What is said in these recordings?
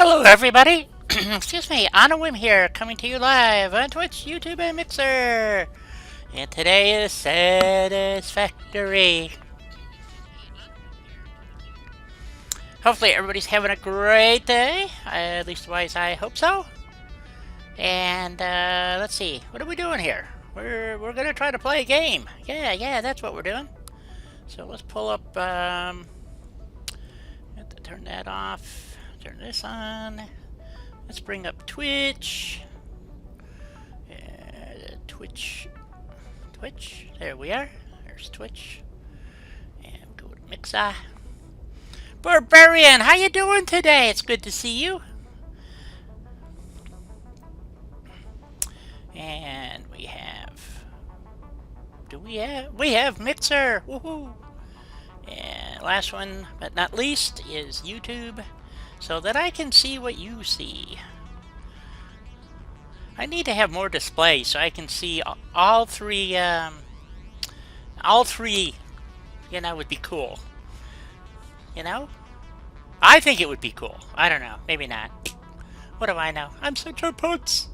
Hello, everybody. Excuse me, on a whim here, coming to you live on Twitch, YouTube, and Mixer. And today is Satisfactory. Hopefully, everybody's having a great day. At least, wise, I hope so. And let's see, what are we doing here? We're gonna try to play a game. Yeah, that's what we're doing. So let's pull up. Have to turn that off. Turn this on. Let's bring up Twitch. Twitch. There we are. There's Twitch. And go to Mixer. Barbarian, how you doing today? It's good to see you. And we have. We have Mixer. Woohoo! And last one, but not least, is YouTube, so that I can see what you see. I need to have more display so I can see all three. All three, would be cool. I think it would be cool. I don't know. Maybe not. What do I know? I'm such a putz.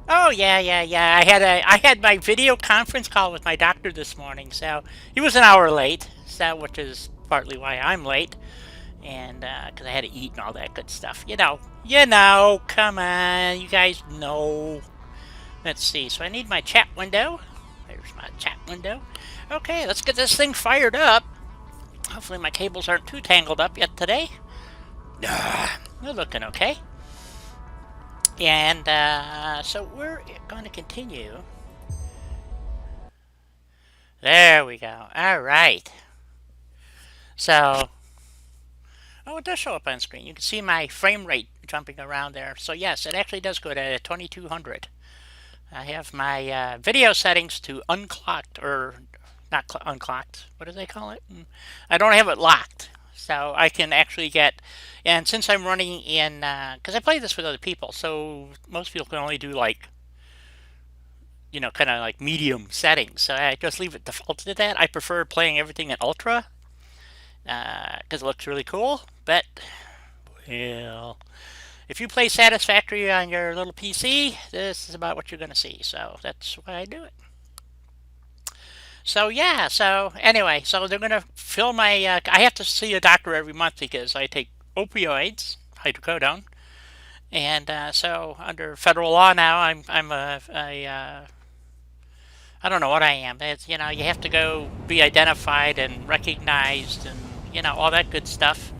Oh yeah. I had my video conference call with my doctor this morning, so he was an hour late. So which is partly why I'm late, and because I had to eat and all that good stuff. Come on, you guys know. Let's see. So I need my chat window. There's my chat window. Okay, let's get this thing fired up. Hopefully my cables aren't too tangled up yet today. They're looking okay. And so we're going to continue. There we go. All right. So, it does show up on screen. You can see my frame rate jumping around there. So yes, it actually does go to 2200. I have my video settings to unclocked, or not unclocked. What do they call it? I don't have it locked. So I can actually get, and since I'm running in, because I play this with other people, so most people can only do like, kind of like medium settings. So I just leave it defaulted to that. I prefer playing everything in ultra, because it looks really cool. But, well, if you play Satisfactory on your little PC, this is about what you're going to see. So that's why I do it. So yeah, so anyway, so they're gonna fill my. I have to see a doctor every month because I take opioids, hydrocodone, and so under federal law now, I'm a I don't know what I am. It's, you have to go be identified and recognized, and all that good stuff,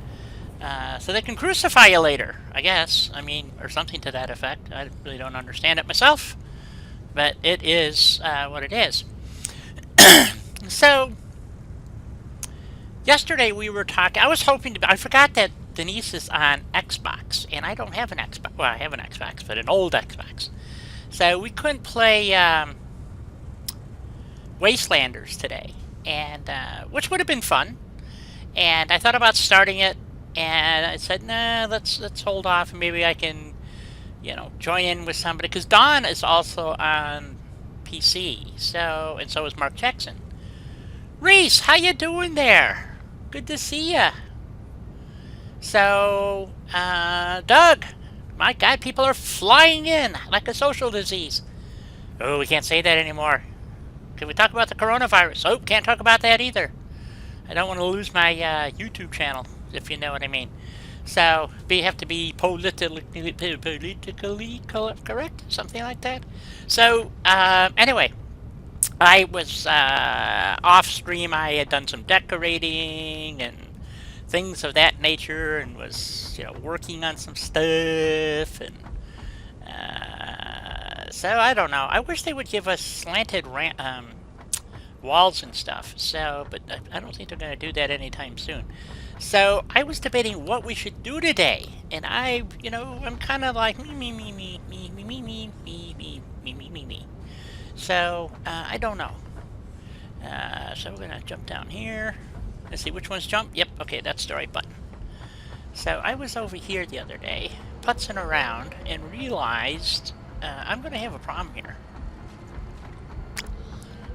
so they can crucify you later, I guess. I mean, or something to that effect. I really don't understand it myself, but it is what it is. So, yesterday we were talking. I was hoping to. I forgot that Denise is on Xbox, and I don't have an Xbox. Well, I have an Xbox, but an old Xbox. So we couldn't play Wastelanders today, and which would have been fun. And I thought about starting it, and I said, nah, let's hold off, and maybe I can, join in with somebody, because Dawn is also on PC. So, and so is Mark Jackson. Reese, how you doing there? Good to see ya. So, Doug, my God, people are flying in like a social disease. Oh, we can't say that anymore. Can we talk about the coronavirus? Oh, can't talk about that either. I don't want to lose my YouTube channel, if you know what I mean. So, we have to be politically correct, something like that. So, anyway, I was off stream. I had done some decorating and things of that nature, and was working on some stuff, and so I don't know. I wish they would give us slanted walls and stuff. So, but I don't think they're going to do that anytime soon. So I was debating what we should do today, and I'm kind of like me. So I don't know. So we're gonna jump down here. Let's see which one's jump. Yep. Okay, that's the right button. So I was over here the other day, putzing around, and realized I'm gonna have a problem here,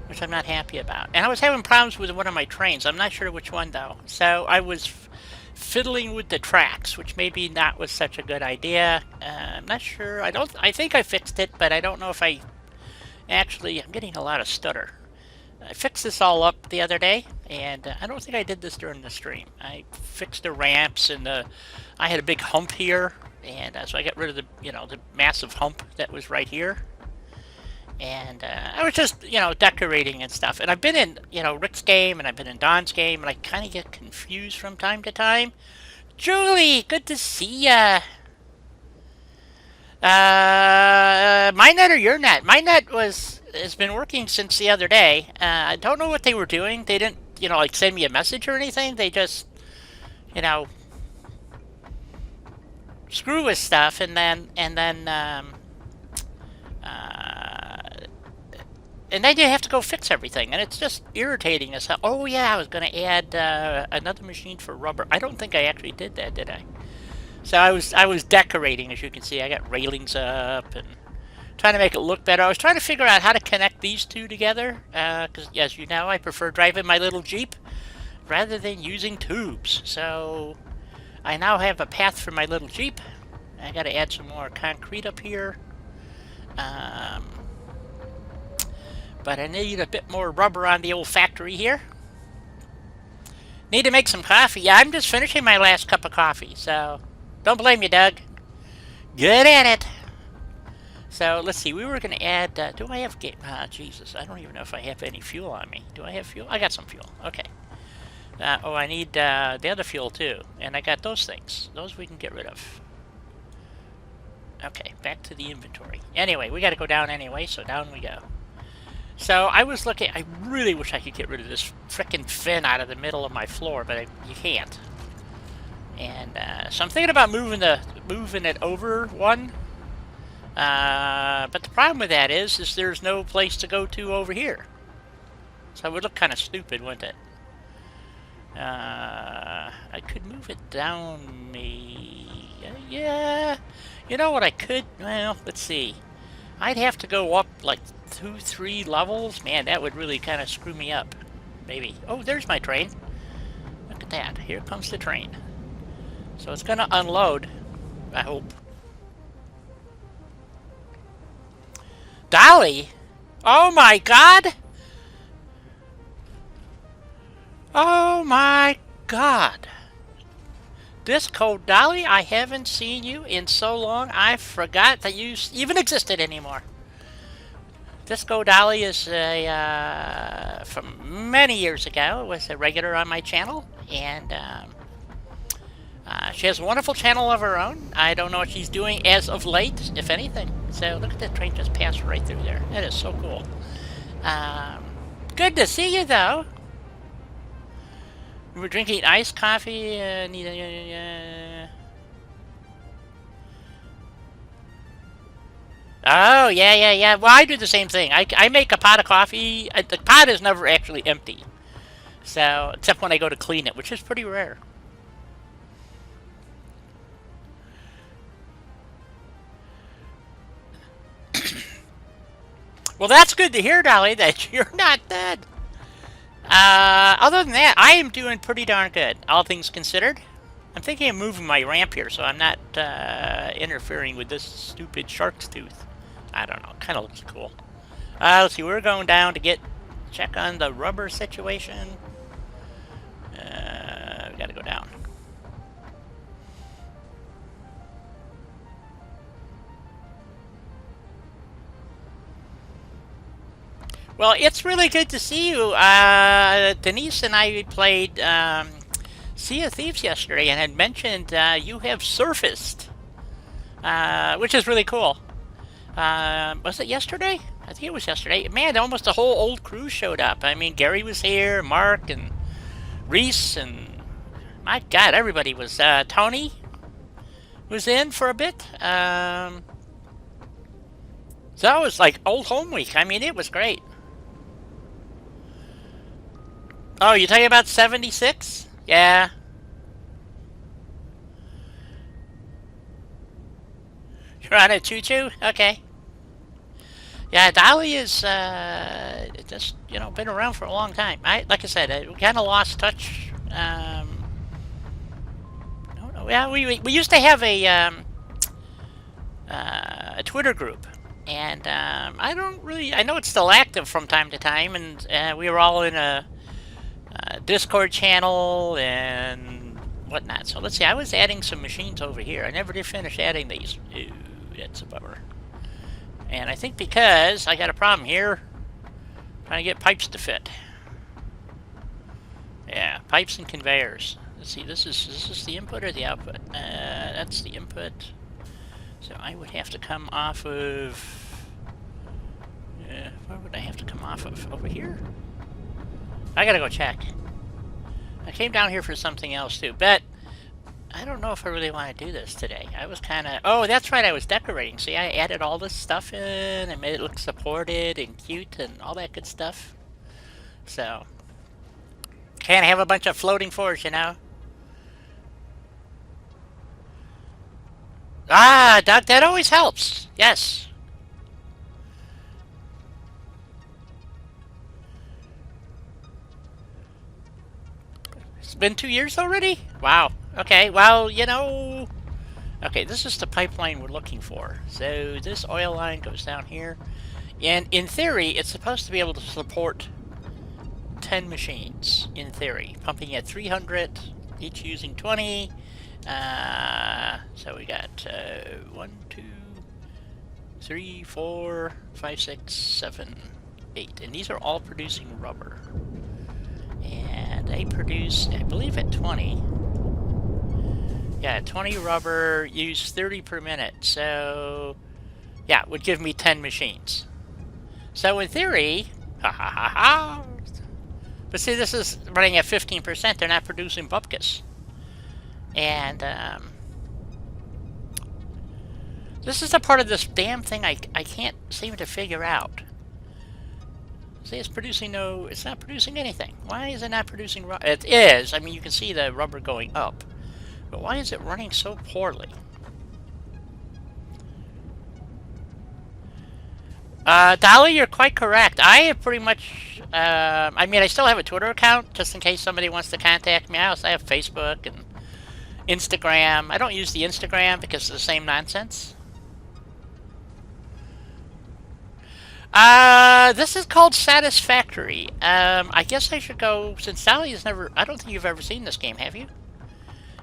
which I'm not happy about. And I was having problems with one of my trains. I'm not sure which one though. So I was fiddling with the tracks, which maybe not was such a good idea. I'm not sure. I think I fixed it, but I don't know if I actually. I'm getting a lot of stutter. I fixed this all up the other day, and I don't think I did this during the stream. I fixed the ramps and I had a big hump here, and so I got rid of the massive hump that was right here. And I was just, decorating and stuff. And I've been in, Rick's game, and I've been in Don's game, and I kind of get confused from time to time. Julie, good to see ya. My net or your net? My net has been working since the other day. I don't know what they were doing. They didn't, like send me a message or anything. They just, screw with stuff, and then you have to go fix everything, and it's just irritating as hell. Oh yeah, I was going to add another machine for rubber. I don't think I actually did that, did I? So I was decorating, as you can see. I got railings up and trying to make it look better. I was trying to figure out how to connect these two together, because as you know, I prefer driving my little Jeep rather than using tubes. So I now have a path for my little Jeep. I got to add some more concrete up here. But I need a bit more rubber on the old factory here. Need to make some coffee. Yeah, I'm just finishing my last cup of coffee, so don't blame you, Doug. Good at it. So let's see. We were going to add. Do I have? Jesus, I don't even know if I have any fuel on me. Do I have fuel? I got some fuel. Okay. Oh, I need the other fuel too, and I got those things. Those we can get rid of. Okay, back to the inventory. Anyway, we got to go down anyway, so down we go. So I was looking. I really wish I could get rid of this frickin' fin out of the middle of my floor, but you can't. And so I'm thinking about moving it over one. But the problem with that is there's no place to go to over here. So it would look kind of stupid, wouldn't it? I could move it down. Yeah. You know what I could? Well, let's see. I'd have to go up like 2-3 levels. Man, that would really kind of screw me up. Maybe. Oh, there's my train. Look at that. Here comes the train. So it's going to unload, I hope. Dolly? Oh my god! Oh my god! Disco Dolly, I haven't seen you in so long, I forgot that you even existed anymore. Disco Dolly is from many years ago, was a regular on my channel, and she has a wonderful channel of her own. I don't know what she's doing as of late, if anything. So look at that train just passed right through there. That is so cool. Good to see you, though. We're drinking iced coffee. Oh, yeah. Well, I do the same thing. I make a pot of coffee. The pot is never actually empty. So, except when I go to clean it, which is pretty rare. Well, that's good to hear, Dolly, that you're not dead. Other than that, I am doing pretty darn good, all things considered. I'm thinking of moving my ramp here so I'm not interfering with this stupid shark's tooth. I don't know, kind of looks cool. Let's see, we're going down to check on the rubber situation. We gotta go down. Well, it's really good to see you. Denise and I played Sea of Thieves yesterday and had mentioned you have surfaced, which is really cool. Was it yesterday? I think it was yesterday. Man, almost the whole old crew showed up. I mean, Gary was here, Mark and Reese, and my God, everybody was. Tony was in for a bit. So it was like old home week. I mean, it was great. Oh, you're talking about 76? Yeah. You're on a choo-choo? Okay. Yeah, Dolly is just, been around for a long time. Like I said, we kind of lost touch Yeah, we used to have a Twitter group, and I don't really. I know it's still active from time to time, and we were all in a Discord channel and whatnot. So let's see. I was adding some machines over here. I never did finish adding these. Ooh, that's a bummer. And I think because I got a problem here, trying to get pipes to fit. Yeah, pipes and conveyors. Let's see. Is this the input or the output? That's the input. So I would have to come off of... where would I have to come off of? Over here? I gotta go check. I came down here for something else too, but I don't know if I really want to do this today. I was kind of... Oh, that's right, I was decorating. See, I added all this stuff in and made it look supported and cute and all that good stuff. So, can't have a bunch of floating floors, you know? Ah, that always helps. Yes. It's been 2 years already? Wow. Okay, well, you know... Okay, this is the pipeline we're looking for. So this oil line goes down here. And in theory, it's supposed to be able to support 10 machines, in theory. Pumping at 300, each using 20. So we got 1, 2, 3, 4, 5, 6, 7, 8. And these are all producing rubber. And they produce, I believe, at 20. Yeah, 20 rubber, use 30 per minute. So, yeah, it would give me 10 machines. So in theory, ha ha ha ha. But see, this is running at 15%. They're not producing bupkis. And, this is the part of this damn thing I can't seem to figure out. See, it's producing it's not producing anything. Why is it not producing rubber? It is. I mean, you can see the rubber going up. But why is it running so poorly? Dolly, you're quite correct. I have pretty much... I mean, I still have a Twitter account, just in case somebody wants to contact me. I also have Facebook and Instagram. I don't use the Instagram because it's the same nonsense. This is called Satisfactory. I guess I should go, since Dolly has never... I don't think you've ever seen this game, have you?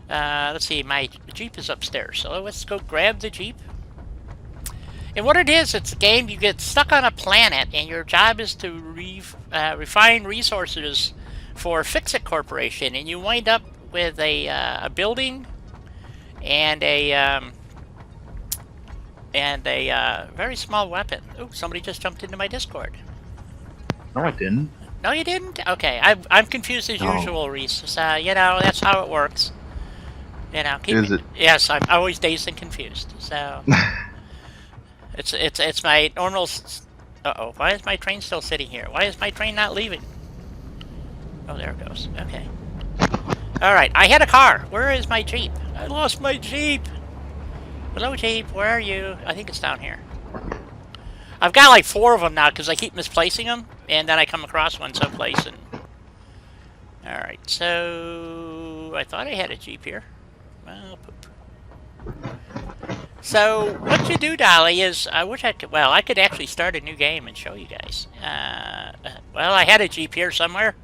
Let's see, my Jeep is upstairs, so let's go grab the Jeep. And what it is, it's a game, you get stuck on a planet, and your job is to refine resources for Fix-It Corporation, and you wind up with a building and a very small weapon. Oh, somebody just jumped into my Discord. No, I didn't. No, you didn't? Okay, I'm confused as usual, Reese. So, you know, that's how it works. You know, Is it? Yes, I'm always dazed and confused. So, it's my normal. Uh-oh, why is my train still sitting here? Why is my train not leaving? Oh, there it goes. Okay. All right, I had a car. Where is my Jeep? I lost my Jeep. Hello, Jeep. Where are you? I think it's down here. I've got like 4 of them now because I keep misplacing them, and then I come across one someplace. And all right, so I thought I had a Jeep here. Well, poop. So what you do, Dolly, is I wish I could. Well, I could actually start a new game and show you guys. Well, I had a Jeep here somewhere.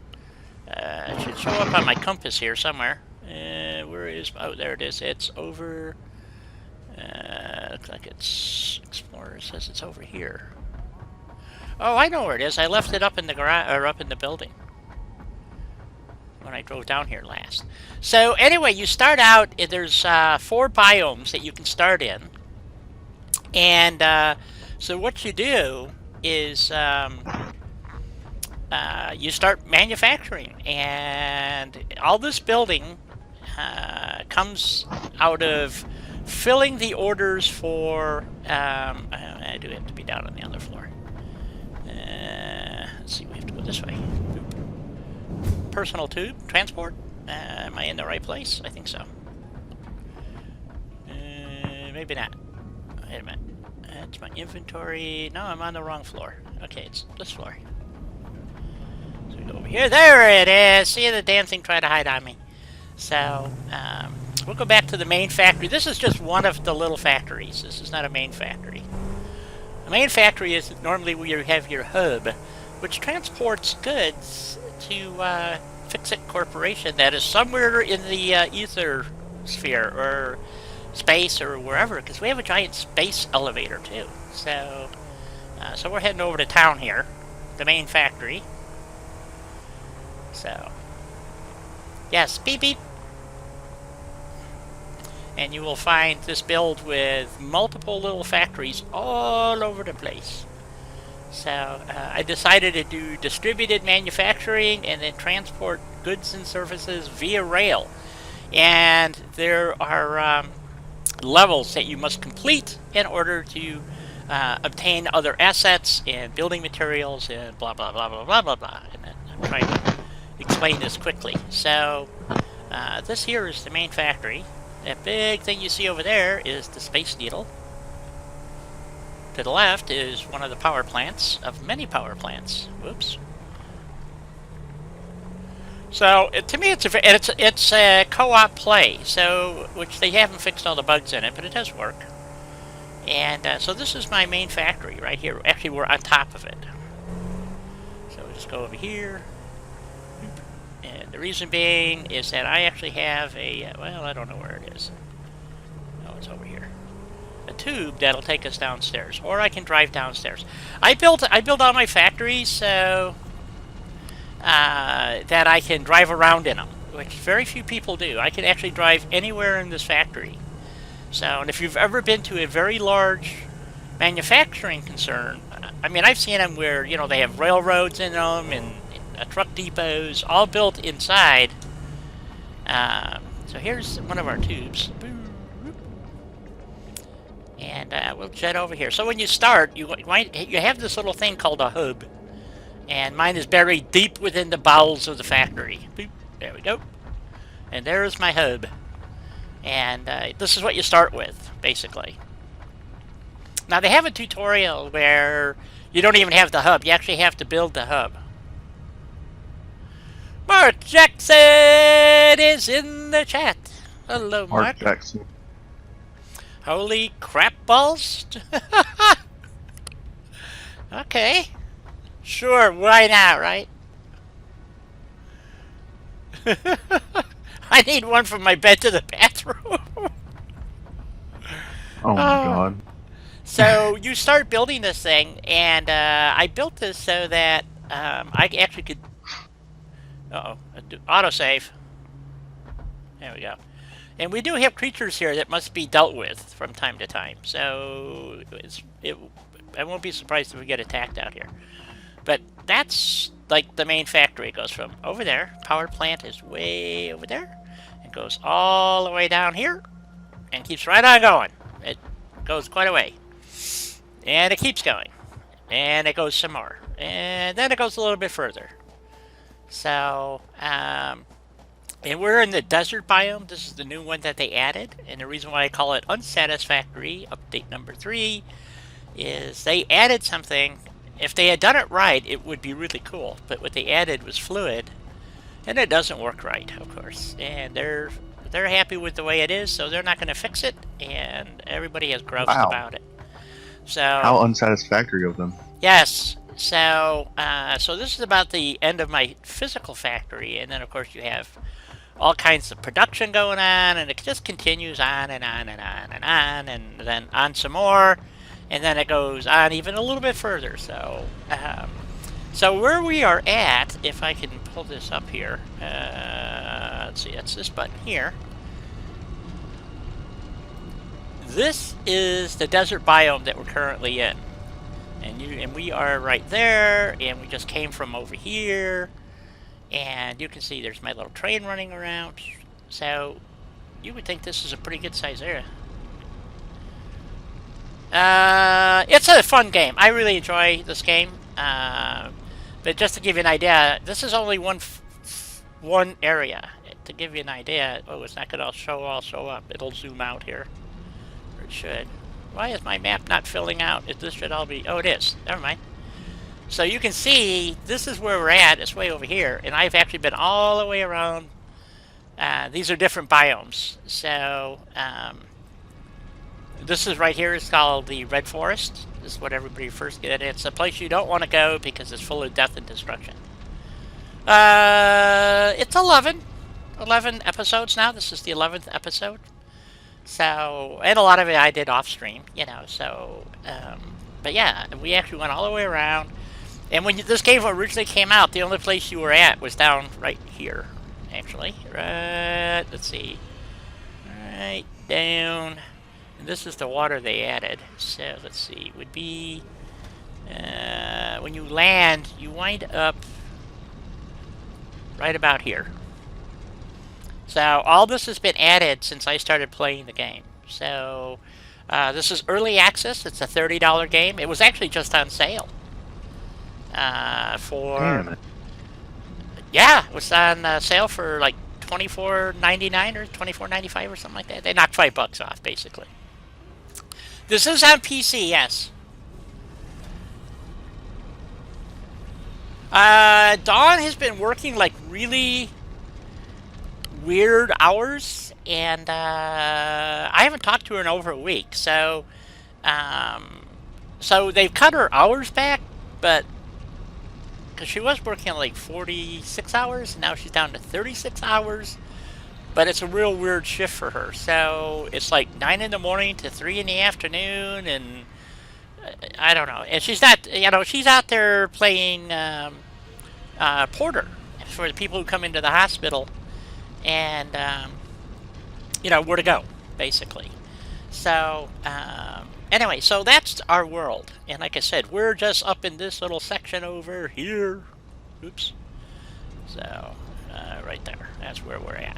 It should show up on my compass here somewhere. Where is? Oh, there it is. It's over. Looks like it's Explorer says it's over here. Oh, I know where it is. I left it up in the garage or up in the building when I drove down here last. So anyway, you start out. There's 4 biomes that you can start in, and so what you do is you start manufacturing, and all this building comes out of filling the orders for, I do have to be down on the other floor. Let's see, we have to go this way. Personal tube, transport. Am I in the right place? I think so. Maybe not. Wait a minute. That's my inventory. No, I'm on the wrong floor. Okay, it's this floor. So we go over here. There it is! See, the damn thing tried to hide on me. So we'll go back to the main factory. This is just one of the little factories. This is not a main factory. The main factory is normally where you have your hub, which transports goods to Fix-It Corporation that is somewhere in the ether sphere or space or wherever, because we have a giant space elevator too. So we're heading over to town here, the main factory. So yes, beep beep. And you will find this build with multiple little factories all over the place. So I decided to do distributed manufacturing and then transport goods and services via rail. And there are levels that you must complete in order to obtain other assets and building materials and blah blah blah blah blah blah blah. And I'm trying to explain this quickly. So this here is the main factory. That big thing you see over there is the Space Needle. To the left is one of the power plants of many power plants. Whoops. So to me, it's a co-op play. So which they haven't fixed all the bugs in it, but it does work. And so this is my main factory right here. Actually, we're on top of it. So we'll just go over here. And the reason being is that I actually have a, well, I don't know where it is. Oh, it's over here. A tube that'll take us downstairs, or I can drive downstairs. I built all my factories so that I can drive around in them, which very few people do. I can actually drive anywhere in this factory. So, and if you've ever been to a very large manufacturing concern, I mean, I've seen them where, you know, they have railroads in them and truck depots, all built inside. So here's one of our tubes. And we'll jet over here. So when you start, you have this little thing called a hub. And mine is buried deep within the bowels of the factory. Boop. There we go. And there's my hub. And this is what you start with, basically. Now they have a tutorial where you don't even have the hub. You actually have to build the hub. Mark Jackson is in the chat. Hello, Mark. Mark Jackson. Holy crap balls. Okay. Sure, why not, right? I need one from my bed to the bathroom. Oh my god. So you start building this thing, and I built this so that I actually could... Uh-oh. Autosave. There we go. And we do have creatures here that must be dealt with from time to time. So I won't be surprised if we get attacked out here. But that's like the main factory. It goes from over there. Power plant is way over there. It goes all the way down here. And keeps right on going. It goes quite a way. And it keeps going. And it goes some more. And then it goes a little bit further. So, and we're in the desert biome. This is the new one that they added. And the reason why I call it UnSatisfactory, update number 3, is they added something. If they had done it right, it would be really cool. But what they added was fluid. And it doesn't work right, of course. And they're happy with the way it is, so they're not going to fix it. And everybody has groused about it. So how unsatisfactory of them. Yes. So this is about the end of my physical factory, and then of course you have all kinds of production going on, and it just continues on and on and on and on, and then on some more, and then it goes on even a little bit further. So, so where we are at, if I can pull this up here, let's see, it's this button here. This is the desert biome that we're currently in. And we are right there, and we just came from over here, and you can see there's my little train running around. So you would think this is a pretty good size area. It's a fun game. I really enjoy this game. But just to give you an idea, this is only one area. To give you an idea, oh, it's not going to show up. It'll zoom out here. Or it should. Why is my map not filling out? This should all be... Oh, it is. Never mind. So you can see, this is where we're at. It's way over here. And I've actually been all the way around These are different biomes. So this is right here is called the Red Forest. This is what everybody first get. It's a place you don't want to go because it's full of death and destruction. It's 11 episodes now. This is the 11th episode. So, and a lot of it I did off stream, you know. So, but yeah, we actually went all the way around. And when this game originally came out, the only place you were at was down right here, actually. Right, let's see. Right down. And this is the water they added. So, let's see. It would be, when you land, you wind up right about here. So, all this has been added since I started playing the game. So, this is early access. It's a $30 game. It was actually just on sale. Damn it. Yeah, it was on sale for like $24.99 or $24.95 or something like that. They knocked $5 off, basically. This is on PC, yes. Dawn has been working like really weird hours, and I haven't talked to her in over a week. So, so they've cut her hours back, but because she was working like 46 hours, and now she's down to 36 hours. But it's a real weird shift for her. So it's like 9 in the morning to 3 in the afternoon, and I don't know. And she's not, you know, she's out there playing porter for the people who come into the hospital, and you know where to go, basically. So anyway, so that's our world, and like I said, we're just up in this little section over here. Oops. So right there, that's where we're at.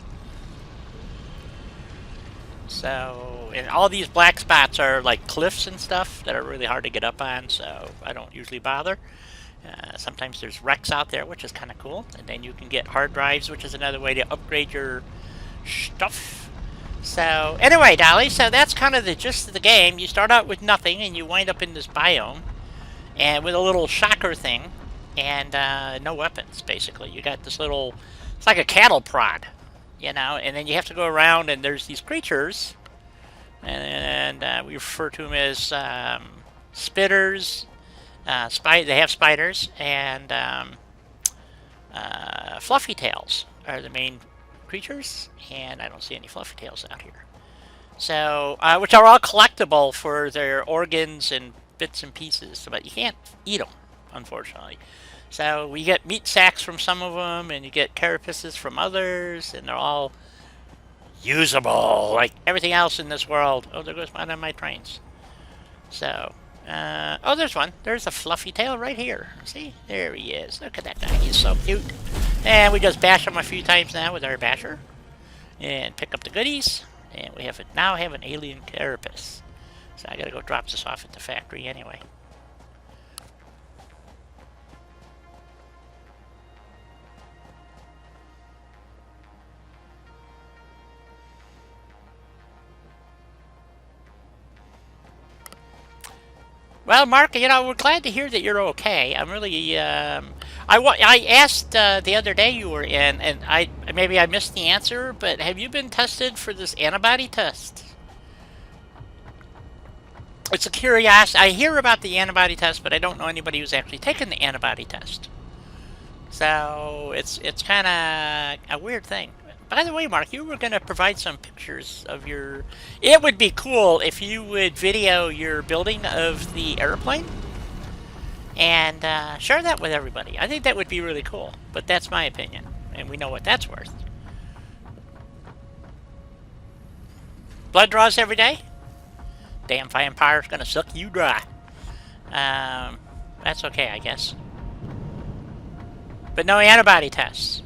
So, and all these black spots are like cliffs and stuff that are really hard to get up on, so I don't usually bother. Sometimes there's wrecks out there, which is kind of cool, and then you can get hard drives, which is another way to upgrade your stuff. So, anyway, Dolly, so that's kind of the gist of the game. You start out with nothing, and you wind up in this biome, and with a little shocker thing, and no weapons, basically. You got this little, it's like a cattle prod, you know, and then you have to go around, and there's these creatures, and we refer to them as spitters. They have spiders, and fluffy tails are the main creatures, and I don't see any fluffy tails out here. So, which are all collectible for their organs and bits and pieces, but you can't eat them, unfortunately. So we get meat sacks from some of them, and you get carapaces from others, and they're all usable, like everything else in this world. Oh, there goes one of my trains. So, oh, there's one. There's a fluffy tail right here. See? There he is. Look at that guy. He's so cute. And we just bash him a few times now with our basher. And pick up the goodies. And we now have an alien carapace. So I gotta go drop this off at the factory anyway. Well, Mark, you know, we're glad to hear that you're okay. I'm really, I asked the other day you were in, and maybe I missed the answer, but have you been tested for this antibody test? It's a curiosity. I hear about the antibody test, but I don't know anybody who's actually taken the antibody test. So it's kind of a weird thing. By the way, Mark, you were going to provide some pictures of your... It would be cool if you would video your building of the airplane and share that with everybody. I think that would be really cool, but that's my opinion, and we know what that's worth. Blood draws every day? Damn vampire's going to suck you dry. That's okay, I guess. But no antibody tests.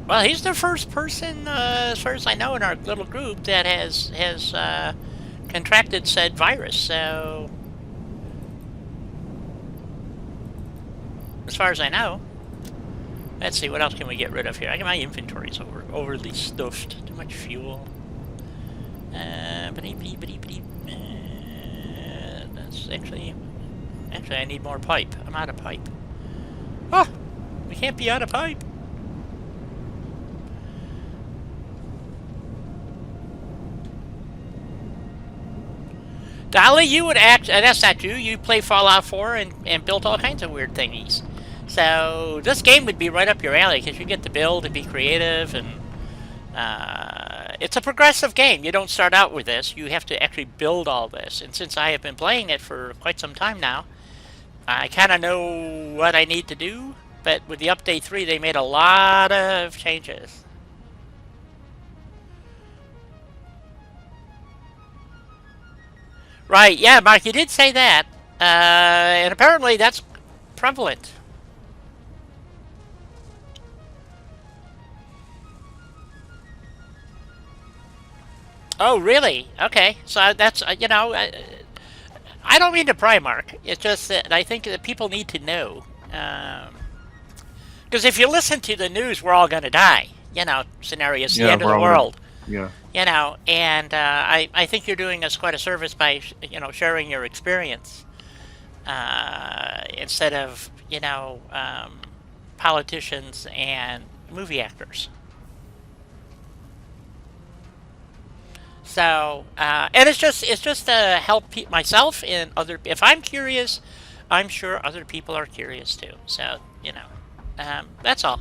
Well, he's the first person, as far as I know, in our little group that has contracted said virus. So, as far as I know, let's see what else can we get rid of here. I got my inventory's overly stuffed. Too much fuel. is actually... Actually, I need more pipe. I'm out of pipe. Oh! We can't be out of pipe! Dolly, you would act... that's not you. You play Fallout 4 and built all kinds of weird thingies. So, this game would be right up your alley, because you get to build and be creative, and... it's a progressive game. You don't start out with this. You have to actually build all this. And since I have been playing it for quite some time now, I kind of know what I need to do. But with the update 3, they made a lot of changes. Right, yeah, Mark, you did say that. And apparently that's prevalent. Oh, really? Okay. So that's, you know, I don't mean to pry, Mark. It's just that I think that people need to know. Because if you listen to the news, we're all going to die. You know, scenarios, the end of the world. Yeah. You know, and I think you're doing us quite a service by, you know, sharing your experience. Instead of, you know, politicians and movie actors. So, and it's just to help myself and other. If I'm curious, I'm sure other people are curious too. So, you know, that's all.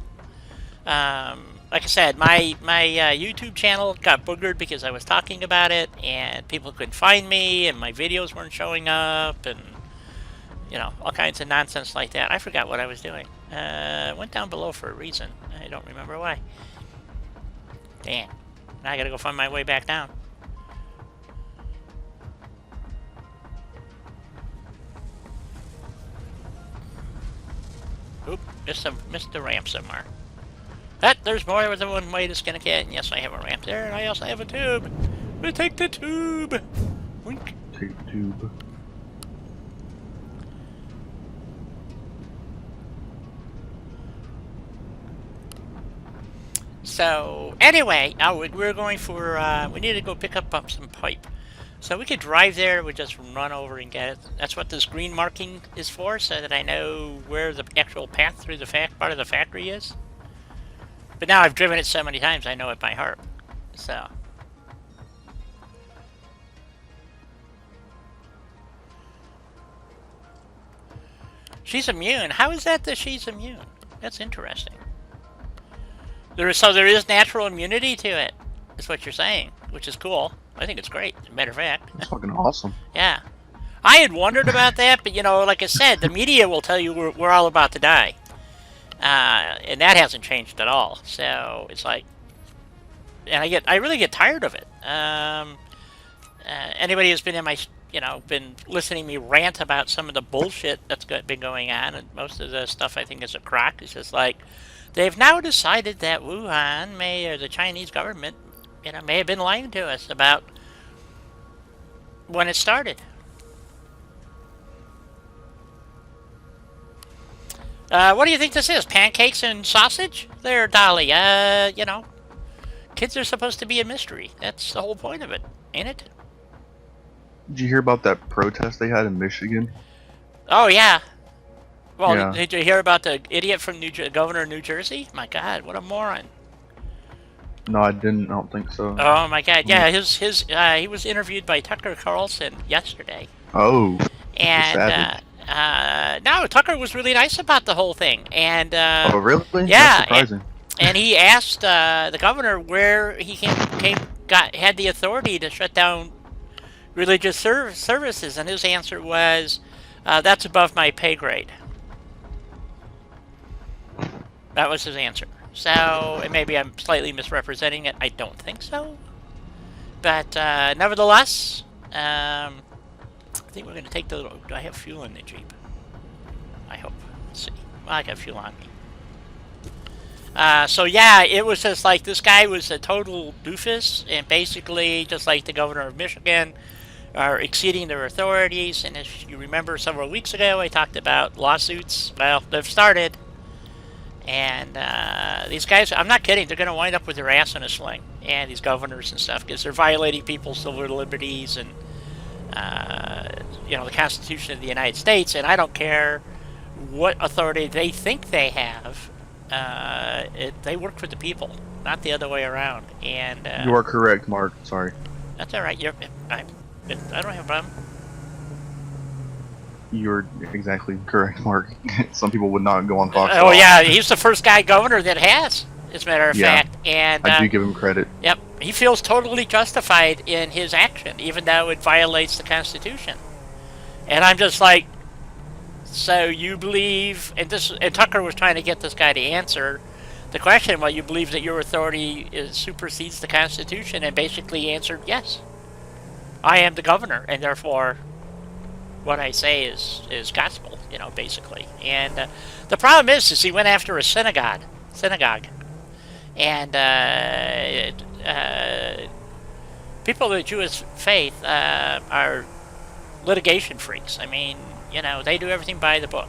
Like I said, my YouTube channel got boogered because I was talking about it, and people couldn't find me, and my videos weren't showing up, and you know, all kinds of nonsense like that. I forgot what I was doing. Went down below for a reason. I don't remember why. Damn. Now I gotta go find my way back down. Oop, missed the ramp somewhere. There's more than one way to skin a cat, and yes, I have a ramp there, and I also have a tube. We'll take the tube! Wink. Take the tube. So, anyway, we're going for, we need to go pick up some pipe. So we could drive there, we just run over and get it. That's what this green marking is for, so that I know where the actual path through the part of the factory is. But now I've driven it so many times, I know it by heart. So. She's immune. How is that she's immune? That's interesting. So there is natural immunity to it, is what you're saying, which is cool. I think it's great, as a matter of fact. It's fucking awesome. Yeah. I had wondered about that, but, you know, like I said, the media will tell you we're all about to die. And that hasn't changed at all. So it's like, and I really get tired of it. Anybody who's been in my, you know, been listening to me rant about some of the bullshit that's been going on, and most of the stuff I think is a crock. It's just like, they've now decided that Wuhan or the Chinese government, you know, may have been lying to us about when it started. What do you think this is? Pancakes and sausage? There, Dolly. You know, kids are supposed to be a mystery. That's the whole point of it, ain't it? Did you hear about that protest they had in Michigan? Oh, yeah. Well, yeah. Did you hear about the idiot from governor of New Jersey? My God, what a moron. No, I didn't. I don't think so. Oh, my God. Yeah, he was interviewed by Tucker Carlson yesterday. Oh. And, no, Tucker was really nice about the whole thing. And, oh, really? Yeah. That's surprising. And he asked the governor where he had the authority to shut down religious services, and his answer was, that's above my pay grade. That was his answer. So, and maybe I'm slightly misrepresenting it. I don't think so. But, nevertheless, I think we're going to take the... Do I have fuel in the Jeep? I hope. Let's see. Well, I got fuel on me. So, yeah, it was just like this guy was a total doofus, and basically, just like the governor of Michigan, are exceeding their authorities. And if you remember several weeks ago, I talked about lawsuits. Well, they've started. And these guys, I'm not kidding, they're going to wind up with their ass in a sling. And these governors and stuff, because they're violating people's civil liberties and the Constitution of the United States, and I don't care what authority they think they have. They work for the people, not the other way around. And You are correct, Mark. Sorry. that's all right. I don't have a problem. You're exactly correct, Mark. Some people would not go on Fox. Oh yeah, he's the first guy governor that has, as a matter of fact. And I do give him credit. Yep, he feels totally justified in his action, even though it violates the Constitution. And I'm just like, so you believe? And Tucker was trying to get this guy to answer the question. Well, you believe that your authority supersedes the Constitution, and basically answered yes. I am the governor, and therefore, what I say is gospel. Basically. And the problem is he went after a synagogue, and people of the Jewish faith are litigation freaks. I mean, they do everything by the book,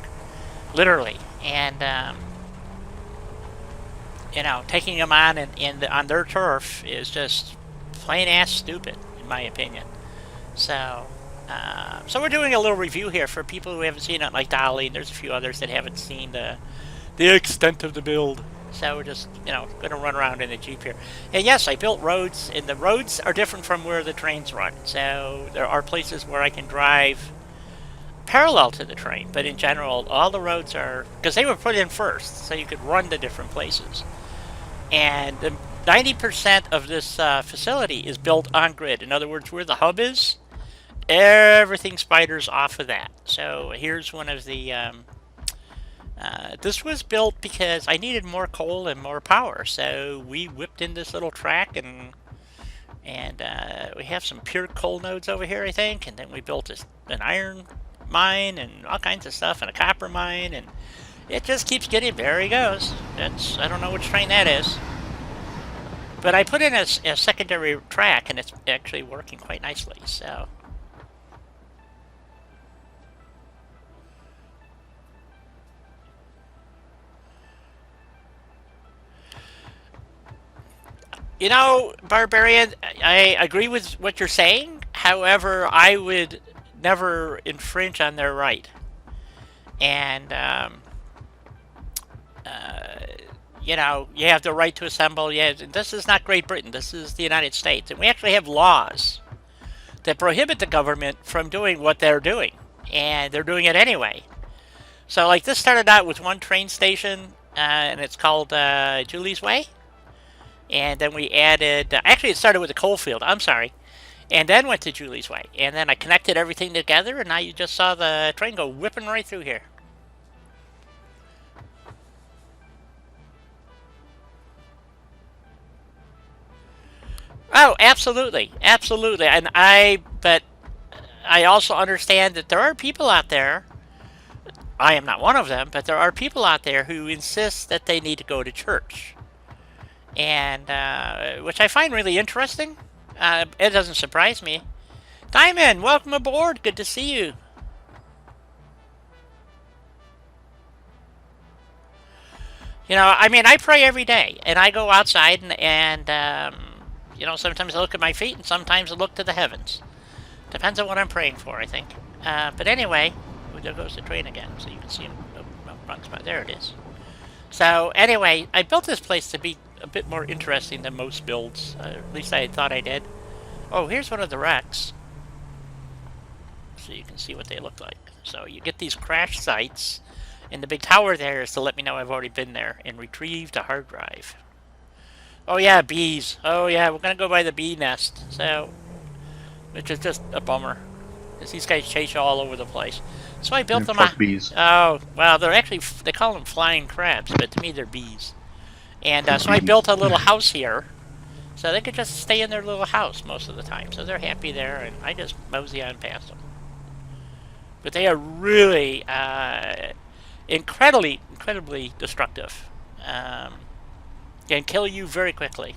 literally. And taking them on on their turf is just plain ass stupid, in my opinion. So we're doing a little review here for people who haven't seen it, like Dolly, and there's a few others that haven't seen the extent of the build. So we're just, going to run around in the Jeep here. And yes, I built roads, and the roads are different from where the trains run. So there are places where I can drive parallel to the train, but in general, all the roads are, because they were put in first, so you could run to different places. And 90% of this facility is built on grid. In other words, where the hub is, everything spiders off of that. So here's one of the... this was built because I needed more coal and more power. So we whipped in this little track, and we have some pure coal nodes over here, I think. And then we built an iron mine and all kinds of stuff, and a copper mine, and it just keeps getting... There he goes. I don't know which train that is. But I put in a secondary track, and it's actually working quite nicely. So... Barbarian, I agree with what you're saying. However, I would never infringe on their right. And, you have the right to assemble. Yeah, this is not Great Britain. This is the United States. And we actually have laws that prohibit the government from doing what they're doing. And they're doing it anyway. So, like, this started out with one train station, and it's called Julie's Way. And then we added... actually, it started with a coal field. I'm sorry. And then went to Julie's Way. And then I connected everything together, and now you just saw the train go whipping right through here. Oh, absolutely. Absolutely. But I also understand that there are people out there... I am not one of them, but there are people out there who insist that they need to go to church. And, which I find really interesting. It doesn't surprise me. Diamond, welcome aboard. Good to see you. I pray every day. And I go outside and sometimes I look at my feet and sometimes I look to the heavens. Depends on what I'm praying for, I think. But anyway, there goes the train again. So you can see him runs by. There it is. So anyway, I built this place to be a bit more interesting than most builds. At least I thought I did. Oh, here's one of the wrecks. So you can see what they look like. So you get these crash sites, and the big tower there is to let me know I've already been there and retrieved a hard drive. Oh yeah, bees. Oh yeah, we're gonna go by the bee nest. So, which is just a bummer, because these guys chase you all over the place. So I built them. Bees. Oh well, they call them flying crabs, but to me they're bees. And so I built a little house here, so they could just stay in their little house most of the time. So they're happy there, and I just mosey on past them. But they are really incredibly destructive. Can kill you very quickly.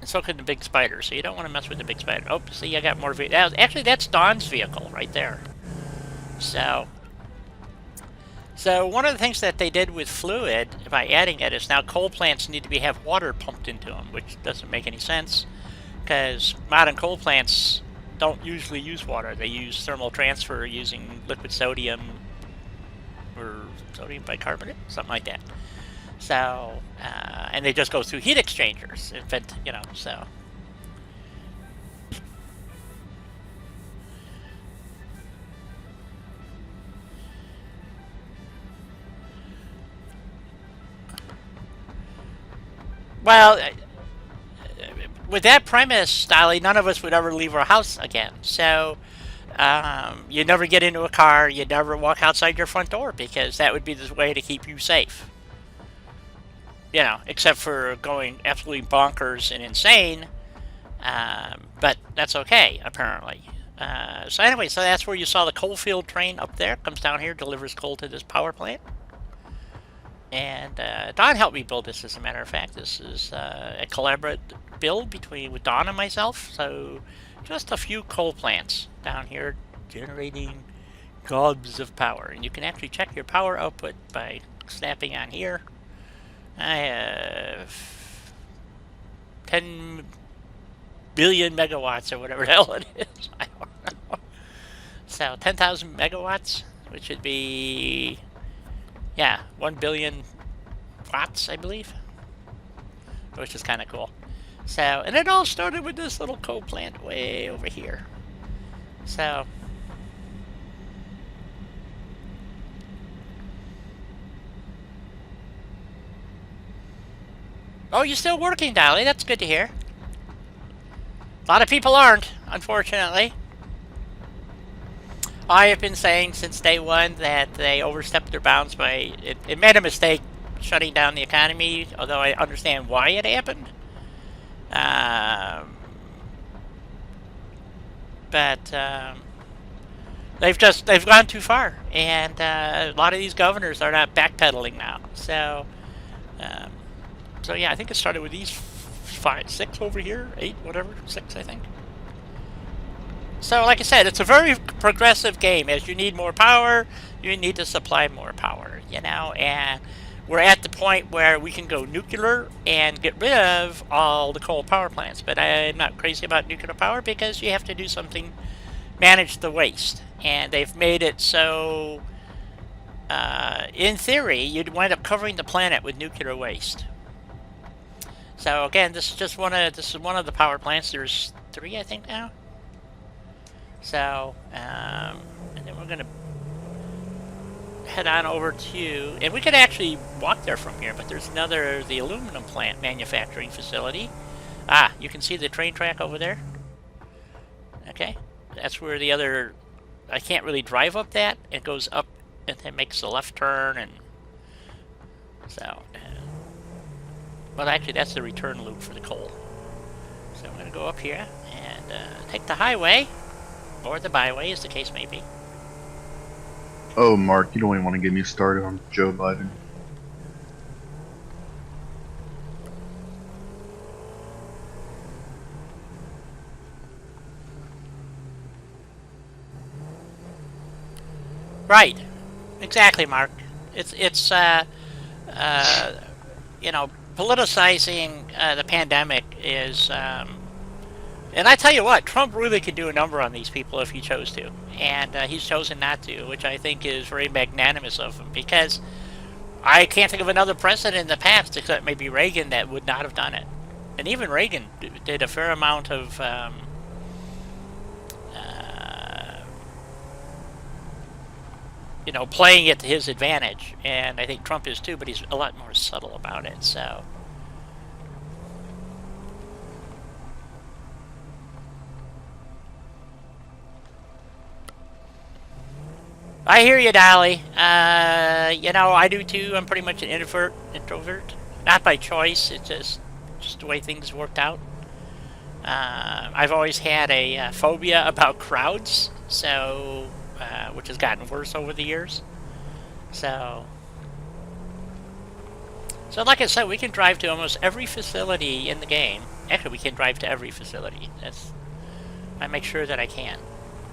And so can the big spider, so you don't want to mess with the big spider. Oh, see, I got more vehicles. Actually, that's Dawn's vehicle right there. So one of the things that they did with fluid, by adding it, is now coal plants need to have water pumped into them, which doesn't make any sense, because modern coal plants don't usually use water. They use thermal transfer using liquid sodium or sodium bicarbonate, something like that. So, and they just go through heat exchangers, so. Well, with that premise, Dolly, none of us would ever leave our house again. So, you never get into a car, you never walk outside your front door because that would be the way to keep you safe. Except for going absolutely bonkers and insane, but that's okay, apparently. So anyway, so that's where you saw the coal field train up there. Comes down here, delivers coal to this power plant. And Don helped me build this, as a matter of fact. This is a collaborative build with Don and myself. So just a few coal plants down here generating gobs of power. And you can actually check your power output by snapping on here. I have 10 billion megawatts or whatever the hell it is. I don't know. So 10,000 megawatts, which would be, 1 billion watts, I believe, which is kind of cool. So, and it all started with this little coal plant way over here. So, oh, you're still working, Dolly. That's good to hear. A lot of people aren't, unfortunately. I have been saying since day one that they overstepped their bounds by... It made a mistake shutting down the economy, although I understand why it happened. But they've gone too far, and a lot of these governors are not backpedaling now. So yeah, I think it started with these 5, 6 over here, 8, whatever, 6, I think. So, like I said, it's a very progressive game. As you need more power, you need to supply more power, and we're at the point where we can go nuclear and get rid of all the coal power plants. But I'm not crazy about nuclear power because you have to do something, manage the waste. And they've made it so, in theory, you'd wind up covering the planet with nuclear waste. So again, this is one of the power plants. There's 3, I think, now. So, and then we're going to head on over to, and we could actually walk there from here, but there's the aluminum plant manufacturing facility. Ah, you can see the train track over there. Okay, that's where I can't really drive up that. It goes up and then makes a left turn, and so, well, actually, that's the return loop for the coal. So I'm going to go up here and take the highway. Or the byway, as the case may be. Oh, Mark, you don't even want to get me started on Joe Biden. Right. Exactly, Mark. It's politicizing the pandemic is... And I tell you what, Trump really could do a number on these people if he chose to. And he's chosen not to, which I think is very magnanimous of him. Because I can't think of another president in the past, except maybe Reagan, that would not have done it. And even Reagan did a fair amount of... playing it to his advantage. And I think Trump is too, but he's a lot more subtle about it, so... I hear you, Dolly. I do too. I'm pretty much an introvert. Not by choice. It's just the way things worked out. I've always had a phobia about crowds, so which has gotten worse over the years. So like I said, we can drive to almost every facility in the game. Actually, we can drive to every facility. I make sure that I can.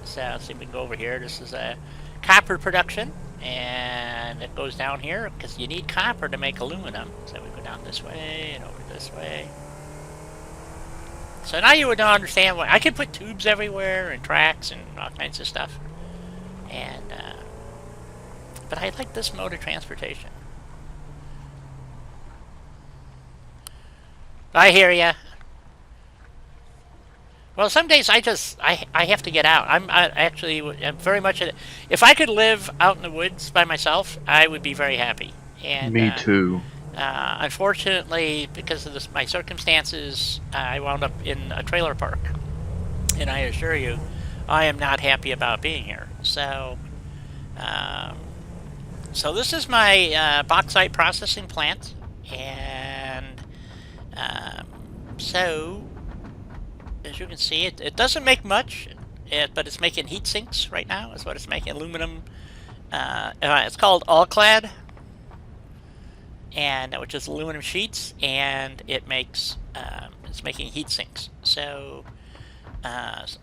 So let's see if we can go over here. This is a copper production, and it goes down here because you need copper to make aluminum. So we go down this way and over this way. So now you would not understand why I could put tubes everywhere and tracks and all kinds of stuff. And but I like this mode of transportation. I hear ya. Well, some days I have to get out. I'm very much if I could live out in the woods by myself, I would be very happy. And Me too. unfortunately, because of my circumstances, I wound up in a trailer park, and I assure you, I am not happy about being here. Um, so this is my bauxite processing plant, and um, so as you can see, it doesn't make much, but it's making heat sinks right now. Is what it's making. Aluminum. It's called all-clad, and which is aluminum sheets, and it's making heat sinks. So it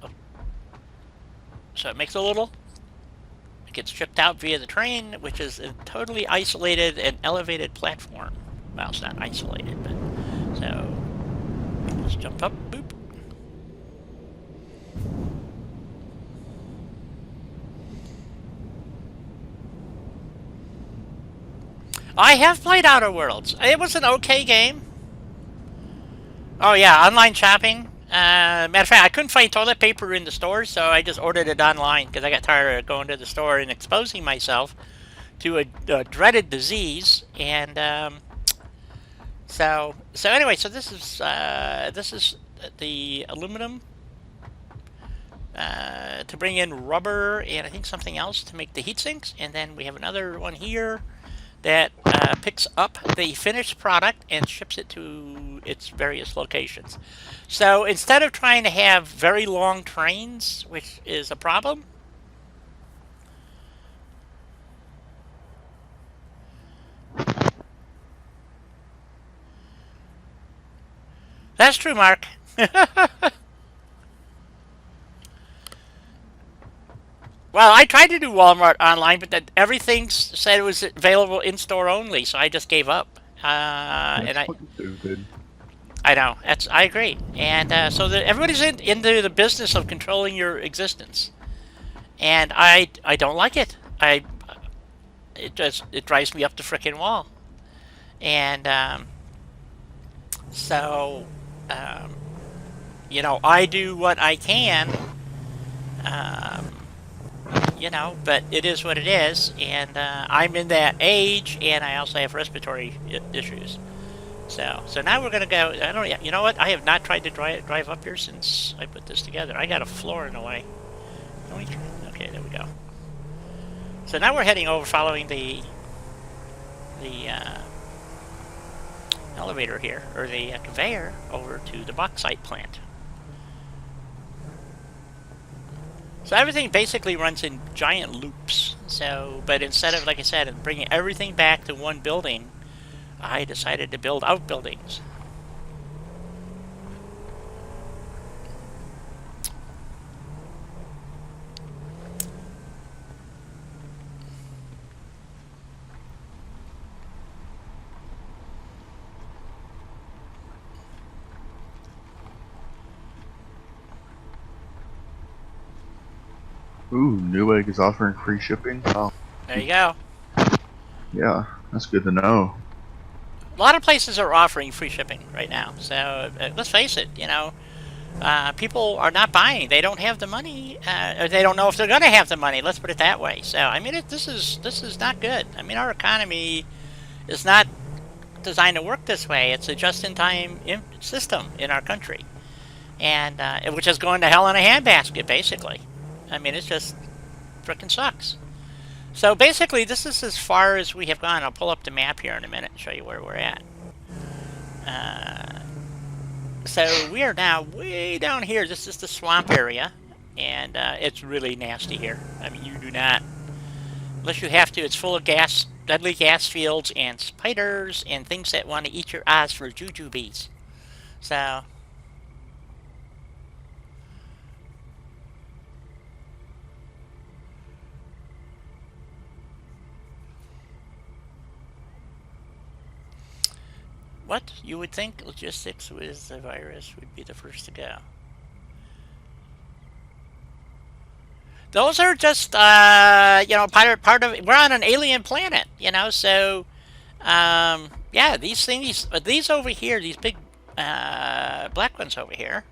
makes a little. It gets shipped out via the train, which is a totally isolated and elevated platform. Well, it's not isolated, but so let's jump up. Boop. I have played Outer Worlds. It was an okay game. Oh yeah, online shopping. Matter of fact, I couldn't find toilet paper in the store, so I just ordered it online because I got tired of going to the store and exposing myself to a dreaded disease. And so anyway, so this is the aluminum to bring in rubber and I think something else to make the heat sinks, and then we have another one here that picks up the finished product and ships it to its various locations. So instead of trying to have very long trains, which is a problem, that's true, Mark. Well, I tried to do Walmart online, but that everything said it was available in store only, so I just gave up. And That's fucking stupid. I know I agree, and so everybody's into the business of controlling your existence, and I don't like it. It drives me up the frickin' wall, and so um, I do what I can, um, but it is what it is, and I'm in that age, and I also have respiratory issues. So now we're gonna go. I don't. You know what? I have not tried to drive up here since I put this together. I got a floor in the way. Okay, there we go. So now we're heading over, following the elevator here, or the conveyor, over to the bauxite plant. So everything basically runs in giant loops. But instead of, like I said, bringing everything back to one building, I decided to build outbuildings. Ooh, Newegg is offering free shipping. Oh, There you go. yeah, that's good to know. A lot of places are offering free shipping right now. So let's face it, people are not buying. They don't have the money, or they don't know if they're going to have the money. Let's put it that way. So I mean, this is not good. I mean, our economy is not designed to work this way. It's a just-in-time system in our country, and which is going to hell in a handbasket, basically. I mean, it just frickin' sucks. So basically, this is as far as we have gone. I'll pull up the map here in a minute and show you where we're at. So we are now way down here. This is the swamp area, and it's really nasty here. I mean, you do not, unless you have to. It's full of deadly gas fields, and spiders, and things that want to eat your eyes for jujubes. So What? You would think logistics with the virus would be the first to go. Those are just, part of. We're on an alien planet, so yeah, these over here, these big black ones over here,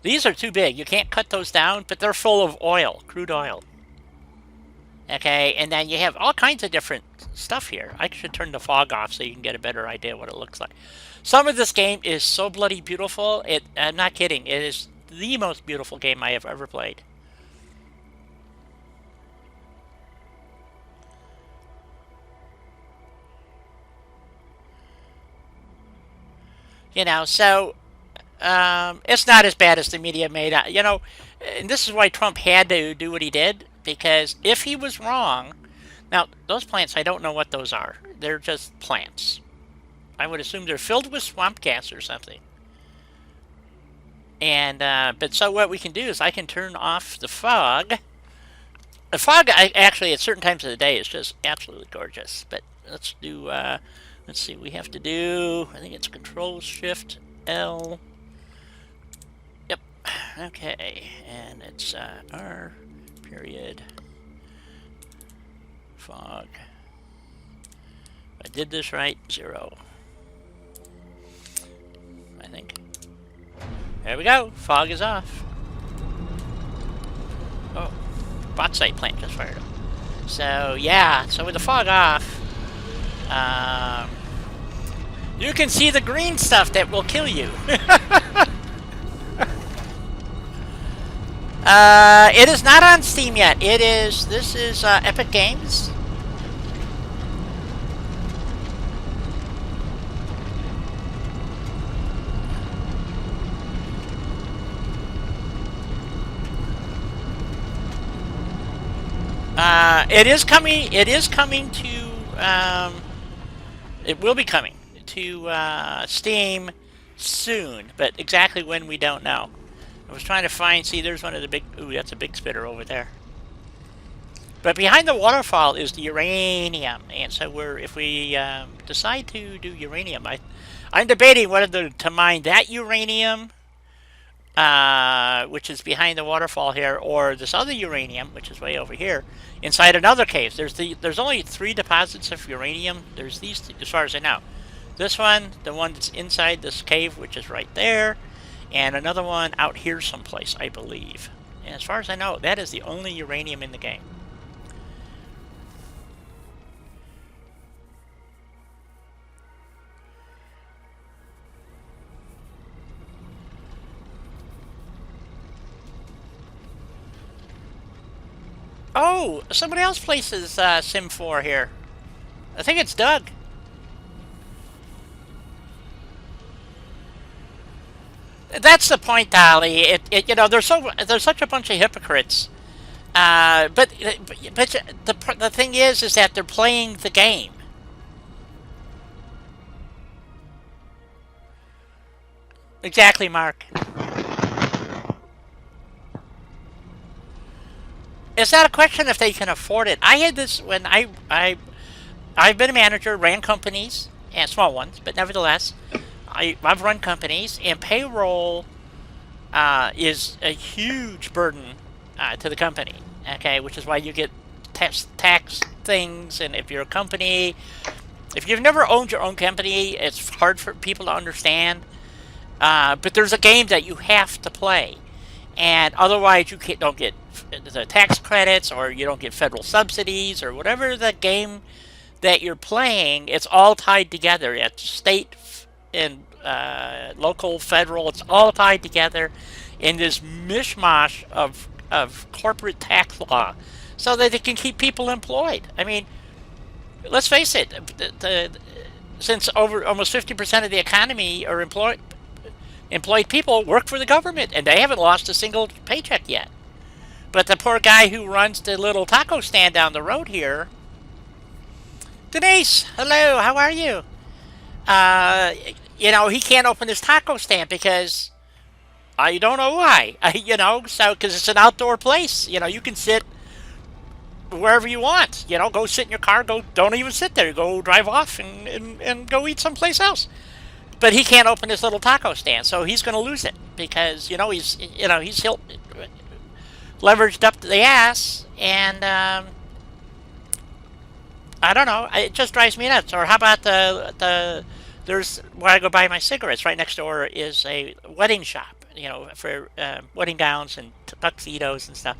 these are too big. You can't cut those down, but they're full of oil, crude oil. Okay, and then you have all kinds of different stuff here. I should turn the fog off so you can get a better idea what it looks like. Some of this game is so bloody beautiful. I'm not kidding. It is the most beautiful game I have ever played. So it's not as bad as the media made out. And this is why Trump had to do what he did, because if he was wrong, now those plants, I don't know what those are. They're just plants. I would assume they're filled with swamp gas or something. And but so what we can do is I can turn off the fog. The fog, actually, at certain times of the day, is just absolutely gorgeous. But let's do. Let's see. We have to do. I think it's Control Shift L. Yep. Okay, and it's R period fog. If I did this right, 0. I think. There we go. Fog is off. Oh, bauxite plant just fired up. So yeah. So with the fog off, you can see the green stuff that will kill you. It is not on Steam yet. This is Epic Games. It is coming. It is coming to. It will be coming to Steam soon, but exactly when we don't know. I was trying to find. See, there's one of the big. Ooh, that's a big spitter over there. But behind the waterfall is the uranium, and so if we decide to do uranium, I'm debating whether to mine that uranium, which is behind the waterfall here, or this other uranium, which is way over here, inside another cave. There's only 3 deposits of uranium. There's these, as far as I know. This one, the one that's inside this cave, which is right there, and another one out here someplace, I believe. And as far as I know, that is the only uranium in the game. Oh, somebody else places Sim 4 here. I think it's Doug. That's the point, Dolly. There's such a bunch of hypocrites. But the thing is that they're playing the game. Exactly, Mark. It's not a question if they can afford it. I had this when I've been a manager, ran companies, and small ones, but nevertheless, I've run companies, and payroll is a huge burden to the company. Okay, which is why you get tax things, and if you're a company, if you've never owned your own company, it's hard for people to understand. But there's a game that you have to play, and otherwise you don't get the tax credits, or you don't get federal subsidies, or whatever the game that you're playing. It's all tied together at state and local, federal. It's all tied together in this mishmash of corporate tax law, so that they can keep people employed. I mean, let's face it. Since over almost 50% of the economy are employed people work for the government, and they haven't lost a single paycheck yet. But the poor guy who runs the little taco stand down the road here, Denise, hello, how are you? He can't open his taco stand because I don't know why. Because it's an outdoor place. You can sit wherever you want. Go sit in your car. Don't even sit there. Go drive off and go eat someplace else. but he can't open his little taco stand, so he's going to lose it because he's leveraged up to the ass, and I don't know. It just drives me nuts. Or how about there's where I go buy my cigarettes. Right next door is a wedding shop, for wedding gowns and tuxedos and stuff.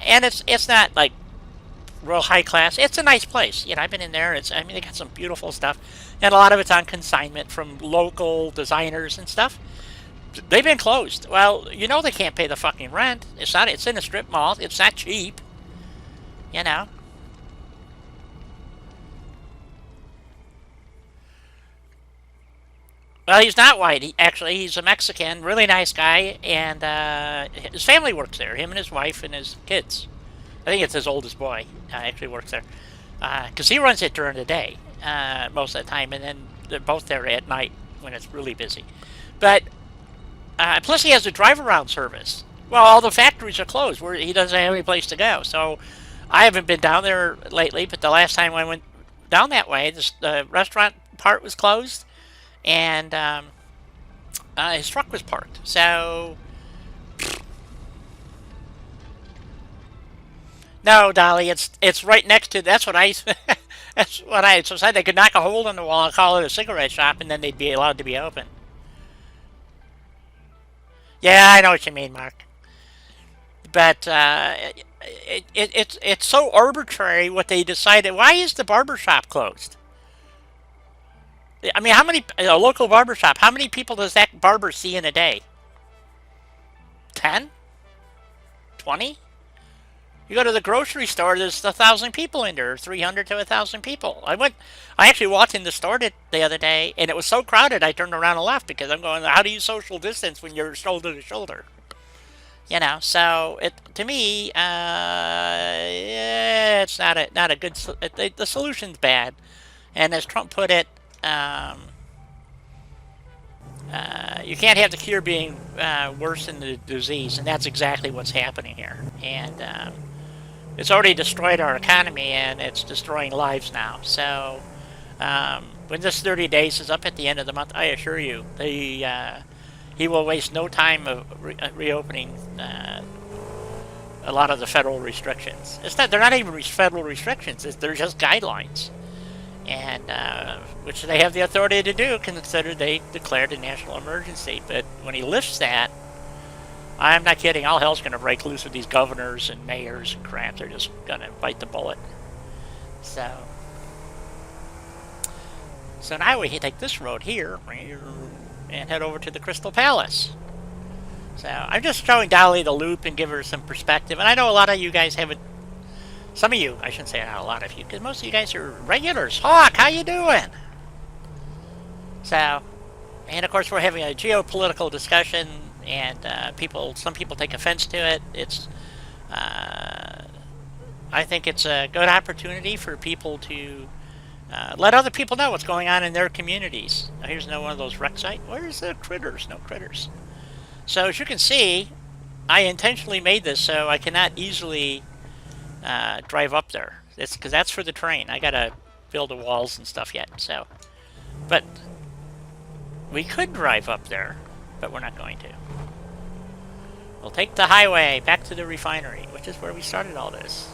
And it's not like real high class. It's a nice place. I've been in there. They got some beautiful stuff, and a lot of it's on consignment from local designers and stuff. They've been closed. Well, they can't pay the fucking rent. It's in a strip mall. It's not cheap. You know. Well, he's not white. He's a Mexican, really nice guy, and his family works there. Him and his wife and his kids. I think it's his oldest boy actually works there, because he runs it during the day most of the time, and then they're both there at night when it's really busy. But plus, he has a drive-around service. Well, all the factories are closed. Where he doesn't have any place to go. So I haven't been down there lately. But the last time I went down that way, the restaurant part was closed, and his truck was parked. So no, Dolly, it's right next to. That's what I. That's what I said. They could knock a hole in the wall and call it a cigarette shop, and then they'd be allowed to be open. Yeah, I know what you mean, Mark. But it's so arbitrary what they decided. Why is the barber shop closed? I mean, how many a local barber shop? How many people does that barber see in a day? 10? 20? You go to the grocery store, there's 1,000 people in there, 300 to 1,000 people. I actually walked in the store the other day, and it was so crowded I turned around and left because I'm going, how do you social distance when you're shoulder to shoulder? So to me, yeah, it's not a good. The solution's bad, and as Trump put it, you can't have the cure being worse than the disease, and that's exactly what's happening here. And it's already destroyed our economy, and it's destroying lives now. So when this 30 days is up at the end of the month, I assure you, he will waste no time of reopening a lot of the federal restrictions. They're not even federal restrictions. They're just guidelines, and which they have the authority to do, considered they declared a national emergency. But when he lifts that, I'm not kidding. All hell's going to break loose with these governors and mayors and crap. They're just going to bite the bullet. So now we take this road here and head over to the Crystal Palace. So I'm just showing Dolly the loop and give her some perspective. And I know a lot of you guys haven't. Some of you, I shouldn't say a lot of you, because most of you guys are regulars. Hawk, how you doing? So, and of course we're having a geopolitical discussion, and some people take offense to it. I think it's a good opportunity for people to let other people know what's going on in their communities. Now, here's another one of those wreck sites. Where's the critters? No critters. So as you can see, I intentionally made this so I cannot easily drive up there. It's because that's for the train. I gotta build the walls and stuff yet. So, but we could drive up there, but we're not going to. We'll take the highway back to the refinery, which is where we started all this.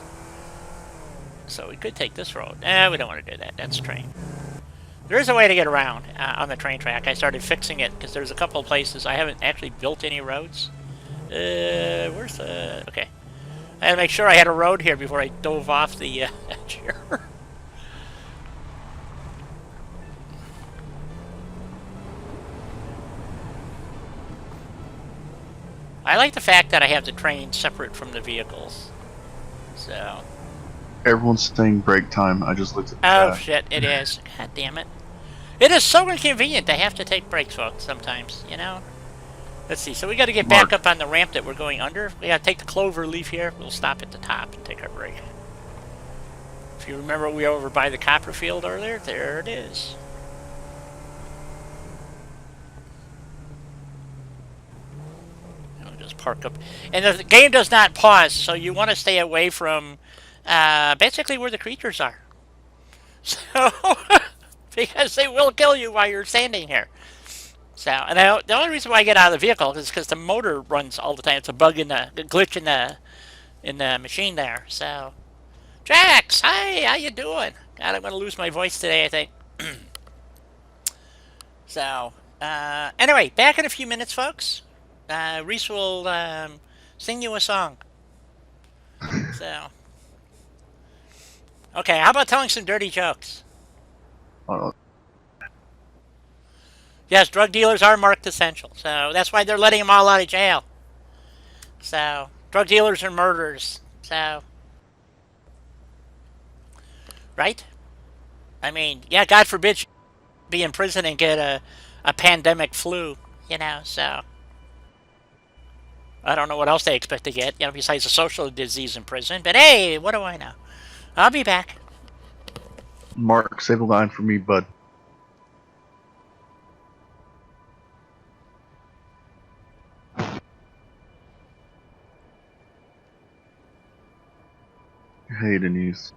So we could take this road. We don't want to do that. That's train. There is a way to get around on the train track. I started fixing it because there's a couple of places I haven't actually built any roads. Where's the... Okay. I had to make sure I had a road here before I dove off the edge here. I like the fact that I have the train separate from the vehicles. So... Everyone's saying break time. I just looked at the Oh, chat. shit, it is. God damn it. It is so inconvenient to have to take breaks, folks, sometimes, Let's see, so we got to get back up on the ramp that we're going under. We got to take the clover leaf here. We'll stop at the top and take our break. If you remember, we were over by the copper field earlier. There it is. I'll just park up. And the game does not pause, so you want to stay away from basically where the creatures are. So, because they will kill you while you're standing here. So, and the only reason why I get out of the vehicle is because the motor runs all the time. It's a bug in the glitch in the machine there. So, Jax, hi, how you doing? God, I'm gonna lose my voice today, I think. So, anyway, back in a few minutes, folks. Reese will sing you a song. So, okay, how about telling some dirty jokes? Uh, Yes, drug dealers are marked essential, so that's why they're letting them all out of jail. So, drug dealers are murderers. So, right? I mean, yeah, God forbid you be in prison and get a pandemic flu, so I don't know what else they expect to get, besides a social disease in prison. But hey, what do I know? I'll be back. Mark, save a line for me, bud. Hey, Denise.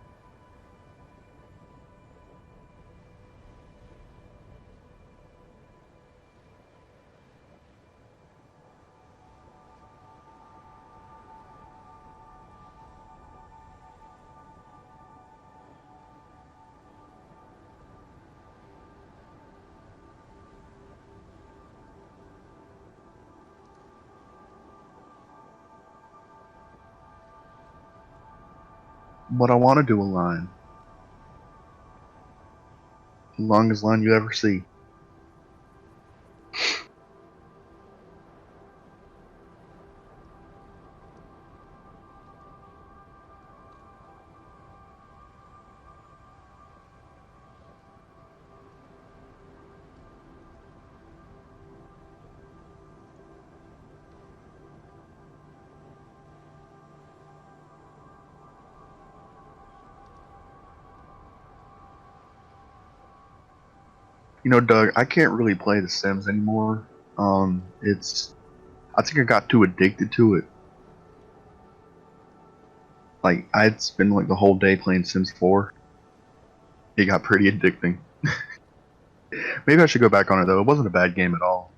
But I want to do a line. The longest line you ever see. Doug, I can't really play The Sims anymore. I think I got too addicted to it. Like, I'd spend like the whole day playing Sims 4. It got pretty addicting. Maybe I should go back on it though. It wasn't a bad game at all.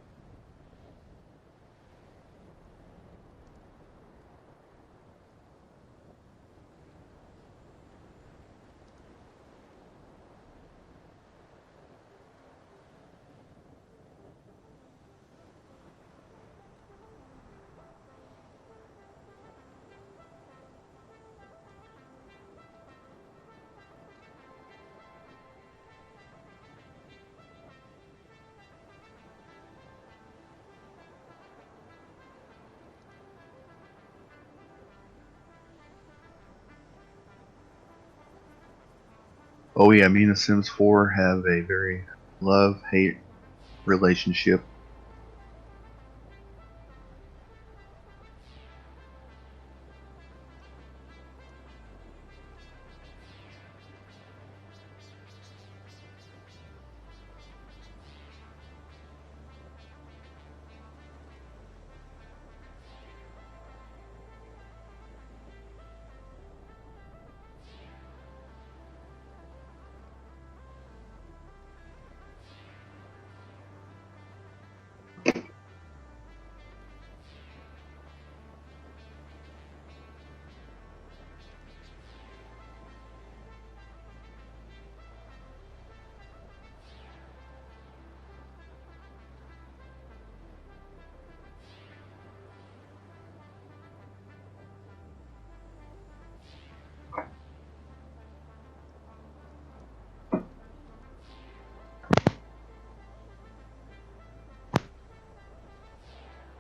Oh yeah, me and The Sims 4 have a very love-hate relationship.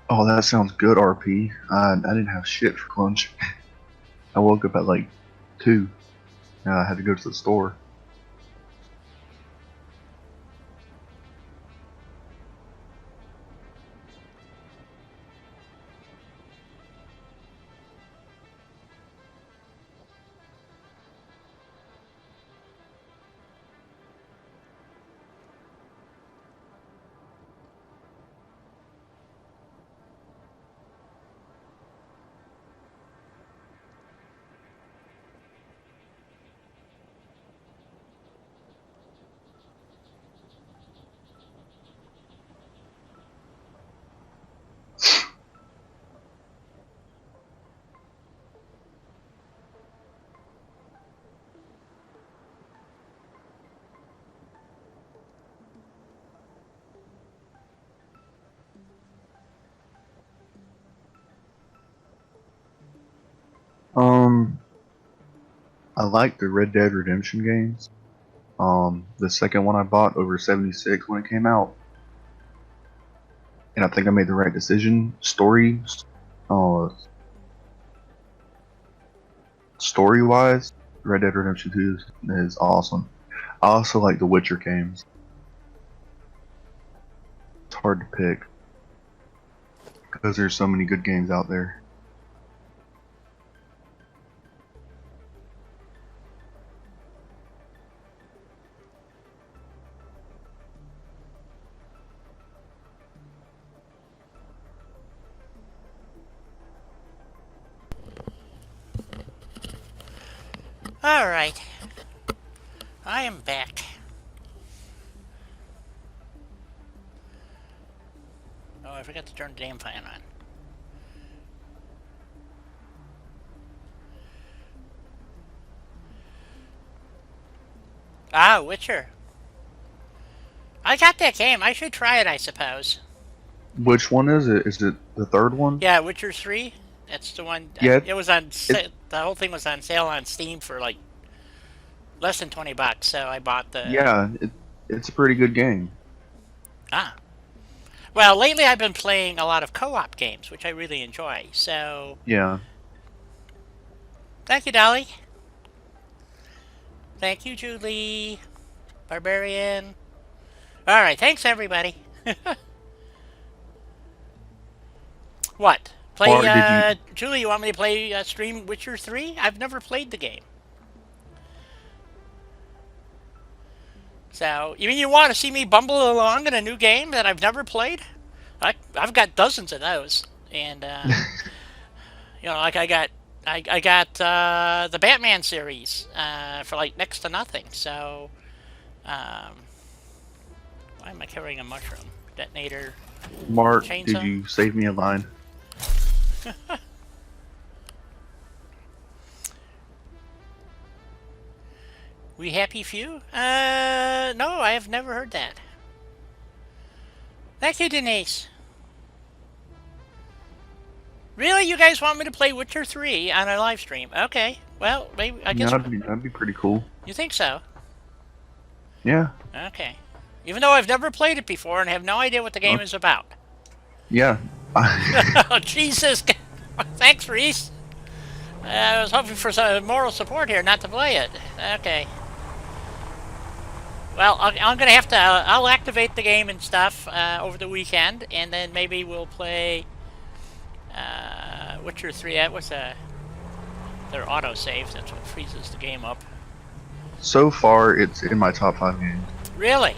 Oh, that sounds good, RP. I didn't have shit for lunch. I woke up at like 2. I had to go to the store. I like the Red Dead Redemption games. The second one I bought over 76 when it came out, and I think I made the right decision. Uh, story wise, Red Dead Redemption 2 is awesome. I also like the Witcher games. It's hard to pick because there's so many good games out there. Alright. I am back. Oh, I forgot to turn the damn fan on. Ah, Witcher. I got that game. I should try it, I suppose. Which one is it? Is it the third one? Yeah, Witcher 3. That's the one. Yeah, It was on. The whole thing was on sale on Steam for like less than $20. So I bought the. yeah, it's a pretty good game. Ah. Well, lately I've been playing a lot of co-op games, which I really enjoy. So. Yeah. Thank you, Dolly. Thank you, Julie. Barbarian. All right. Thanks, everybody. What? Play, Julie, you want me to play stream Witcher 3? I've never played the game. So, you mean you want to see me bumble along in a new game that I've never played? I've got dozens of those. And, you know, like I got the Batman series for like next to nothing. So, why am I carrying a mushroom? Detonator. Mark, Chainsaw? did you save me a line? We happy few? No, I have never heard that. Thank you, Denise. Really? You guys want me to play Witcher 3 on a live stream? Okay. Well, maybe, I guess... Yeah, that'd be pretty cool. You think so? Yeah. Okay. Even though I've never played it before and have no idea what the game is about. Yeah. Oh, Jesus. Thanks, Reese. I was hoping for some moral support here not to play it. Okay. Well, I'm going to have to... I'll activate the game and stuff over the weekend, and then maybe we'll play Witcher 3. What's their autosave? That's what freezes the game up. So far, it's in my top 5 games. Really?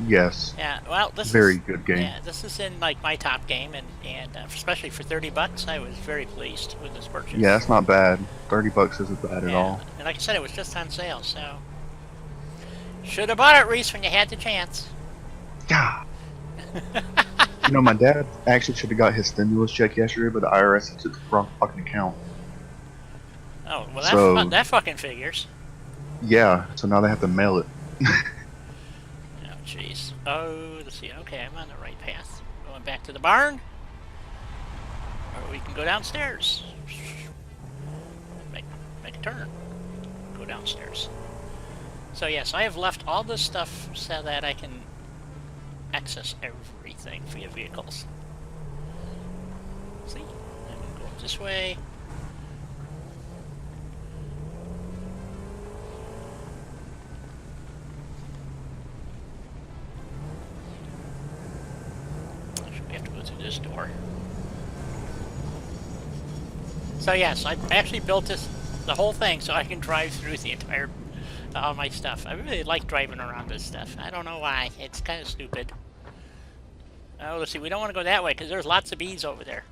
Yes. Yeah, well, this Very is... good game. Yeah, this is in, like, my top game, and especially for $30, I was very pleased with this purchase. Yeah, it's not bad. $30 isn't bad at all. And like I said, it was just on sale, so... Should have bought it, Reese, when you had the chance. Yeah. You know, my dad actually should have got his stimulus check yesterday, but the IRS took the wrong fucking account. Oh, well, that fucking figures. Yeah, so now they have to mail it. Oh, jeez. Oh, let's see. Okay, I'm on the right path. Going back to the barn. Or we can go downstairs. Make a turn. Go downstairs. So yes, I have left all this stuff so that I can access everything via vehicles. See? I'm going this way. We have to go through this door. So yes, I actually built the whole thing so I can drive through the entire all my stuff. I really like driving around this stuff. I don't know why. It's kind of stupid. Oh, let's see. We don't want to go that way because there's lots of bees over there.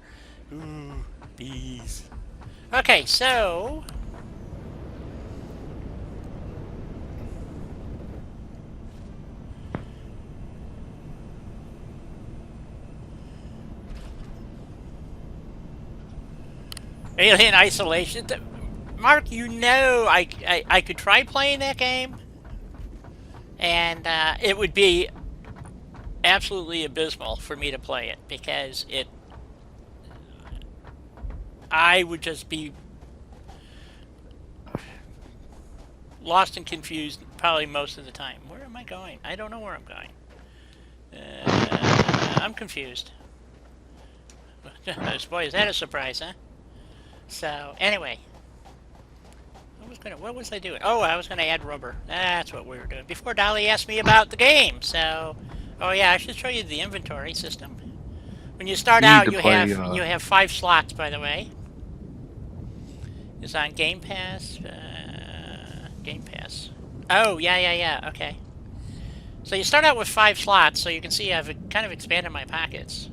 Ooh, bees. Okay, so... Alien Isolation. Mark, you know I could try playing that game, and it would be absolutely abysmal for me to play it because I would just be lost and confused probably most of the time. Where am I going? I don't know where I'm going. I'm confused. Boy, is that a surprise, huh? So, anyway. What was I doing? Oh, I was gonna add rubber. That's what we were doing. Before Dolly asked me about the game, so... Oh yeah, I should show you the inventory system. When you start You need out, to play. you have 5 slots, by the way. It's on Game Pass. Game Pass. Oh, yeah. Okay. So you start out with 5 slots, so you can see I've kind of expanded my pockets.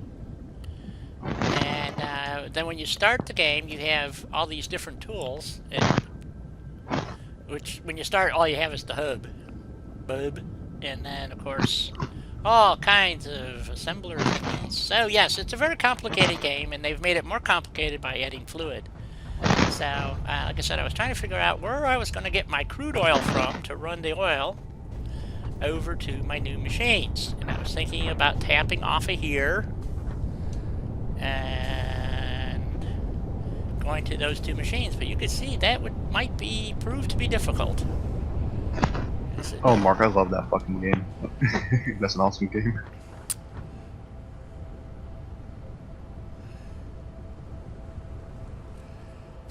And then when you start the game, you have all these different tools, which when you start, all you have is the hub. And then, of course, all kinds of assembler things. So yes, it's a very complicated game, and they've made it more complicated by adding fluid. So, like I said, I was trying to figure out where I was going to get my crude oil from to run the oil over to my new machines. And I was thinking about tapping off of here and going to those 2 machines. But you could see that might prove to be difficult. Oh, Mark, I love that fucking game. That's an awesome game.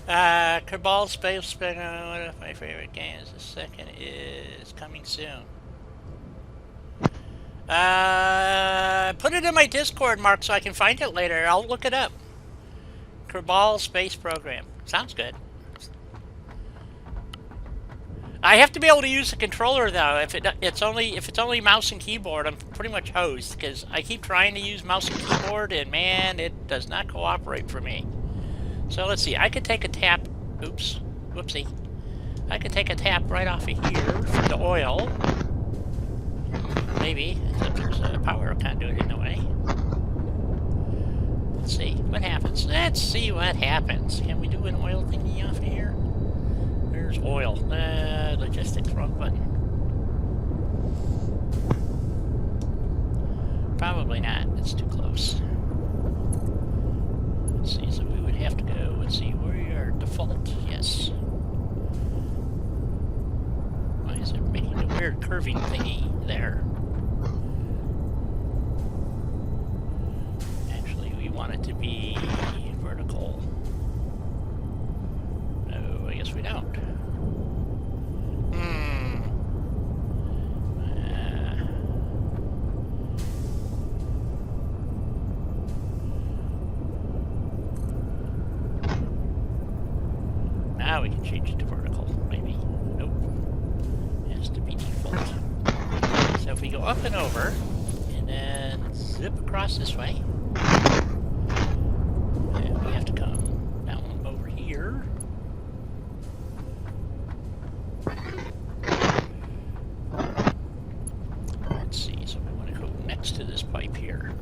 Kerbal Space Spinner, one of my favorite games. The second is coming soon. Put it in my Discord, Mark, so I can find it later. I'll look it up. Kerbal Space Program. Sounds good. I have to be able to use the controller though. If it's only mouse and keyboard, I'm pretty much hosed because I keep trying to use mouse and keyboard, and man, it does not cooperate for me. So let's see. I could take a tap. Oops, whoopsie. I could take a tap right off of here for the oil. Maybe, except there's a power conduit in the way. Let's see what happens. Let's see what happens. Can we do an oil thingy off of here? There's oil. Logistics, wrong button. Probably not. It's too close. Let's see. So we would have to go. Let's see. We are default. Yes. Why is it making a weird curving thingy there? Actually, we want it to be vertical. No, I guess we don't. Now we can change it to vertical, maybe. Nope. It has to be default. So if we go up and over, and then zip across this way, and we have to come down over here. Let's see, so we want to go next to this pipe here.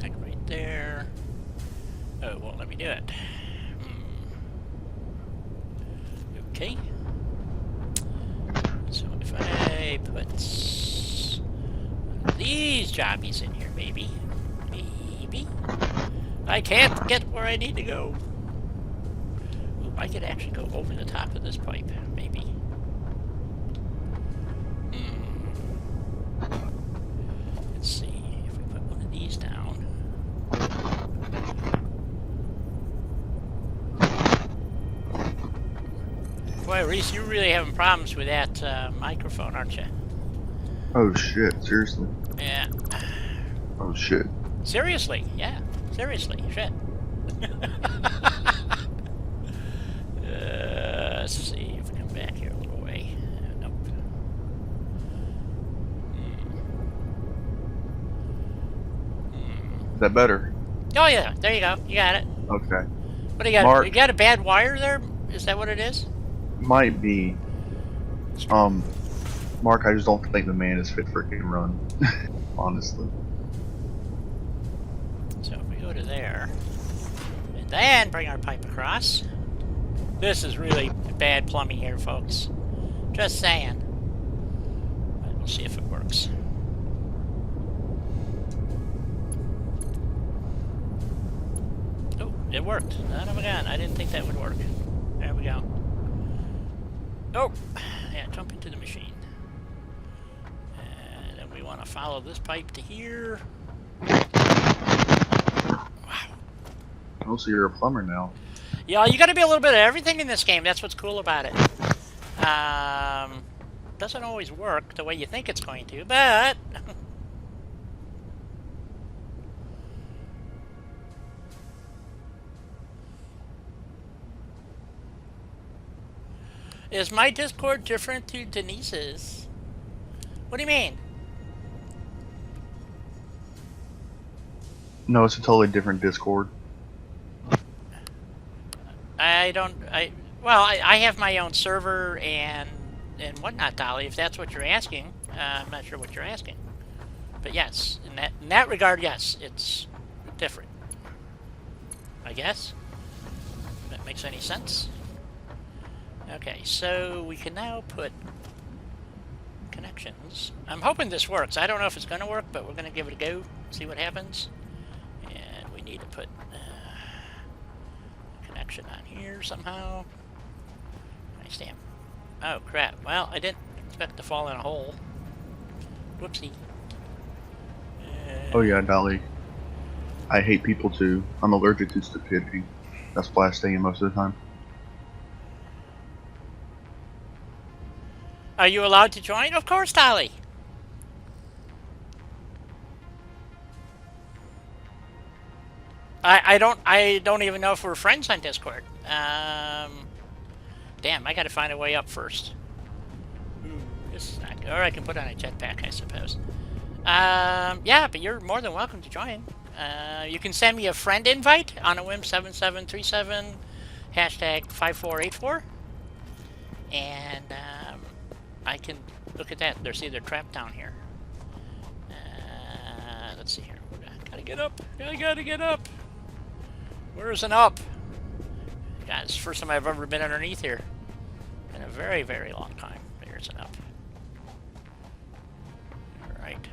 Like right there. Oh, it won't let me do it. Okay. So if I put these jobbies in here, maybe, I can't get where I need to go. Ooh, I could actually go over the top of this pipe, maybe. Let's see if we put one of these down. Boy, Reese, you're really having problems with that microphone, aren't you? Oh shit, seriously? Yeah. Oh shit. Seriously, yeah. Seriously, shit. Let's see if we come back here a little way. Nope. Is that better? Oh yeah, there you go. You got it. Okay. What do you got? Mark. You got a bad wire there? Is that what it is? Might be. Mark, I just don't think the man is fit for a game run. Honestly. So if we go to there, and then bring our pipe across. This is really bad plumbing here, folks. Just saying. But we'll see if it works. Oh, it worked. Son of a gun. I didn't think that would work. we go. Oh, yeah, jump into the machine. And then we want to follow this pipe to here. Wow. Oh, so you're a plumber now. Yeah, you got to be a little bit of everything in this game. That's what's cool about it. Doesn't always work the way you think it's going to, but is my Discord different to Denise's? What do you mean? No, it's a totally different Discord. I have my own server and whatnot, Dolly, if that's what you're asking. I'm not sure what you're asking. But yes, in that regard, yes, it's different. I guess. If that makes any sense. Okay, so we can now put connections. I'm hoping this works. I don't know if it's going to work, but we're going to give it a go, see what happens. And we need to put a connection on here somehow. Nice damn. Oh, crap. Well, I didn't expect to fall in a hole. Whoopsie. Oh yeah, Dolly. I hate people too. I'm allergic to stupidity. That's why I stay in most of the time. Are you allowed to join? Of course, Dolly. I don't even know if we're friends on Discord. Damn, I gotta find a way up first. Ooh, this is not good. Or I can put on a jetpack, I suppose. Yeah, but you're more than welcome to join. You can send me a friend invite on a whim 7737 #5484, and I can look at that. There's either trap down here. Let's see here. Gotta get up. I gotta get up. Where's an up? God, it's the first time I've ever been underneath here in a very, very long time. There's an up. All right.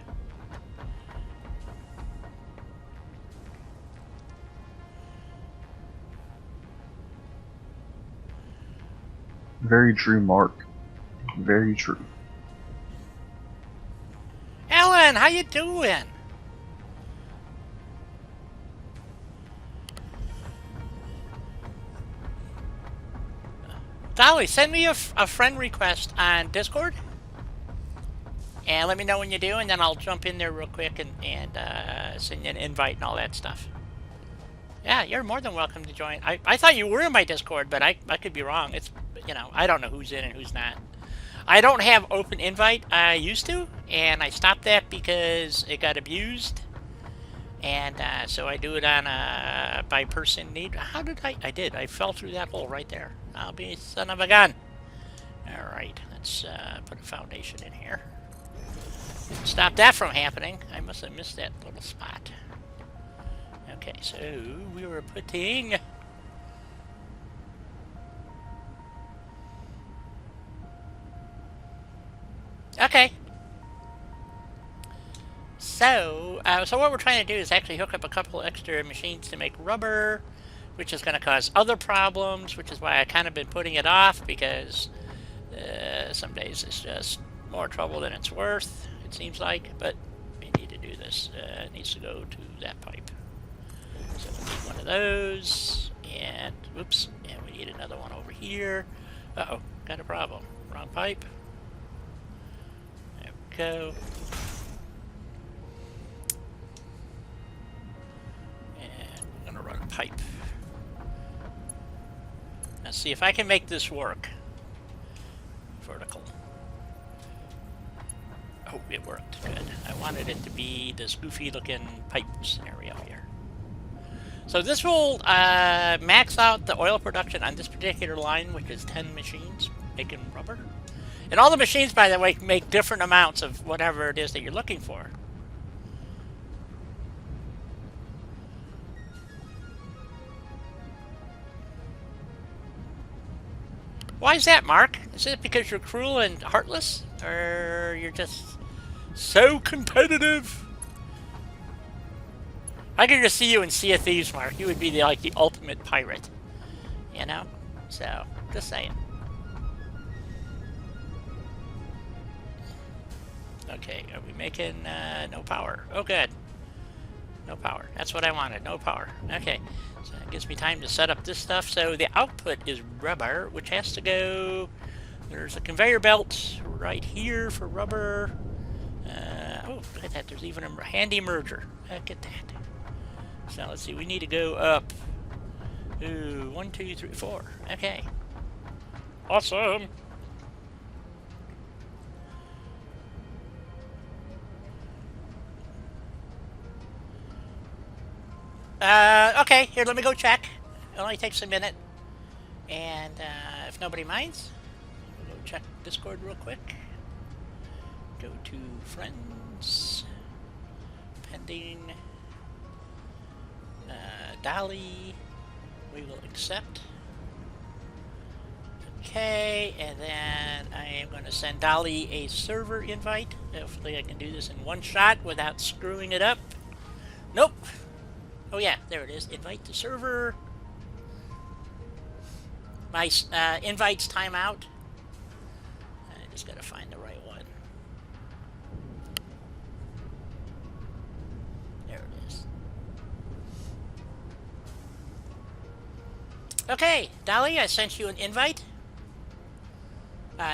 Very true, Mark. Very true. Ellen, how you doing? Dolly, send me a friend request on Discord. And let me know when you do, and then I'll jump in there real quick and send you an invite and all that stuff. Yeah, you're more than welcome to join. I thought you were in my Discord, but I could be wrong. It's, you know, I don't know who's in and who's not. I don't have open invite. I used to, and I stopped that because it got abused. And so I do it on a by person need. How did I did. I fell through that hole right there. I'll be son of a gun. All right, let's put a foundation in here. Stop that from happening. I must have missed that little spot. Okay, so we were putting... Okay. So what we're trying to do is actually hook up a couple extra machines to make rubber, which is going to cause other problems, which is why I kind of been putting it off, because some days it's just more trouble than it's worth, it seems like, but we need to do this. It needs to go to that pipe. So we need one of those, and, oops, and we need another one over here. Uh-oh, got a problem. Wrong pipe. There we go. And we're gonna run a pipe. Let's see if I can make this work. Vertical. Oh, it worked. Good. I wanted it to be this goofy looking pipe scenario here. So this will max out the oil production on this particular line, which is 10 machines making rubber. And all the machines, by the way, make different amounts of whatever it is that you're looking for. Why is that, Mark? Is it because you're cruel and heartless? Or you're just so competitive? I could just see you in Sea of Thieves, Mark. You would be like the ultimate pirate. You know? So, just saying. Okay, are we making no power? Oh, good. No power. That's what I wanted. No power. Okay. So that gives me time to set up this stuff. So the output is rubber, which has to go... There's a conveyor belt right here for rubber. Oh, look at that. There's even a handy merger. Look at that. So let's see. We need to go up. Ooh, 1, 2, 3, 4. Okay. Awesome. Okay, here, let me go check. It only takes a minute. And if nobody minds, we'll go check Discord real quick. Go to friends. Pending. Dolly. We will accept. Okay, and then I am going to send Dolly a server invite. Hopefully I can do this in one shot without screwing it up. Nope. Oh yeah, there it is. Invite to server. My invites timeout. I just gotta find the right one. There it is. Okay, Dolly, I sent you an invite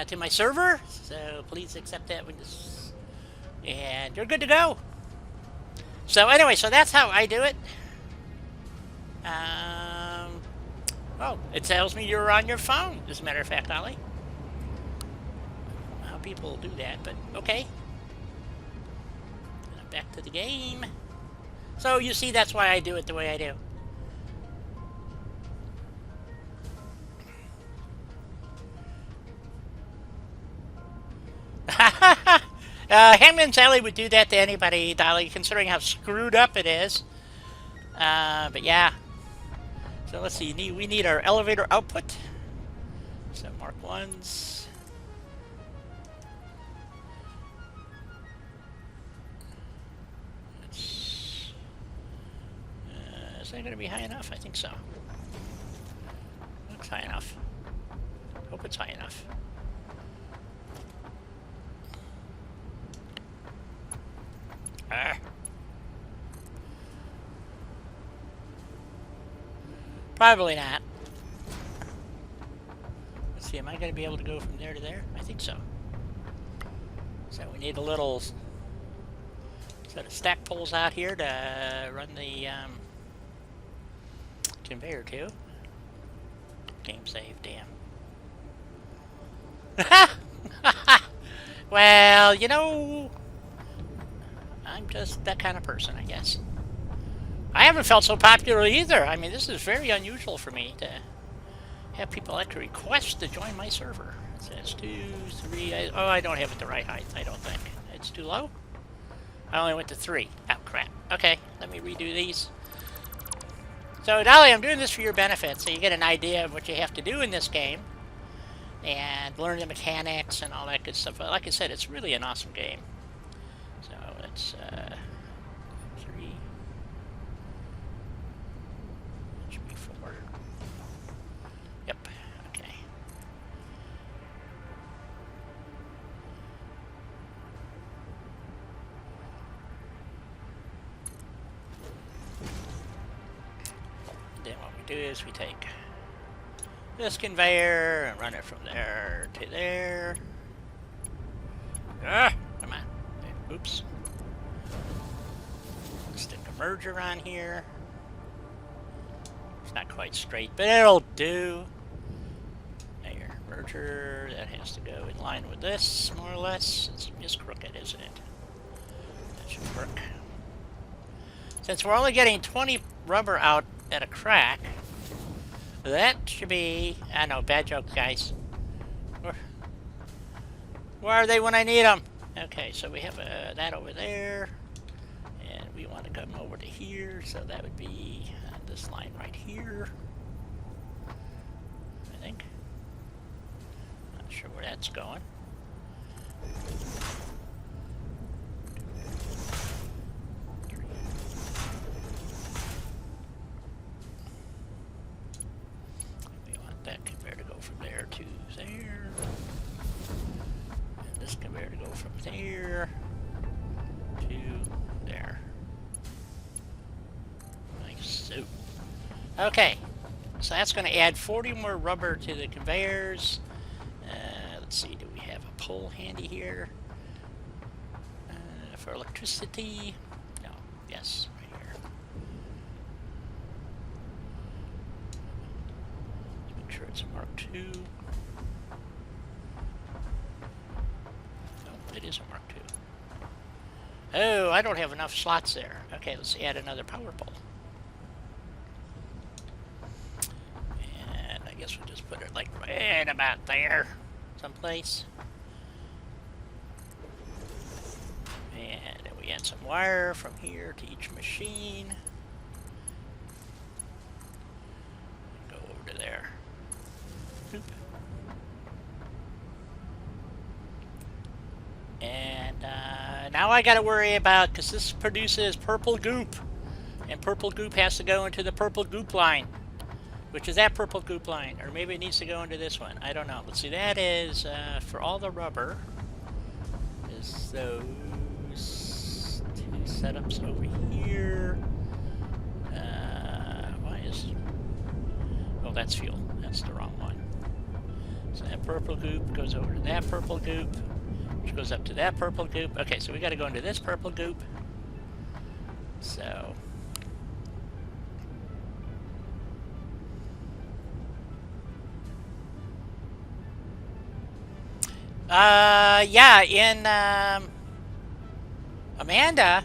to my server, so please accept that when this, and you're good to go. So anyway, so that's how I do it. Oh, it tells me you're on your phone, as a matter of fact, Dolly. How people do that, but okay. Back to the game. So you see, that's why I do it the way I do. Hangman's Alley would do that to anybody, Dolly, considering how screwed up it is. But yeah. So let's see, we need our elevator output. So mark ones. Is that going to be high enough? I think so. Looks high enough. Hope it's high enough. Probably not. Let's see, am I going to be able to go from there to there? I think so. So we need a little set of stack poles out here to run the conveyor to. Game save, damn. Well, you know, I'm just that kind of person, I guess. I haven't felt so popular either. I mean, this is very unusual for me to have people actually request to join my server. It says 2, 3. Oh, I don't have it the right height, I don't think. It's too low? I only went to 3. Oh, crap. Okay, let me redo these. So, Dolly, I'm doing this for your benefit, so you get an idea of what you have to do in this game. And learn the mechanics and all that good stuff. But like I said, it's really an awesome game. So, it's 3. It should be 4. Yep, okay. Then what we do is we take this conveyor and run it from there to there. Ah, come on. Oops. Stick a merger on here. It's not quite straight, but it'll do. There, merger. That has to go in line with this, more or less. It's just crooked, isn't it? That should work. Since we're only getting 20 rubber out at a crack, that should be... I know, bad joke, guys. Where are they when I need them? Okay, so we have that over there. And we want to come over to here, so that would be this line right here. I think. Not sure where that's going. That conveyor from there to there. Like so. Okay, so that's going to add 40 more rubber to the conveyors. Let's see, do we have a pole handy here? For electricity? No. Yes, right here. Make sure it's a Mark II. Oh, it is a Mark II. Oh, I don't have enough slots there. Okay, let's add another power pole. And I guess we'll just put it like right about there, someplace. And then we add some wire from here to each machine. Go over to there. Boop. And now I gotta worry about, because this produces purple goop. And purple goop has to go into the purple goop line. Which is that purple goop line. Or maybe it needs to go into this one. I don't know. Let's see, that is for all the rubber. Is those two setups over here. Why is... Oh, that's fuel. That's the wrong one. So that purple goop goes over to that purple goop, which goes up to that purple goop. Okay, so we got to go into this purple goop. So... yeah, in, Amanda?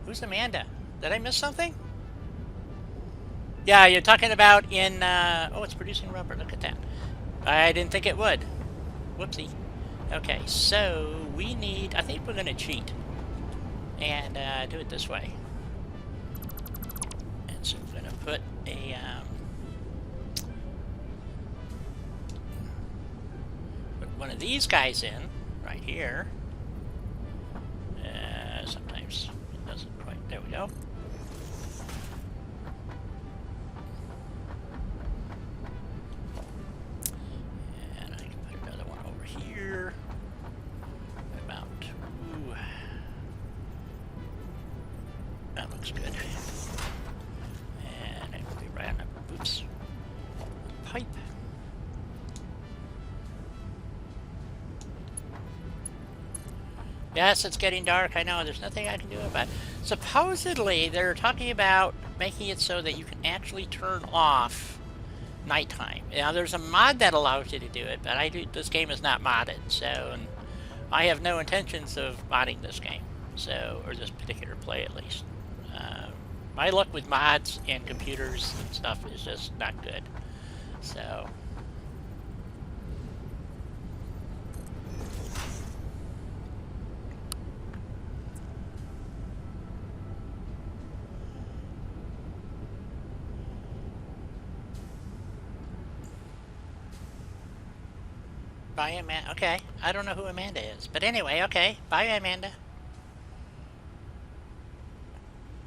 Who's Amanda? Did I miss something? Yeah, you're talking about in, oh, it's producing rubber. Look at that. I didn't think it would. Whoopsie. Okay, so we need, I think we're going to cheat and do it this way. And so we're going to put a, put one of these guys in right here. Sometimes it doesn't quite, there we go. And I can put another one over here. About, ooh. That looks good. And it will be right on the, oops, pipe. Yes, it's getting dark. I know. There's nothing I can do about it. Supposedly, they're talking about making it so that you can actually turn off nighttime. Now, there's a mod that allows you to do it, but this game is not modded, so and I have no intentions of modding this game, so or this particular play at least. My luck with mods and computers and stuff is just not good. So. Bye, Amanda. Okay, I don't know who Amanda is, but anyway, okay. Bye, Amanda.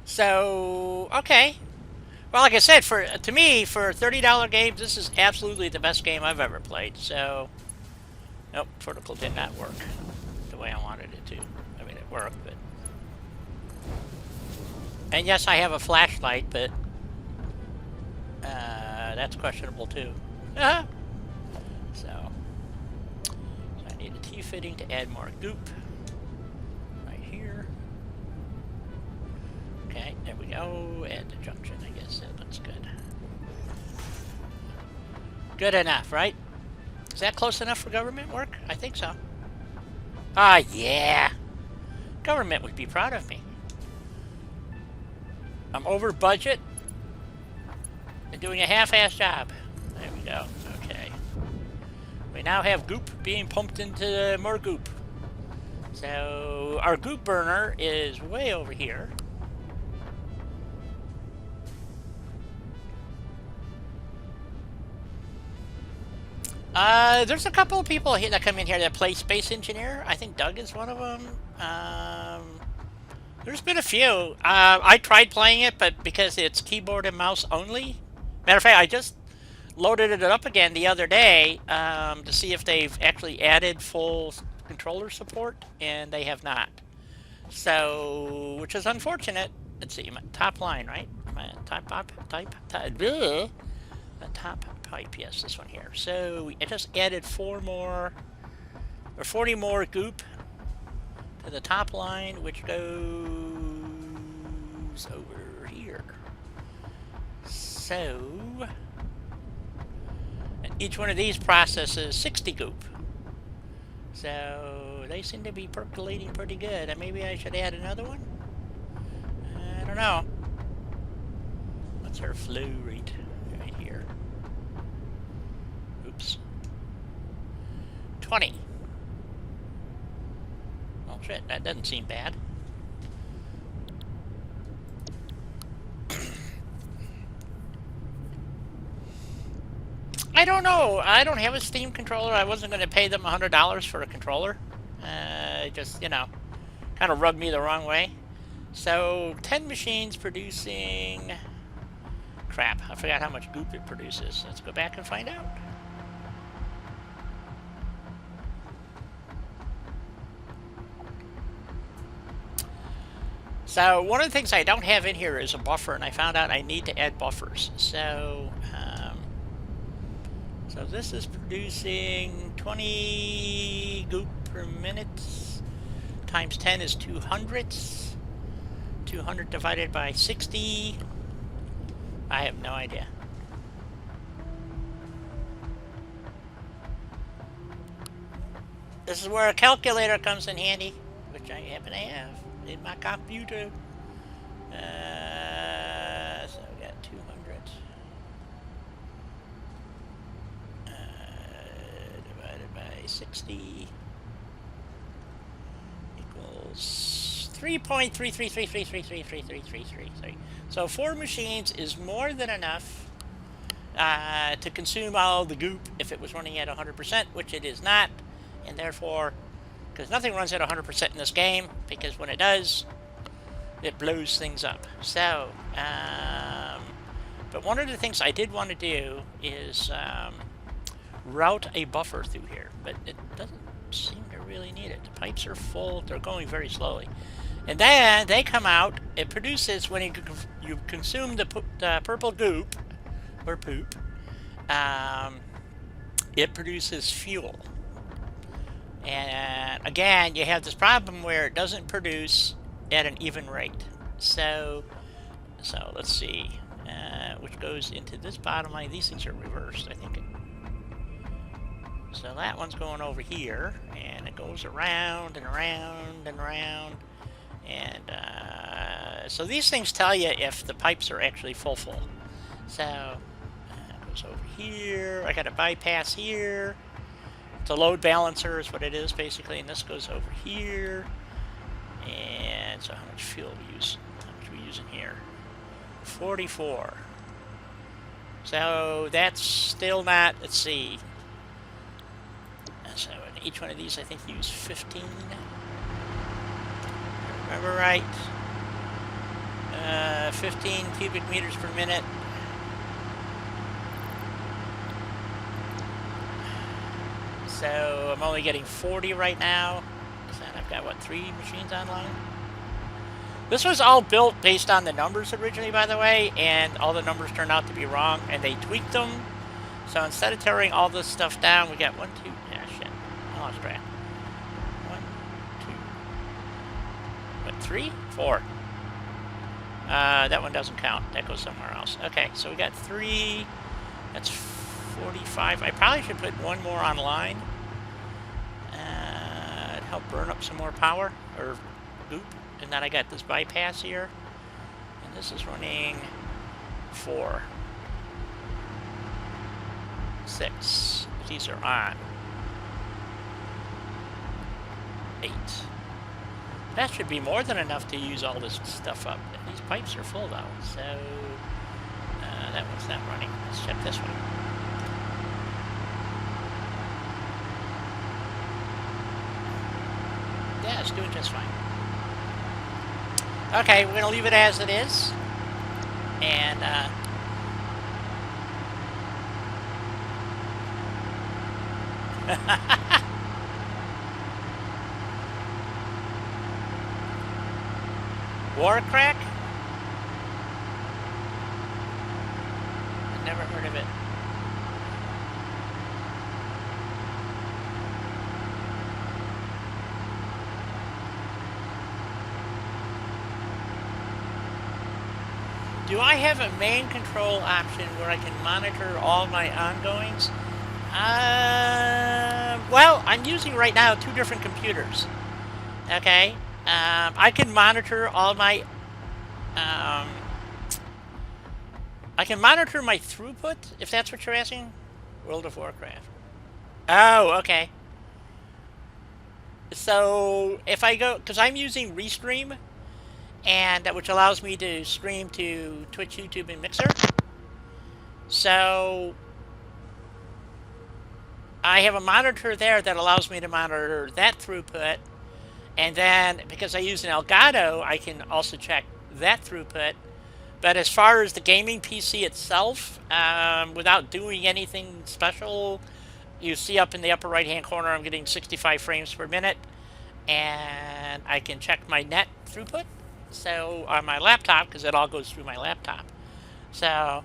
So, okay. Well, like I said, to me, for $30 games, this is absolutely the best game I've ever played. So, nope, vertical did not work the way I wanted it to. I mean, it worked, but... And yes, I have a flashlight, but... that's questionable, too. So I need a T-fitting to add more goop. Right here. Okay, there we go. Add the junction, I guess that looks good. Good enough, right? Is that close enough for government work? I think so. Ah, yeah. Government would be proud of me. I'm over budget and doing a half-ass job. There we go. Okay. We now have goop being pumped into more goop. So our goop burner is way over here. There's a couple of people here that come in here that play Space Engineer. I think Doug is one of them. There's been a few. I tried playing it, but because it's keyboard and mouse only. Matter of fact, I just loaded it up again the other day to see if they've actually added full controller support, and they have not. So, which is unfortunate. Let's see, my top line, right? My top pipe, yes, this one here. So I just added 40 more goop to the top line, which goes over here. So, and each one of these processes 60 goop. So they seem to be percolating pretty good. And maybe I should add another one? I don't know. What's our flow rate right here? Oops. 20. Oh shit, that doesn't seem bad. I don't know. I don't have a Steam controller. I wasn't going to pay them $100 for a controller. Just, you know, kind of rubbed me the wrong way. So, 10 machines producing... Crap, I forgot how much goop it produces. Let's go back and find out. So, one of the things I don't have in here is a buffer, and I found out I need to add buffers. So, so this is producing 20 goop per minute. Times 10 is 200. 200 divided by 60. I have no idea. This is where a calculator comes in handy, which I happen to have in my computer. So we got 200 divided by 60 equals 3.33333333333. So 4 machines is more than enough to consume all the goop if it was running at 100%, which it is not, and therefore, because nothing runs at 100% in this game, because when it does, it blows things up. So, but one of the things I did want to do is route a buffer through here, but it doesn't seem to really need it. The pipes are full. They're going very slowly. And then they come out, it produces, when you consume the purple goop, or poop, it produces fuel. And again, you have this problem where it doesn't produce at an even rate. So let's see, which goes into this bottom line. These things are reversed, I think. So that one's going over here, and it goes around and around and around. And so these things tell you if the pipes are actually full. So it goes over here. I got a bypass here. It's a load balancer is what it is basically, and this goes over here. And so how much fuel we use? How much we use in here? 44. So that's still not. Let's see. So in each one of these, I think use 15. Remember right? 15 cubic meters per minute. So I'm only getting 40 right now. And I've got, what, 3 machines online? This was all built based on the numbers originally, by the way, and all the numbers turned out to be wrong, and they tweaked them. So instead of tearing all this stuff down, we got 1, 2, yeah, shit. I lost track. 1, 2, what, 3? 4. That one doesn't count. That goes somewhere else. Okay, so we got 3. That's 45. I probably should put 1 more online. Help burn up some more power, or goop. And then I got this bypass here. And this is running 4. 6. These are on. 8. That should be more than enough to use all this stuff up. These pipes are full though, so that one's not running. Let's check this one. Yeah, it's doing just fine. Okay, we're going to leave it as it is. And, Warcrack? Never heard of it. Do I have a main control option where I can monitor all my ongoings? Well, I'm using right now two different computers. Okay? I can monitor all my... Um, I can monitor my throughput, if that's what you're asking. World of Warcraft. Oh, okay. So, if I go... Because I'm using Restream, and which allows me to stream to Twitch, YouTube, and Mixer. So I have a monitor there that allows me to monitor that throughput, and then because I use an Elgato, I can also check that throughput. But as far as the gaming PC itself, without doing anything special, you see up in the upper right hand corner I'm getting 65 frames per minute, and I can check my net throughput. So on my laptop, because it all goes through my laptop. So,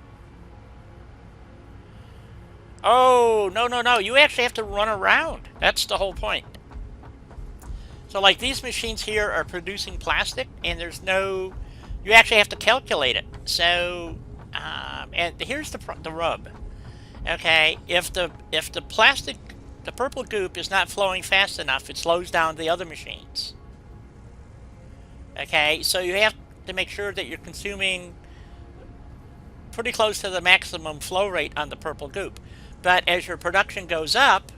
oh, no, no, no, you actually have to run around. That's the whole point. So like these machines here are producing plastic, and there's no, you actually have to calculate it. So, and here's the rub. Okay, if the plastic, the purple goop is not flowing fast enough, it slows down the other machines. Okay, so you have to make sure that you're consuming pretty close to the maximum flow rate on the purple goop. But as your production goes up,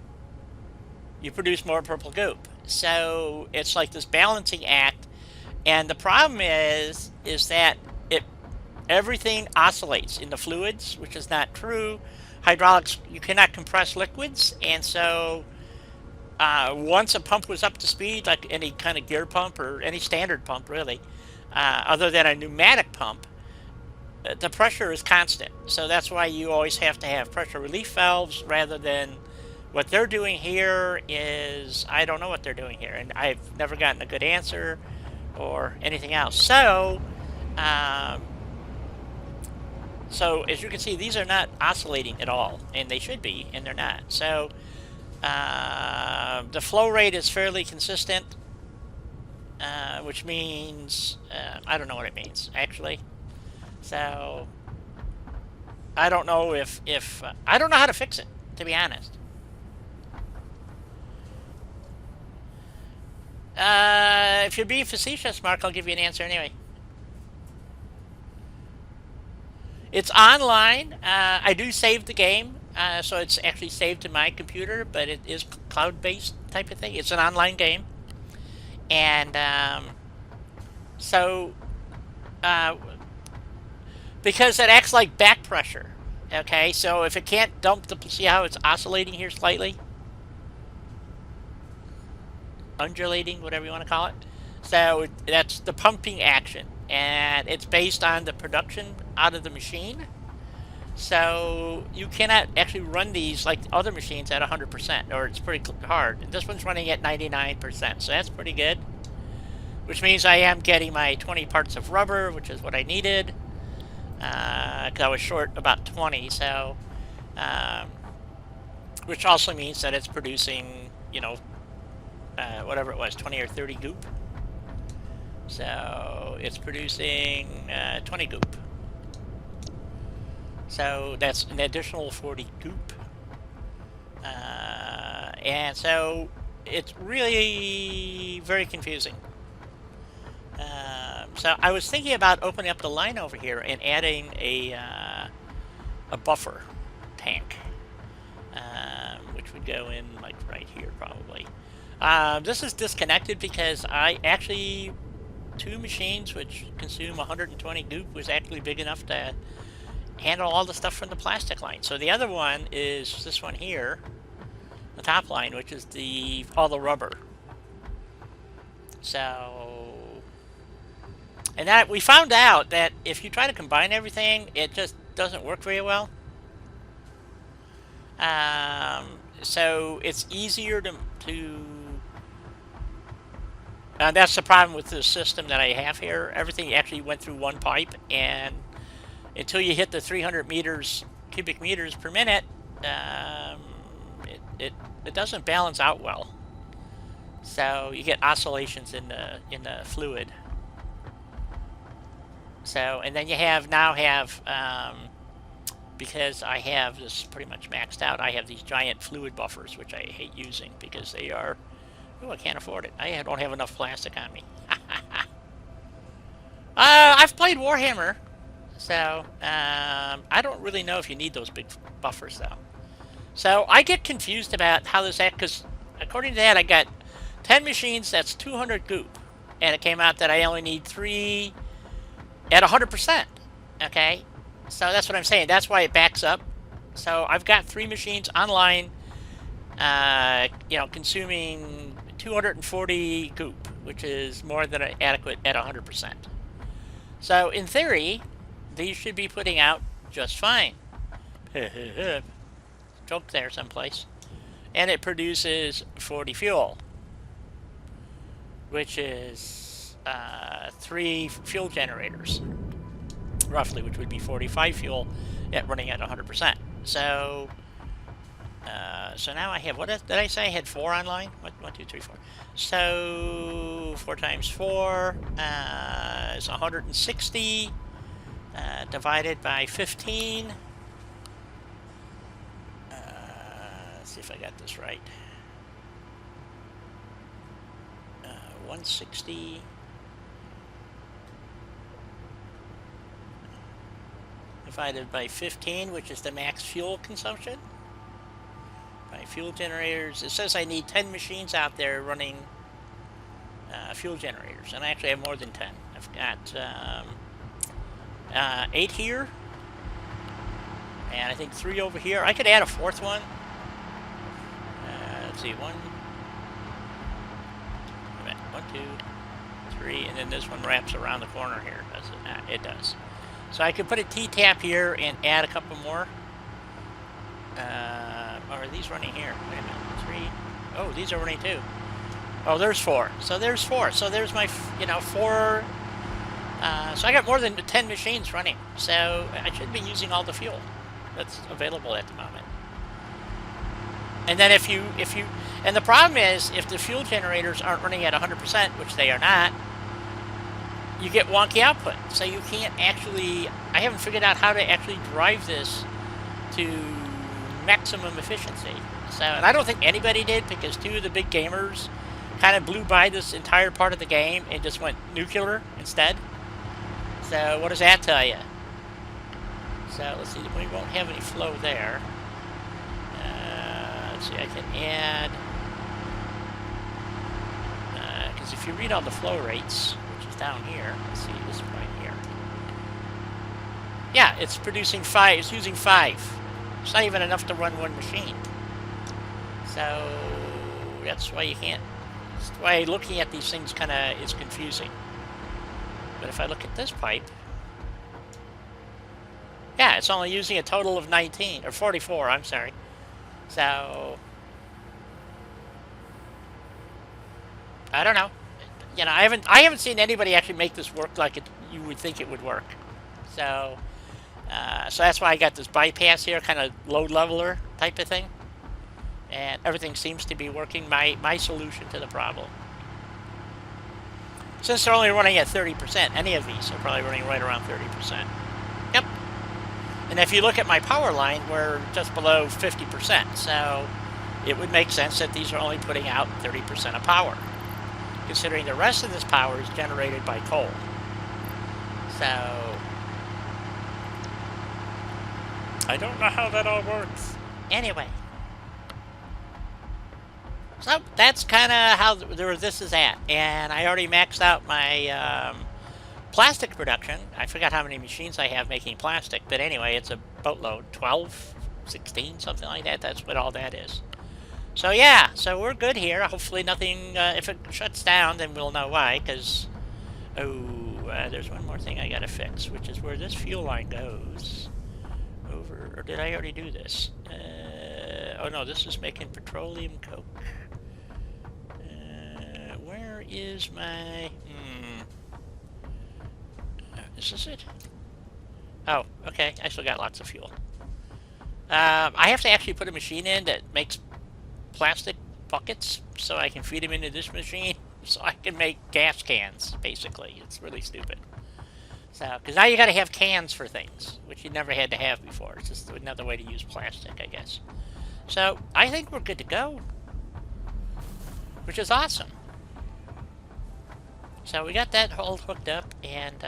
you produce more purple goop. So it's like this balancing act. And the problem is that everything oscillates in the fluids, which is not true. Hydraulics, you cannot compress liquids, and so once a pump was up to speed, like any kind of gear pump or any standard pump really, other than a pneumatic pump, the pressure is constant. So that's why you always have to have pressure relief valves rather than what they're doing here is, I don't know what they're doing here, and I've never gotten a good answer or anything else. So, so as you can see, these are not oscillating at all, and they should be, and they're not. So the flow rate is fairly consistent, which means, I don't know what it means, actually. So I don't know if I don't know how to fix it, to be honest. If you're being facetious, Mark, I'll give you an answer anyway. It's online. I do save the game, so it's actually saved to my computer, but it is cloud-based type of thing. It's an online game, and so because it acts like back pressure. Okay, so if it can't dump the, see how it's oscillating here slightly, undulating, whatever you want to call it. So that's the pumping action, and it's based on the production out of the machine. So you cannot actually run these like other machines at 100%, or it's pretty hard. And this one's running at 99%, so that's pretty good. Which means I am getting my 20 parts of rubber, which is what I needed. Because I was short about 20, so which also means that it's producing, you know, whatever it was, 20 or 30 goop. So it's producing 20 goop. So that's an additional 40 goop. And so it's really very confusing. So I was thinking about opening up the line over here and adding a buffer tank, which would go in like right here probably. This is disconnected because I actually, two machines which consume 120 goop was actually big enough to handle all the stuff from the plastic line. So the other one is this one here, the top line, which is all the rubber. So, and that we found out that if you try to combine everything, it just doesn't work very well. So it's easier to That's the problem with the system that I have here. Everything actually went through one pipe, and until you hit the 300 meters cubic meters per minute, um, it doesn't balance out well. So you get oscillations in the fluid. So, and then you have because I have this pretty much maxed out, I have these giant fluid buffers, which I hate using because they are, oh, I can't afford it. I don't have enough plastic on me. I've played Warhammer, so I don't really know if you need those big buffers, though. So I get confused about how this acts, because according to that, I got 10 machines, that's 200 goop. And it came out that I only need 3 at 100%. Okay? So that's what I'm saying. That's why it backs up. So I've got 3 machines online, consuming 240 goop, which is more than adequate at 100%. So in theory, these should be putting out just fine. Joke there someplace. And it produces 40 fuel, which is 3 fuel generators, roughly, which would be 45 fuel at running at 100%. So, so now I have, what did I say? I had 4 online? 1, 2, 3, 4. So 4 times 4 is 160 divided by 15. Let's see if I got this right. 160 divided by 15, which is the max fuel consumption. By fuel generators, it says I need 10 machines out there running fuel generators, and I actually have more than 10. I've got 8 here, and I think 3 over here. I could add a 4th one. Let's see, 1, 2, 3, and then this one wraps around the corner here. Does it? It does. So I could put a T-tap here and add a couple more. Or are these running here? Wait a minute. 3. Oh, these are running too. Oh, there's 4. So there's 4. So there's my, 4. So I got more than 10 machines running. So I should be using all the fuel that's available at the moment. And then if you, and the problem is, if the fuel generators aren't running at 100%, which they are not, you get wonky output. So you can't actually, I haven't figured out how to actually drive this to maximum efficiency. So, and I don't think anybody did, because 2 of the big gamers kind of blew by this entire part of the game and just went nuclear instead. So what does that tell you? So let's see, we won't have any flow there. Let's see, I can add, because if you read all the flow rates, which is down here, let's see, this point here. Yeah, it's producing 5, it's using 5. It's not even enough to run 1 machine. So that's why you can't, that's why looking at these things kind of is confusing. But if I look at this pipe, yeah, it's only using a total of 19, or 44, I'm sorry. So, I don't know. I haven't seen anybody actually make this work like you would think it would work. So, so that's why I got this bypass here, kind of load leveler type of thing. And everything seems to be working, my solution to the problem. Since they're only running at 30%, any of these are probably running right around 30%. Yep. And if you look at my power line, we're just below 50%. So it would make sense that these are only putting out 30% of power, considering the rest of this power is generated by coal. So I don't know how that all works. Anyway. So that's kind of how this is at. And I already maxed out my plastic production. I forgot how many machines I have making plastic. But anyway, it's a boatload. 12, 16, something like that. That's what all that is. So yeah, so we're good here. Hopefully nothing, if it shuts down, then we'll know why. Because, there's one more thing I got to fix, which is where this fuel line goes. Over, or did I already do this? Oh no, this is making petroleum coke. Where is my... is this it? Oh, okay. I still got lots of fuel. I have to actually put a machine in that makes plastic buckets so I can feed them into this machine so I can make gas cans, basically. It's really stupid. So, because now you got to have cans for things, which you never had to have before. It's just another way to use plastic, I guess. So, I think we're good to go, which is awesome. So, we got that all hooked up, and,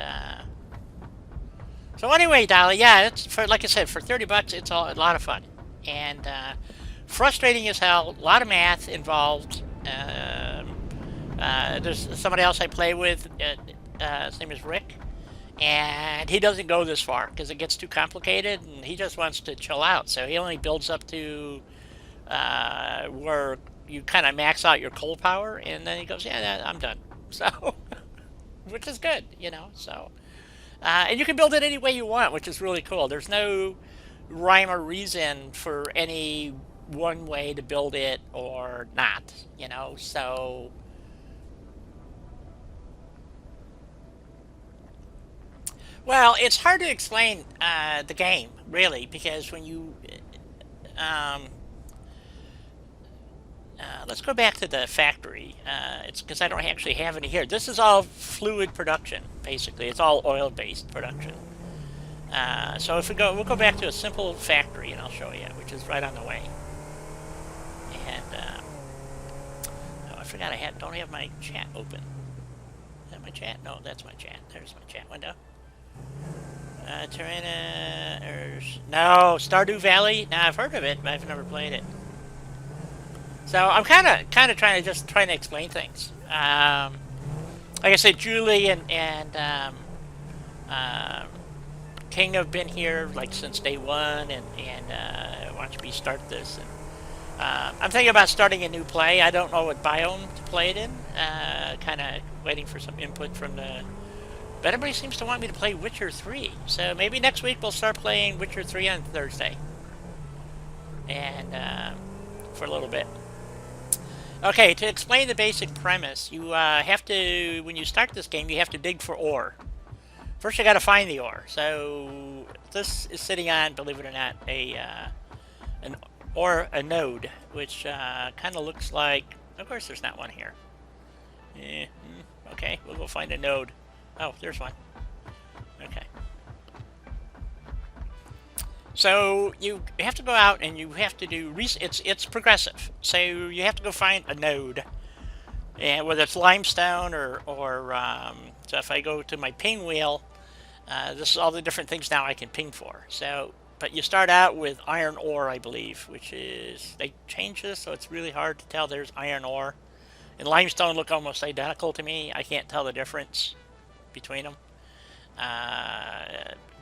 so anyway, Dolly, yeah, it's for, like I said, for 30 bucks, it's a lot of fun. And, frustrating as hell, a lot of math involved. There's somebody else I play with, his name is Rick, and he doesn't go this far because it gets too complicated, and he just wants to chill out. So he only builds up to where you kind of max out your coal power, and then he goes, yeah, I'm done. So, which is good, you know, so. And you can build it any way you want, which is really cool. There's no rhyme or reason for any one way to build it or not, you know, so... Well, it's hard to explain the game, really, because when you... Um, let's go back to the factory. It's because I don't actually have any here. This is all fluid production, basically. It's all oil-based production. So if we'll go back to a simple factory, and I'll show you, which is right on the way. And oh, I forgot don't have my chat open. Is that my chat? No, that's my chat. There's my chat window. No, Stardew Valley. Now I've heard of it, but I've never played it. So I'm kind of trying to explain things. Like I said, Julie and King have been here like since day one, and watch me start this. And I'm thinking about starting a new play. I don't know what biome to play it in. Kind of waiting for some input from the. But everybody seems to want me to play Witcher 3. So maybe next week we'll start playing Witcher 3 on Thursday. And for a little bit. Okay, to explain the basic premise, you have to, when you start this game, you have to dig for ore. First you got to find the ore. So this is sitting on, believe it or not, a node, which kind of looks like, of course there's not one here. Okay, we'll go find a node. Oh, there's one. Okay. So you have to go out and you have to do it's progressive. So you have to go find a node, and whether it's limestone or so if I go to my ping wheel, this is all the different things now I can ping for. So, but you start out with iron ore, I believe, which is they changed this, so it's really hard to tell. There's iron ore, and limestone look almost identical to me. I can't tell the difference between them.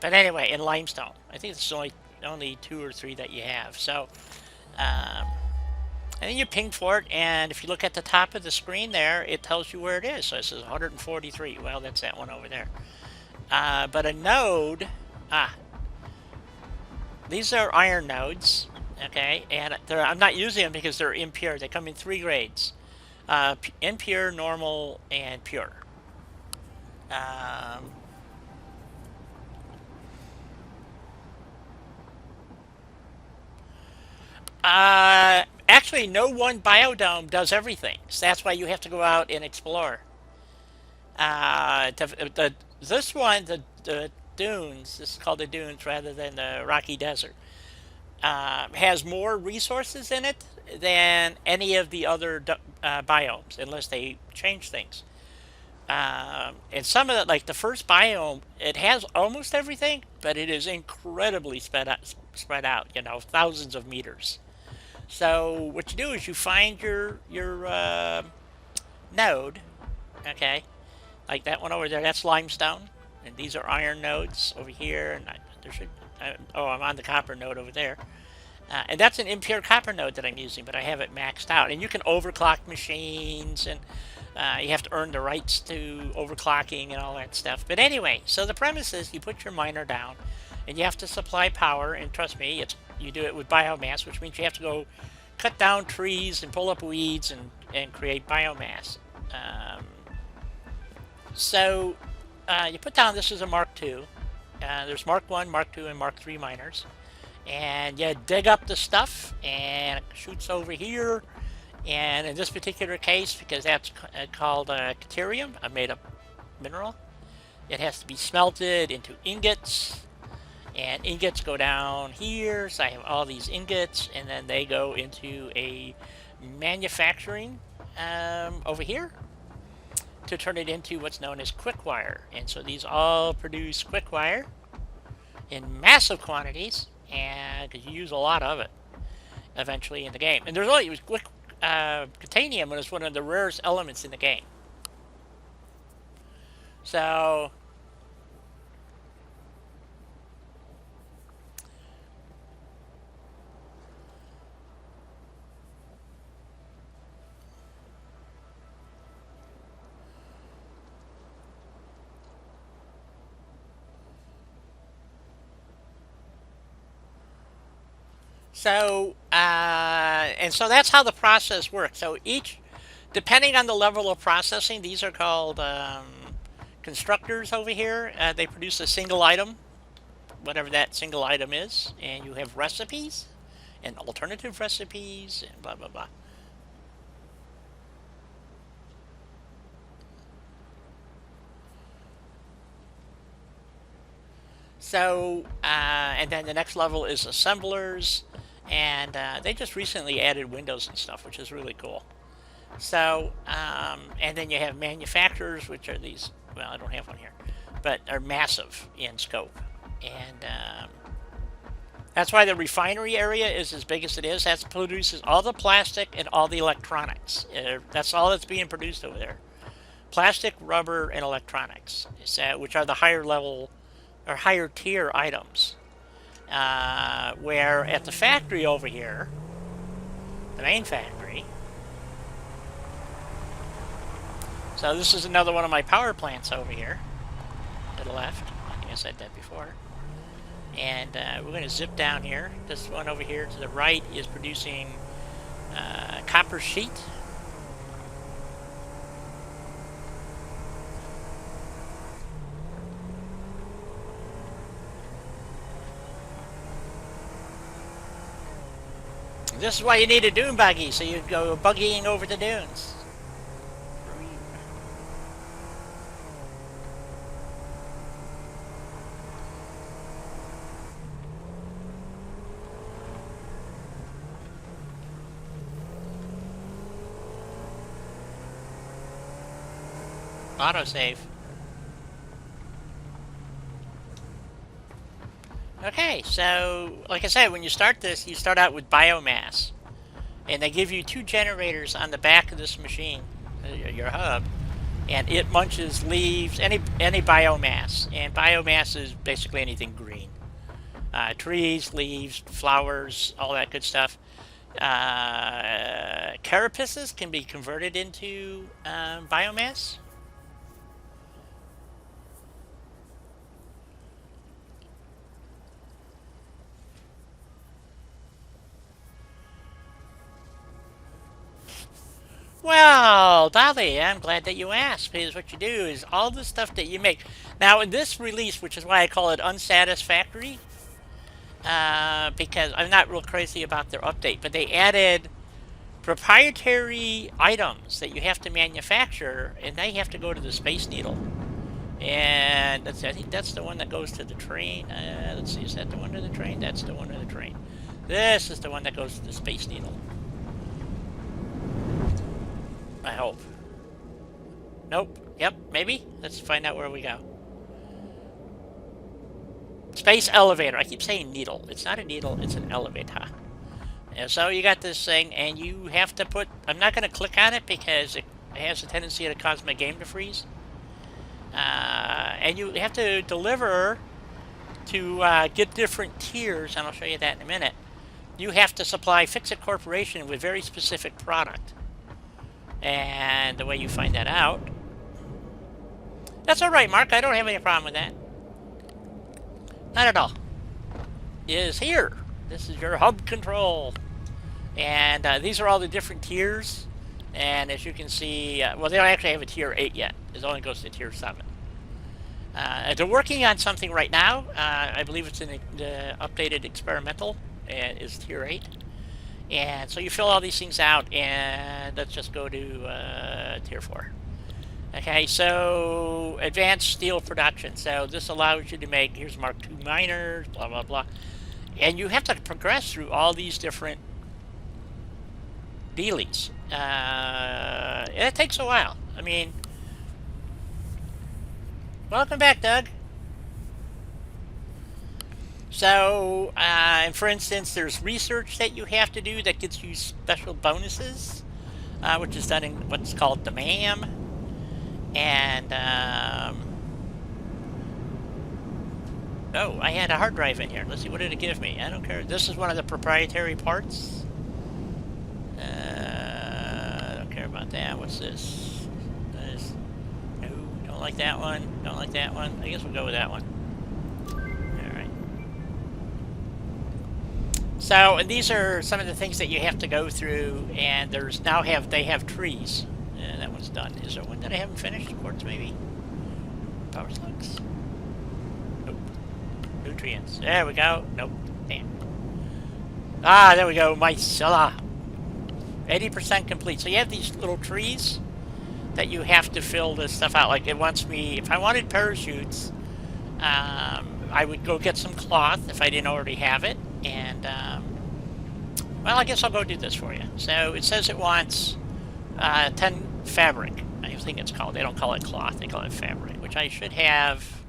But anyway, in limestone, I think it's only 2 or 3 that you have. So, and then you ping for it, and if you look at the top of the screen there, it tells you where it is. So it says 143. Well, that's that one over there. But a node, these are iron nodes, okay, and I'm not using them because they're impure. They come in 3 grades: impure, normal, and pure. Actually, no one biodome does everything. So that's why you have to go out and explore. This one, the dunes, this is called the dunes rather than the rocky desert, has more resources in it than any of the other biomes, unless they change things. And some of it, like the first biome, it has almost everything, but it is incredibly spread out, you know, thousands of meters. So what you do is you find your node, okay, like that one over there. That's limestone, and these are iron nodes over here. And I'm on the copper node over there, and that's an impure copper node that I'm using, but I have it maxed out. And you can overclock machines, and you have to earn the rights to overclocking and all that stuff. But anyway, so the premise is you put your miner down, and you have to supply power. And trust me, you do it with biomass, which means you have to go cut down trees and pull up weeds and create biomass. Um, so you put down this is a Mark II. There's Mark 1, Mark 2, and Mark 3 miners. And you dig up the stuff and it shoots over here. And in this particular case, because that's called caterium, a made up mineral, it has to be smelted into ingots. And ingots go down here. So I have all these ingots, and then they go into a manufacturing over here to turn it into what's known as quick wire. And so these all produce quick wire in massive quantities, and because you use a lot of it eventually in the game. And there's only quick titanium is one of the rarest elements in the game. So and so that's how the process works. So each, depending on the level of processing, these are called constructors over here. They produce a single item, whatever that single item is, and you have recipes and alternative recipes and blah blah blah. So, and then the next level is assemblers, and they just recently added windows and stuff, which is really cool. So, and then you have manufacturers, which are these, well, I don't have one here, but are massive in scope. And that's why the refinery area is as big as it is. That produces all the plastic and all the electronics. That's all that's being produced over there. Plastic, rubber, and electronics, which are the higher level or higher tier items. Where at the factory over here, the main factory, so this is another one of my power plants over here to the left. I think I said that before. And we're going to zip down here. This one over here to the right is producing copper sheet. This is why you need a dune buggy, so you go buggying over the dunes. Autosave. Okay, so like I said, when you start this, you start out with biomass. And they give you 2 generators on the back of this machine, your hub, and it munches leaves, any biomass. And biomass is basically anything green. Trees, leaves, flowers, all that good stuff. Carapaces can be converted into biomass. Well, Dolly, I'm glad that you asked, because what you do is all the stuff that you make. Now, in this release, which is why I call it UnSatisfactory, because I'm not real crazy about their update, but they added proprietary items that you have to manufacture, and they have to go to the Space Needle. And I think that's the one that goes to the train. Let's see, is that the one to the train? That's the one to the train. This is the one that goes to the Space Needle. I hope. Nope. Yep, maybe. Let's find out where we go. Space elevator. I keep saying needle. It's not a needle, it's an elevator. And so you got this thing, and you have to put... I'm not going to click on it because it has a tendency to cause my game to freeze. And you have to deliver to get different tiers, and I'll show you that in a minute. You have to supply Fix-It Corporation with very specific product. And the way you find that out... That's alright, Mark. I don't have any problem with that. Not at all. Is here. This is your hub control. And these are all the different tiers And as you can see, well, they don't actually have a tier 8 yet. It only goes to tier 7. They're working on something right now. I believe it's in the updated experimental. It is tier 8. And so you fill all these things out, and let's just go to tier 4. Okay, so advanced steel production. So this allows you to make, here's Mark II miners, blah, blah, blah. And you have to progress through all these different dealies. It takes a while. I mean, welcome back, Doug. So, for instance, there's research that you have to do that gets you special bonuses, which is done in what's called the MAM. And, oh, I had a hard drive in here. Let's see, what did it give me? I don't care. This is one of the proprietary parts. I don't care about that. What's this? No, don't like that one. Don't like that one. I guess we'll go with that one. Alright. So, and these are some of the things that you have to go through, and there's now they have trees. And that one's done. Is there one that I haven't finished? Quartz, maybe? Power slugs? Nope. Nutrients. There we go. Nope. Damn. Ah, there we go. Mycella. 80% complete. So you have these little trees that you have to fill this stuff out. Like it wants me, if I wanted parachutes, I would go get some cloth if I didn't already have it. And, well, I guess I'll go do this for you. So it says it wants 10 fabric, I think it's called. They don't call it cloth, they call it fabric, which I should have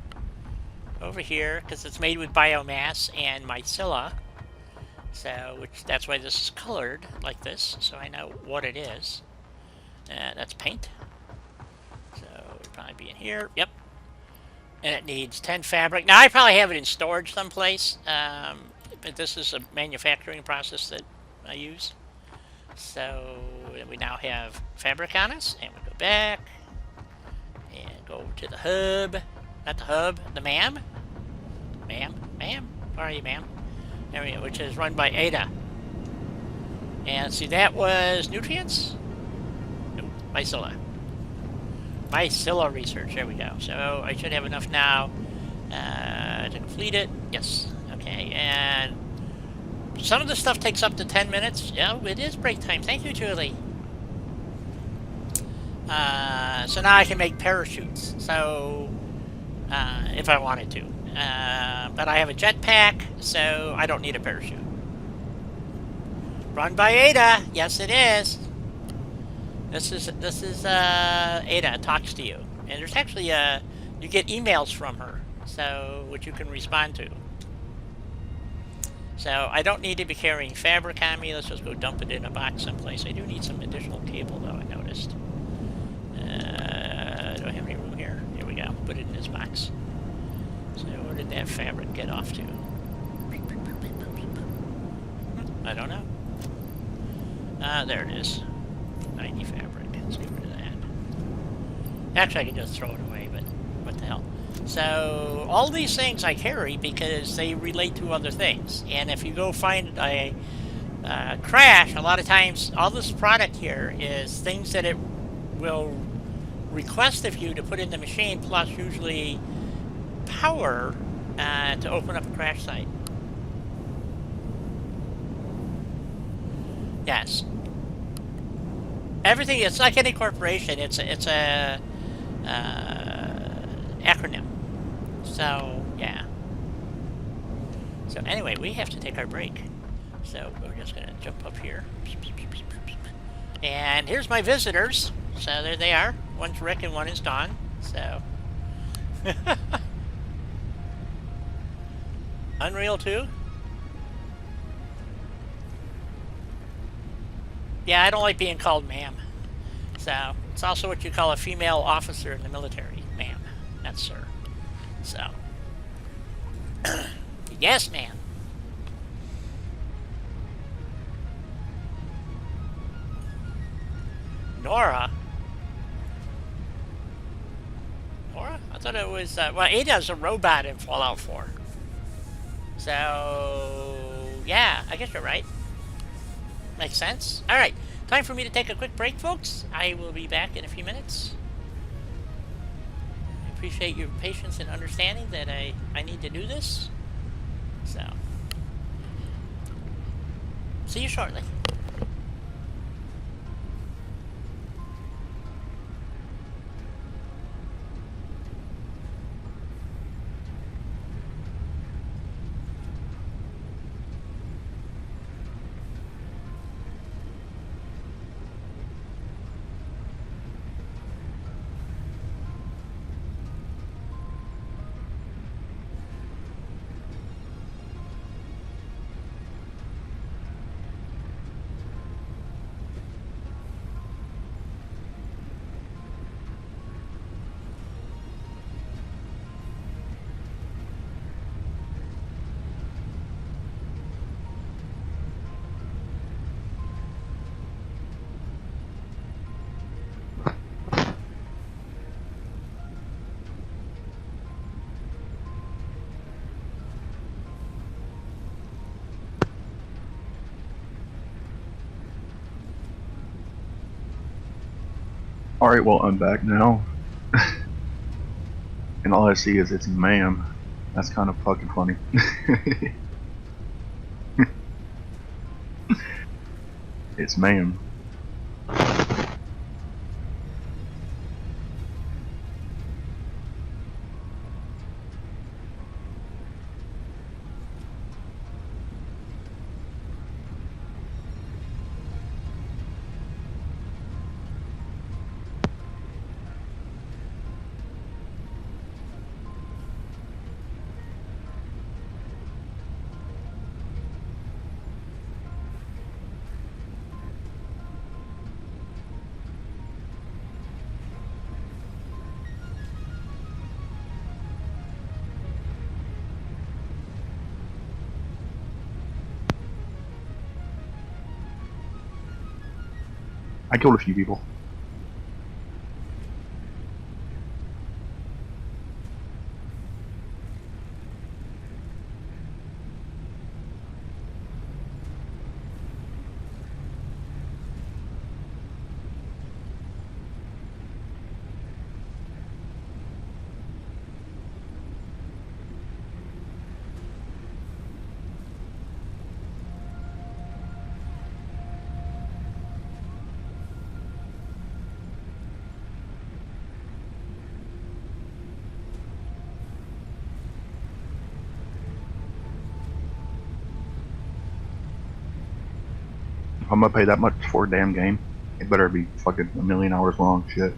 over here because it's made with biomass and mycella. So, that's why this is colored like this, so I know what it is. That's paint. So it'll probably be in here. Yep. And it needs 10 fabric. Now I probably have it in storage someplace, but this is a manufacturing process that I use. So we now have fabric on us, and we go back and go to the hub. Not the hub, the MAM. MAM? Where are you, MAM? There we go, which is run by Ada. And see, that was nutrients? Nope, mycella. Mycella research, there we go. So I should have enough now to complete it. Yes, okay, and some of the stuff takes up to 10 minutes. Yeah, it is break time. Thank you, Julie. So now I can make parachutes. So, if I wanted to. But I have a jetpack, so I don't need a parachute. Run by Ada. Yes, it is. This is Ada talks to you, and there's actually you get emails from her, so which you can respond to. So I don't need to be carrying fabric on me. Let's just go dump it in a box someplace. I do need some additional cable, though, I noticed. Do I have any room here? Here we go. Put it in this box. So where did that fabric get off to? I don't know. There it is. 90 fabric. Let's get rid of that. Actually, I could just throw it away, but what the hell. So all these things I carry because they relate to other things. And if you go find a crash, a lot of times all this product here is things that it will request of you to put in the machine, plus usually power to open up a crash site. Yes. Everything, it's like any corporation, it's a acronym. So, yeah. So anyway, we have to take our break. So we're just going to jump up here. And here's my visitors. So there they are. One's Rick and one is Dawn. So. Unreal 2? Yeah, I don't like being called ma'am. So, it's also what you call a female officer in the military. Ma'am. Not sir. So. Yes, ma'am. Nora? Nora? I thought it was, well, Ada's a robot in Fallout 4. So, yeah, I guess you're right. Makes sense. All right, time for me to take a quick break, folks. I will be back in a few minutes. I appreciate your patience and understanding that I need to do this. So, see you shortly. Alright, well, I'm back now. And all I see is it's ma'am. That's kind of fucking funny. It's ma'am. I killed a few people. If I'm gonna pay that much for a damn game, it better be fucking a million hours long. Shit.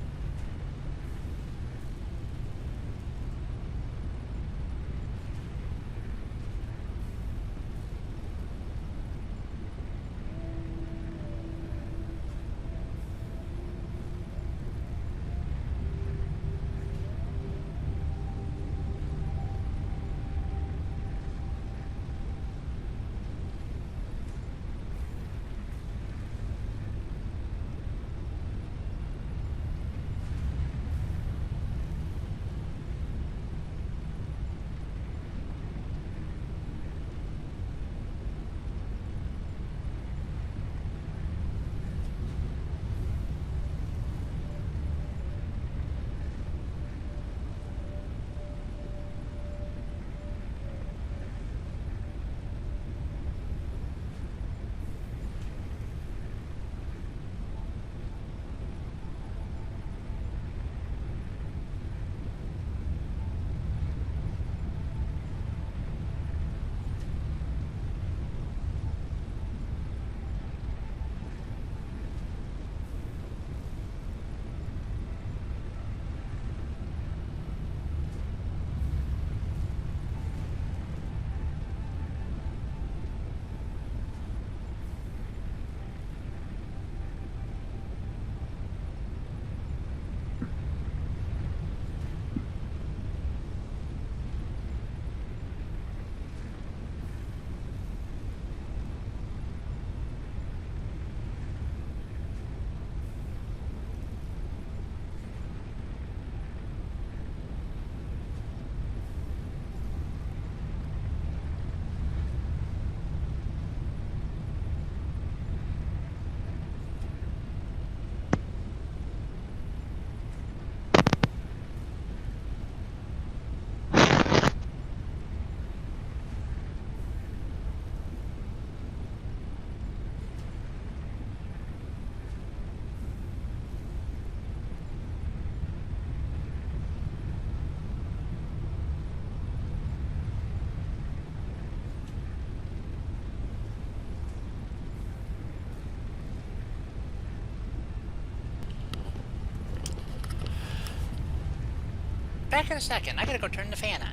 Back in a second. I gotta go turn the fan on.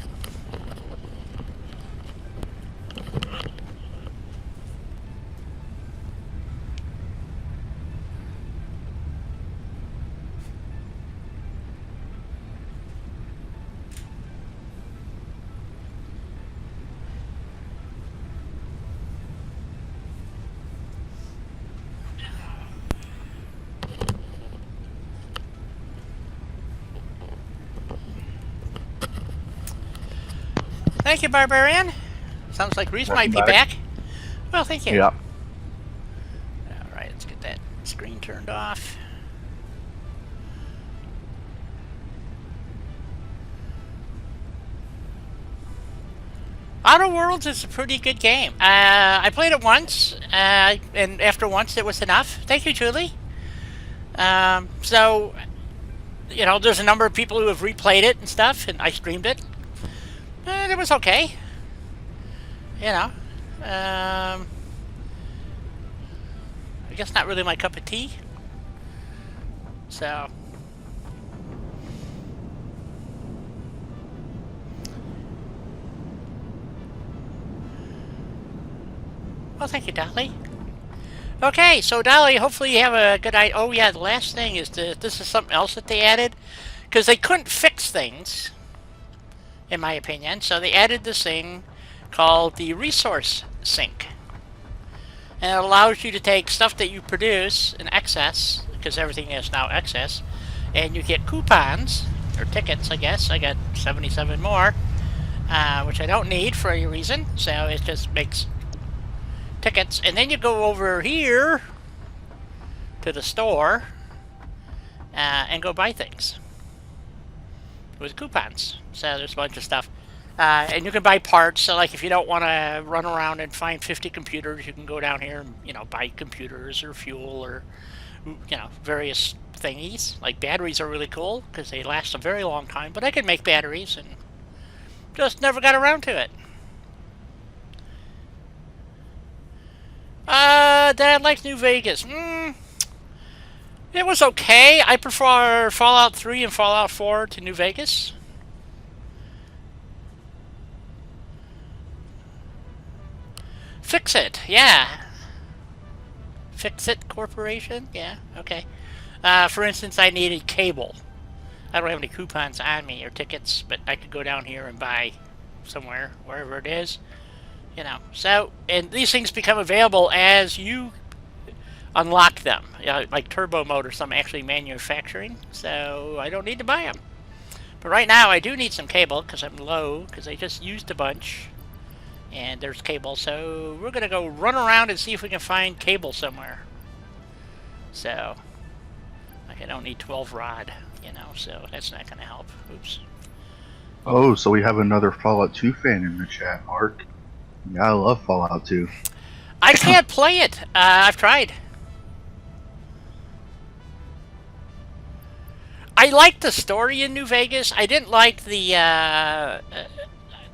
Thank you, Barbarian. Sounds like Reese might be back. Well, thank you. Yeah. Alright, let's get that screen turned off. Outer Worlds is a pretty good game. I played it once, and after once it was enough. Thank you, Julie. So, you know, there's a number of people who have replayed it and stuff, and I streamed it. And it was okay. You know. I guess not really my cup of tea. So. Well, thank you, Dolly. Okay, so Dolly, hopefully you have a good idea. Oh yeah, the last thing is this is something else that they added. Because they couldn't fix things, in my opinion, so they added this thing called the resource sink. And it allows you to take stuff that you produce in excess, because everything is now excess, and you get coupons, or tickets, I guess. I got 77 more, which I don't need for any reason, so it just makes tickets. And then you go over here to the store and go buy things with coupons. So there's a bunch of stuff. And you can buy parts. So like if you don't want to run around and find 50 computers, you can go down here and, you know, buy computers or fuel or, you know, various thingies. Like batteries are really cool because they last a very long time. But I could make batteries and just never got around to it. Dad likes New Vegas. It was okay. I prefer Fallout 3 and Fallout 4 to New Vegas. Fix It, yeah. Fix It Corporation, yeah, okay. For instance, I needed cable. I don't have any coupons on me or tickets, but I could go down here and buy somewhere, wherever it is. You know, so, and these things become available as you unlock them. You know, like turbo mode or some actually manufacturing, so I don't need to buy them. But right now I do need some cable because I'm low, because I just used a bunch. And there's cable, so we're going to go run around and see if we can find cable somewhere. So, like I don't need 12 rod, you know, so that's not going to help. Oops. Oh, so we have another Fallout 2 fan in the chat, Mark. Yeah, I love Fallout 2. I can't play it. I've tried. I liked the story in New Vegas. I didn't like the,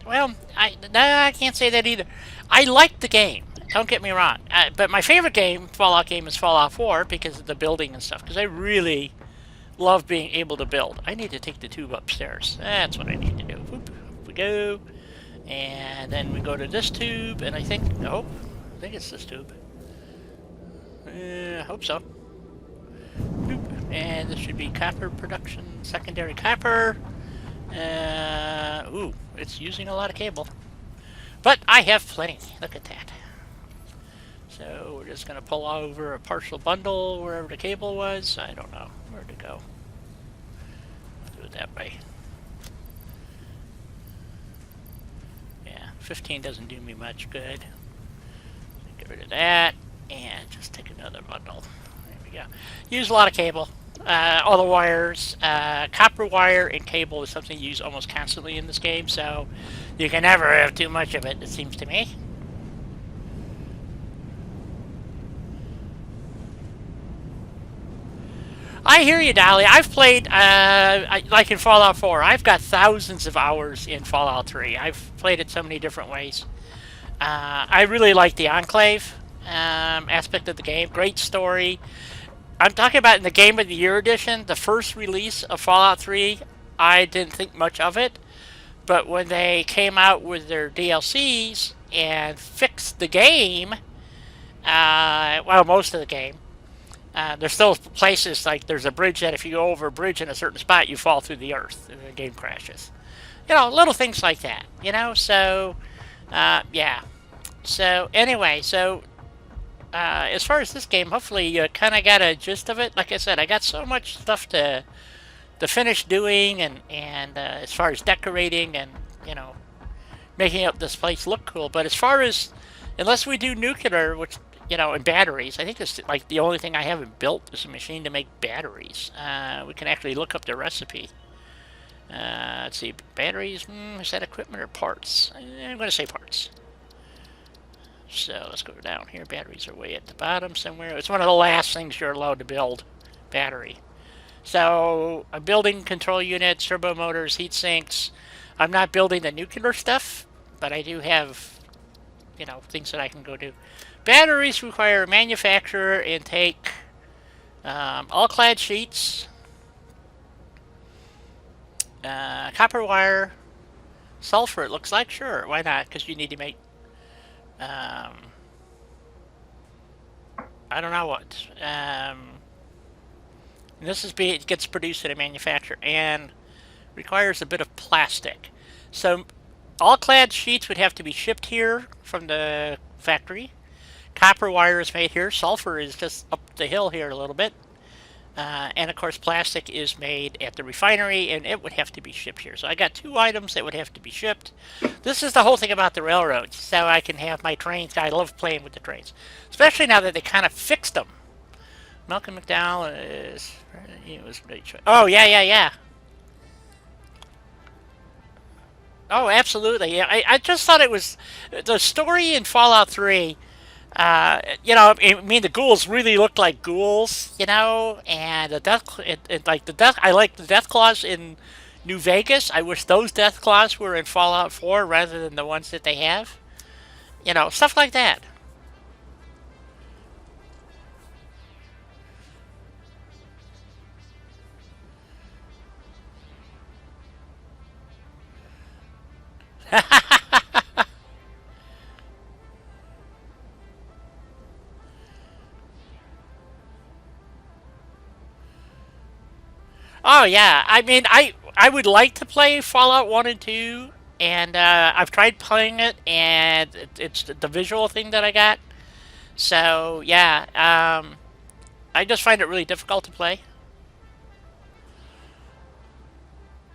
well, I can't say that either. I liked the game. Don't get me wrong. But my favorite Fallout game, is Fallout 4 because of the building and stuff. Because I really love being able to build. I need to take the tube upstairs. That's what I need to do. Whoop, up we go. And then we go to this tube, and I think it's this tube. I hope so. Boop. And this should be copper production, secondary copper. Ooh, it's using a lot of cable. But I have plenty. Look at that. So we're just going to pull over a partial bundle wherever the cable was. I don't know where to go. I'll do it that way. Yeah, 15 doesn't do me much good. Get rid of that. And just take another bundle. There we go. Use a lot of cable. All the wires, copper wire and cable is something you use almost constantly in this game, so you can never have too much of it, it seems to me. I hear you, Dolly. I've played, like in Fallout 4, I've got thousands of hours in Fallout 3. I've played it so many different ways. I really like the Enclave aspect of the game. Great story. I'm talking about in the Game of the Year edition, the first release of Fallout 3. I didn't think much of it. But when they came out with their DLCs and fixed the game, well, most of the game, there's still places like there's a bridge that if you go over a bridge in a certain spot, you fall through the earth and the game crashes. Little things like that. So yeah. So anyway, as far as this game, hopefully you kind of got a gist of it. Like I said, I got so much stuff to finish doing, and as far as decorating and making up this place look cool. But as far as unless we do nuclear, which and batteries, I think it's like the only thing I haven't built is a machine to make batteries. We can actually look up the recipe. Let's see, batteries. Is that equipment or parts? I'm going to say parts. So let's go down here. Batteries are way at the bottom somewhere. It's one of the last things you're allowed to build. Battery. So I'm building control units, turbo motors, heat sinks. I'm not building the nuclear stuff, but I do have, things that I can go do. Batteries require a manufacturer and take all clad sheets, copper wire, sulfur. It looks like sure. Why not? Because you need to make. I don't know what. It gets produced at a manufacturer and requires a bit of plastic. So all clad sheets would have to be shipped here from the factory. Copper wire is made here. Sulfur is just up the hill here a little bit. And of course plastic is made at the refinery and it would have to be shipped here. So I got 2 items that would have to be shipped. This is the whole thing about the railroads. So I can have my trains. I love playing with the trains. Especially now that they kind of fixed them. Malcolm McDowell is... Oh, yeah. Oh, absolutely. Yeah, I just thought it was... The story in Fallout 3... I mean, the ghouls really looked like ghouls, and the death, like the death. I like the death claws in New Vegas. I wish those death claws were in Fallout 4 rather than the ones that they have. Stuff like that. Oh yeah, I mean, I would like to play Fallout 1 and 2, and I've tried playing it, and it's the visual thing that I got. So yeah, I just find it really difficult to play.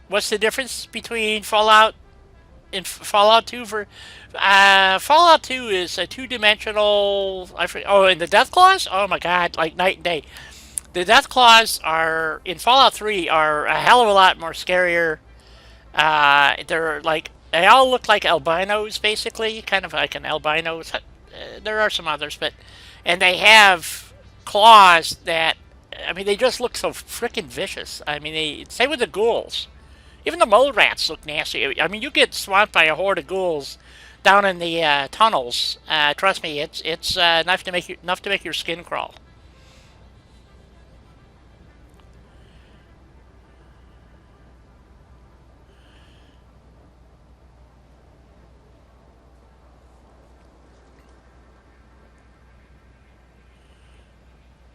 What's the difference between Fallout and Fallout 2? Fallout 2 is a two-dimensional. Oh, and the Death Claws? Oh my God, like night and day. The Death Claws are in Fallout 3 are a hell of a lot more scarier. They're like they all look like albinos, basically, kind of like an albino. There are some others, and they have claws that I mean they just look so freaking vicious. I mean, same with the ghouls. Even the mole rats look nasty. I mean, you get swamped by a horde of ghouls down in the tunnels. Trust me, it's enough to make your skin crawl.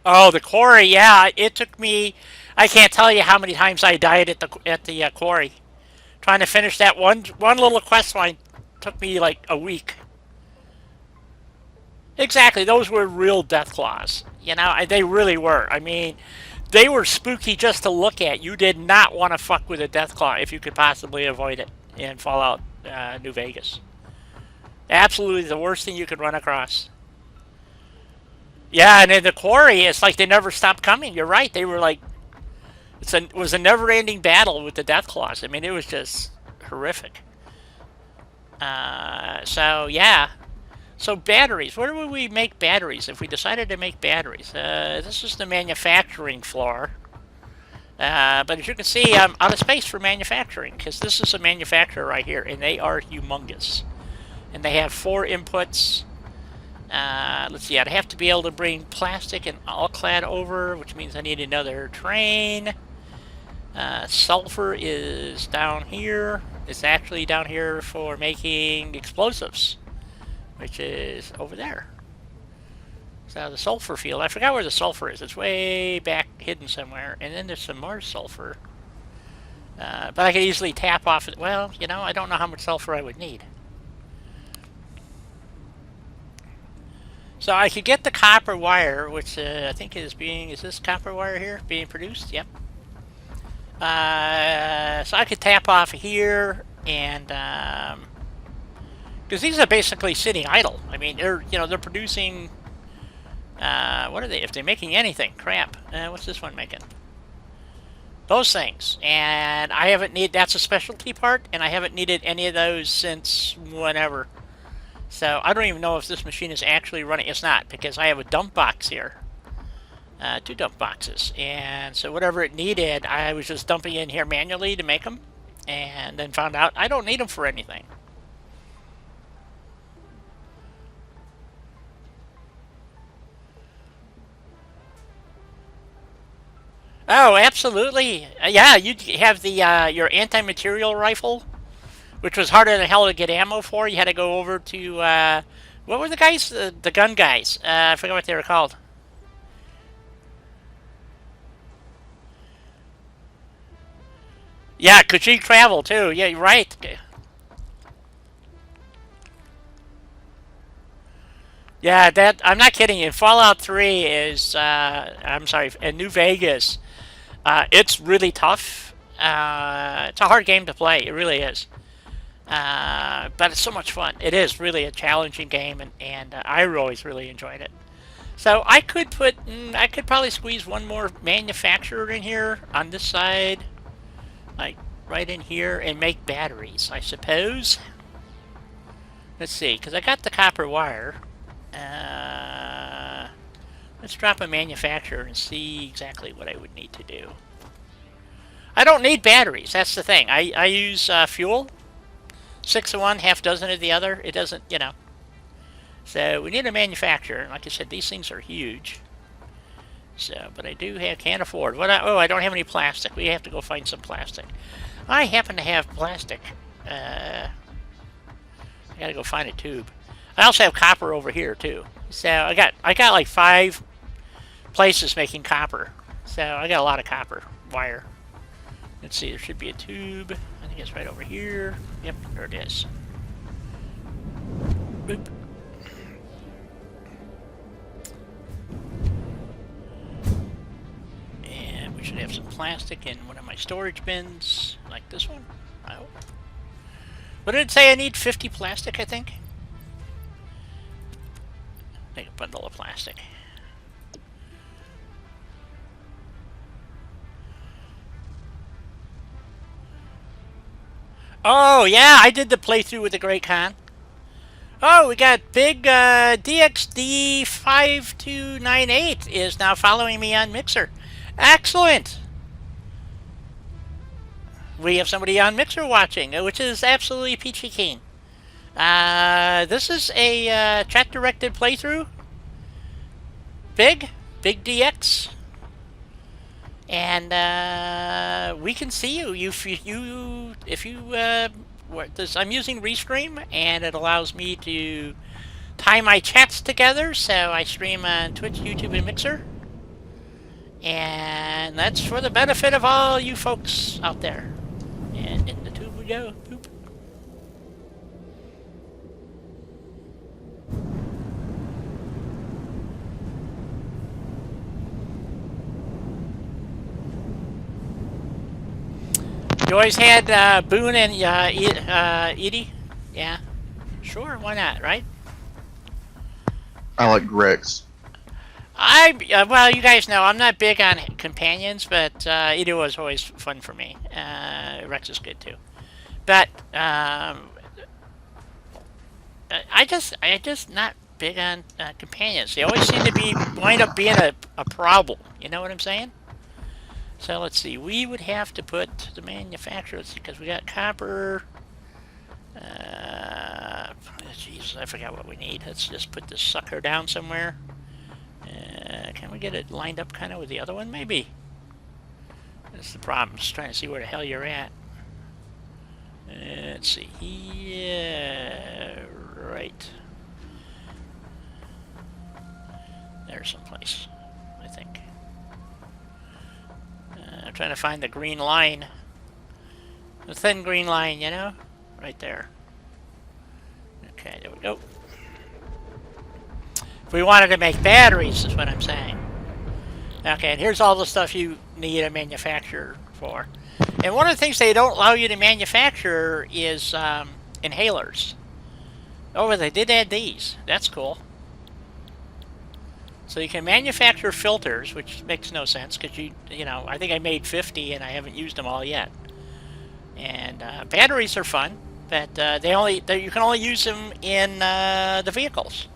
Oh, the quarry, yeah. It took me. I can't tell you how many times I died at the quarry. Trying to finish that one little quest line took me like a week. Exactly, those were real death claws. They really were. I mean, they were spooky just to look at. You did not want to fuck with a death claw if you could possibly avoid it in Fallout New Vegas. Absolutely the worst thing you could run across. Yeah, and in the quarry, it's like they never stopped coming. You're right. They were like, it was a never-ending battle with the death claws. I mean, it was just horrific. So yeah. So batteries. Where would we make batteries if we decided to make batteries? This is the manufacturing floor. But as you can see, I'm out of space for manufacturing because this is a manufacturer right here, and they are humongous. And they have 4 inputs. Let's see, I'd have to be able to bring plastic and all clad over, which means I need another train. Sulfur is down here. It's actually down here for making explosives, which is over there. So the sulfur field, I forgot where the sulfur is. It's way back hidden somewhere. And then there's some more sulfur. But I could easily tap off it. Well, you know, I don't know how much sulfur I would need. So I could get the copper wire, which I think is this copper wire here being produced? Yep. So I could tap off here and, because these are basically sitting idle. I mean, they're producing, what are they? If they're making anything, crap. What's this one making? Those things. And I haven't that's a specialty part, and I haven't needed any of those since whenever. So I don't even know if this machine is actually running. It's not, because I have a dump box here. 2 dump boxes. And so whatever it needed, I was just dumping in here manually to make them. And then found out I don't need them for anything. Oh, absolutely. Yeah, you have the your anti-material rifle, which was harder than hell to get ammo for. You had to go over to, what were the guys? The gun guys. I forgot what they were called. Yeah, could you travel too? Yeah, you're right. Yeah, that I'm not kidding you. Fallout 3 is, I'm sorry, in New Vegas. It's really tough. It's a hard game to play. It really is. But it's so much fun. It is really a challenging game, and I always really enjoyed it. So I could I could probably squeeze one more manufacturer in here on this side, like right in here, and make batteries, I suppose. Let's see, because I got the copper wire. Let's drop a manufacturer and see exactly what I would need to do. I don't need batteries, that's the thing. I use fuel. 6 of one, half dozen of the other. It doesn't, you know. So we need a manufacturer. Like I said, these things are huge. So, but I can't afford. I don't have any plastic. We have to go find some plastic. I happen to have plastic. I gotta go find a tube. I also have copper over here too. So I got like 5 places making copper. So I got a lot of copper wire. Let's see, there should be a tube. I think it's right over here. Yep, there it is. Boop. And we should have some plastic in one of my storage bins, like this one, I hope. What did it say? I need 50 plastic, I think? Make a bundle of plastic. Oh, yeah, I did the playthrough with the Great Khan. Oh, we got big DXD5298 is now following me on Mixer. Excellent! We have somebody on Mixer watching, which is absolutely peachy keen. This is a chat-directed playthrough. Big DX. And we can see you. I'm using Restream, and it allows me to tie my chats together. So I stream on Twitch, YouTube, and Mixer. And that's for the benefit of all you folks out there. And in the tube we go. Boop. You always had Boone and Edie? Yeah. Sure, why not, right? I like Rex. Well, you guys know I'm not big on companions, but Edie was always fun for me. Rex is good too. But I just not big on companions. They always seem to wind up being a problem. You know what I'm saying? So let's see. We would have to put the manufacturers because we got copper. Jeez, I forgot what we need. Let's just put this sucker down somewhere. Can we get it lined up kind of with the other one? Maybe. That's the problem. Just trying to see where the hell you're at. Let's see. Yeah, right. There's someplace, I think. I'm trying to find the green line. The thin green line, you know? Right there. Okay, there we go. If we wanted to make batteries, is what I'm saying. Okay, and here's all the stuff you need a manufacturer for. And one of the things they don't allow you to manufacture is inhalers. Oh, they did add these. That's cool. So you can manufacture filters, which makes no sense because you know, I think I made 50 and I haven't used them all yet. And batteries are fun, but you can only use them in the vehicles.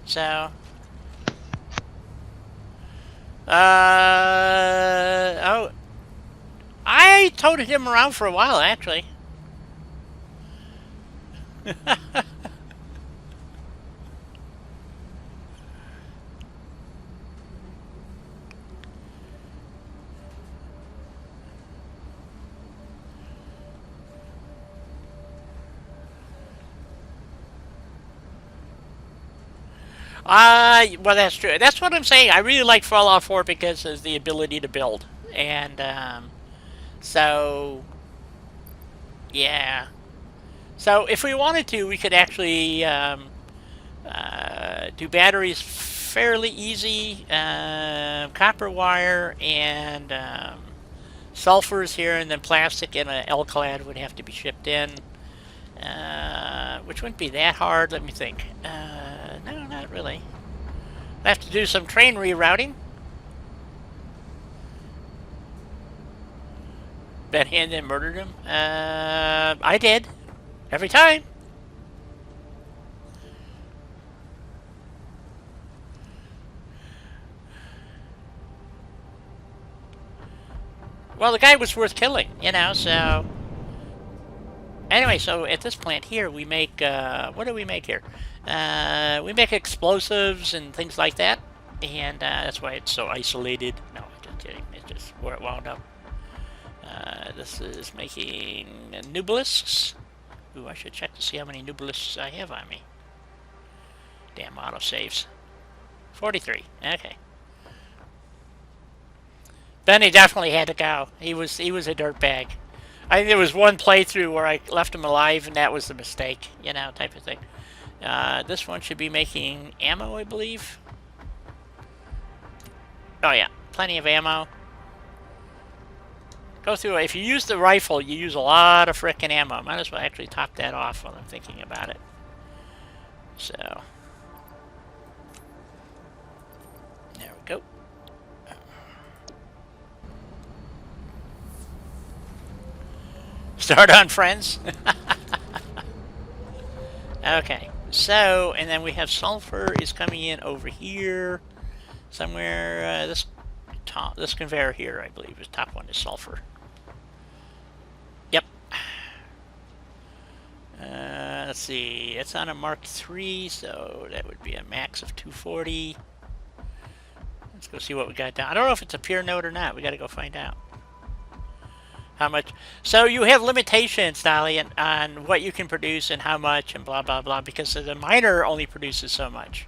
So, oh, I toted him around for a while actually. Well, that's true. That's what I'm saying. I really like Fallout 4 because of the ability to build. And, so, yeah. So, if we wanted to, we could actually do batteries fairly easy. Copper wire and sulfurs here, and then plastic and an L-clad would have to be shipped in. Which wouldn't be that hard. Let me think. No, not really. I have to do some train rerouting. Ben Handon murdered him. I did. Every time. Well, the guy was worth killing, you know, so... Anyway, so at this plant here, we make, what do we make here? We make explosives and things like that, and that's why it's so isolated. No, I'm just kidding. It's just where it wound up. This is making nubelisks. Ooh, I should check to see how many nubelisks I have on me. Damn autosaves. 43. Okay. Benny definitely had to go. He was a dirtbag. I think there was one playthrough where I left him alive, and that was the mistake, you know, type of thing. This one should be making ammo, I believe. Oh yeah, plenty of ammo. Go through it. If you use the rifle, you use a lot of frickin' ammo. Might as well actually top that off while I'm thinking about it. So, there we go. Start on friends. Okay, so, and then we have sulfur is coming in over here somewhere. This conveyor here, I believe, is top one is sulfur. Yep. Let's see, it's on a Mark III, so that would be a max of 240. Let's go see what we got down. I don't know if it's a pure node or not. We got to go find out. How much? So you have limitations, Dolly, on what you can produce and how much and blah, blah, blah, because the miner only produces so much.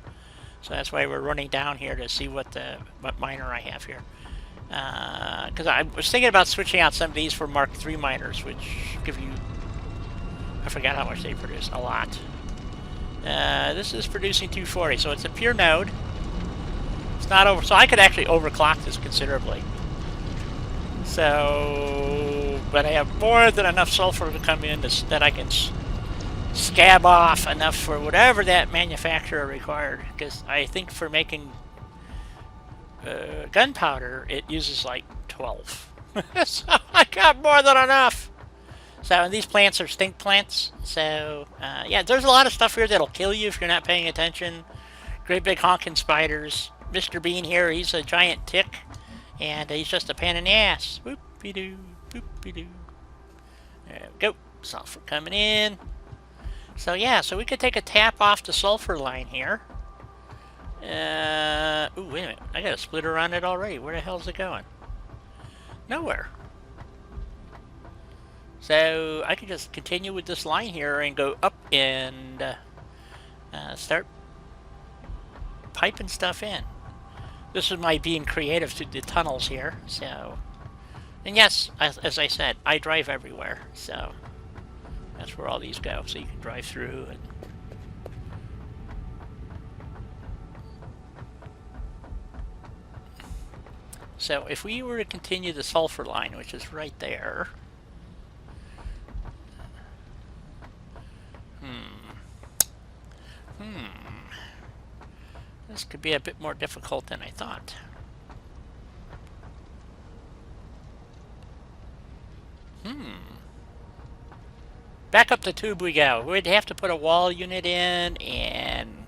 So that's why we're running down here to see what miner I have here. Because I was thinking about switching out some of these for Mark III miners, which give you... I forgot how much they produce. A lot. This is producing 240, so it's a pure node. It's not over... So I could actually overclock this considerably. So, but I have more than enough sulfur to come in that I can scab off enough for whatever that manufacturer required. Because I think for making gunpowder, it uses like 12. So I got more than enough. So, and these plants are stink plants. So, yeah, there's a lot of stuff here that'll kill you if you're not paying attention. Great big honking spiders. Mr. Bean here, he's a giant tick. And he's just a pain in the ass. Whoop-de-doo, whoop-de-doo. There we go. Sulfur coming in. So yeah, so we could take a tap off the sulfur line here. Ooh, wait a minute. I got a splitter on it already. Where the hell's it going? Nowhere. So I can just continue with this line here and go up and start piping stuff in. This is my being creative through the tunnels here. So, and yes, as I said, I drive everywhere. So that's where all these go. So you can drive through and. So if we were to continue the sulfur line, which is right there. This could be a bit more difficult than I thought. Back up the tube we go. We'd have to put a wall unit in and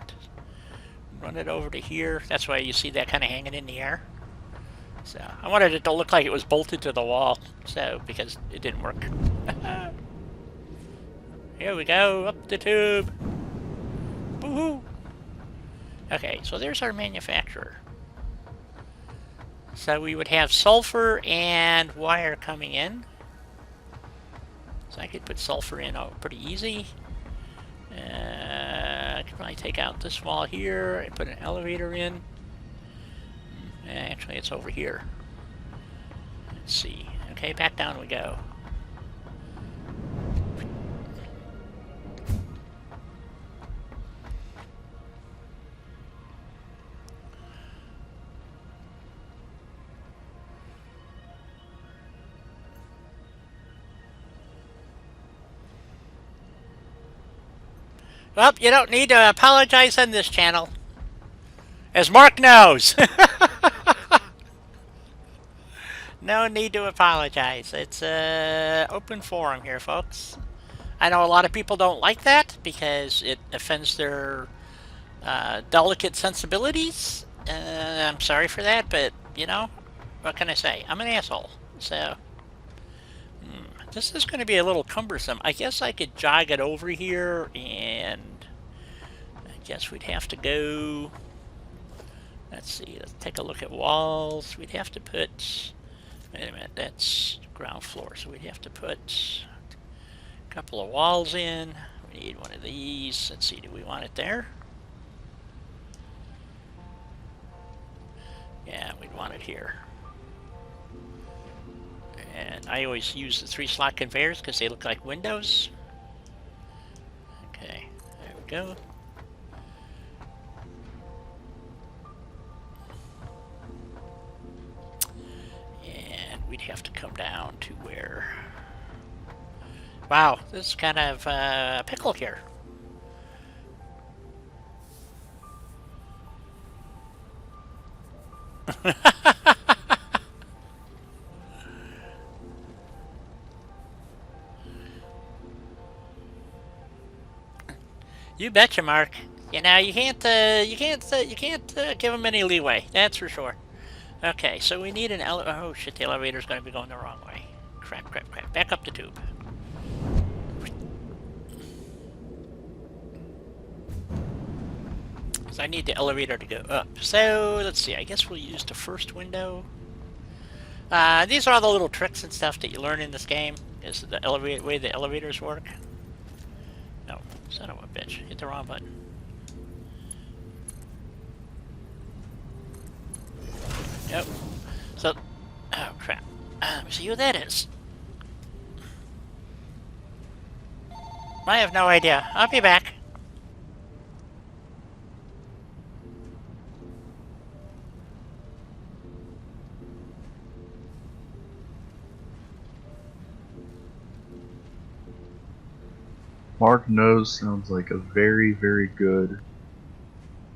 run it over to here. That's why you see that kind of hanging in the air. So I wanted it to look like it was bolted to the wall, so because it didn't work. Here we go, up the tube. Woohoo! Okay, so there's our manufacturer. So we would have sulfur and wire coming in. So I could put sulfur in pretty easy. I could probably take out this wall here and put an elevator in. Actually, it's over here. Let's see. Okay, back down we go. Well, you don't need to apologize on this channel. As Mark knows. No need to apologize. It's an open forum here, folks. I know a lot of people don't like that because it offends their delicate sensibilities. I'm sorry for that, but, you know, what can I say? I'm an asshole. So, this is going to be a little cumbersome. I guess I could jog it over here, and I guess we'd have to go... Let's see, let's take a look at walls. We'd have to put... Wait a minute, that's ground floor, so we'd have to put a couple of walls in. We need one of these. Let's see, do we want it there? Yeah, we'd want it here. And I always use the 3-slot conveyors because they look like windows. Okay, there we go. We'd have to come down to where... Wow, this is kind of a pickle here. You betcha, Mark. You know, you can't give them any leeway. That's for sure. Okay, so we need an elevator. Oh shit, the elevator's going to be going the wrong way. Crap, crap, crap. Back up the tube. So I need the elevator to go up. So, let's see. I guess we'll use the first window. These are all the little tricks and stuff that you learn in this game. Is the way the elevators work. No, son of a bitch. Hit the wrong button. Yep. So, oh crap. Let me see who that is. I have no idea. I'll be back. Mark Knows sounds like a very, very good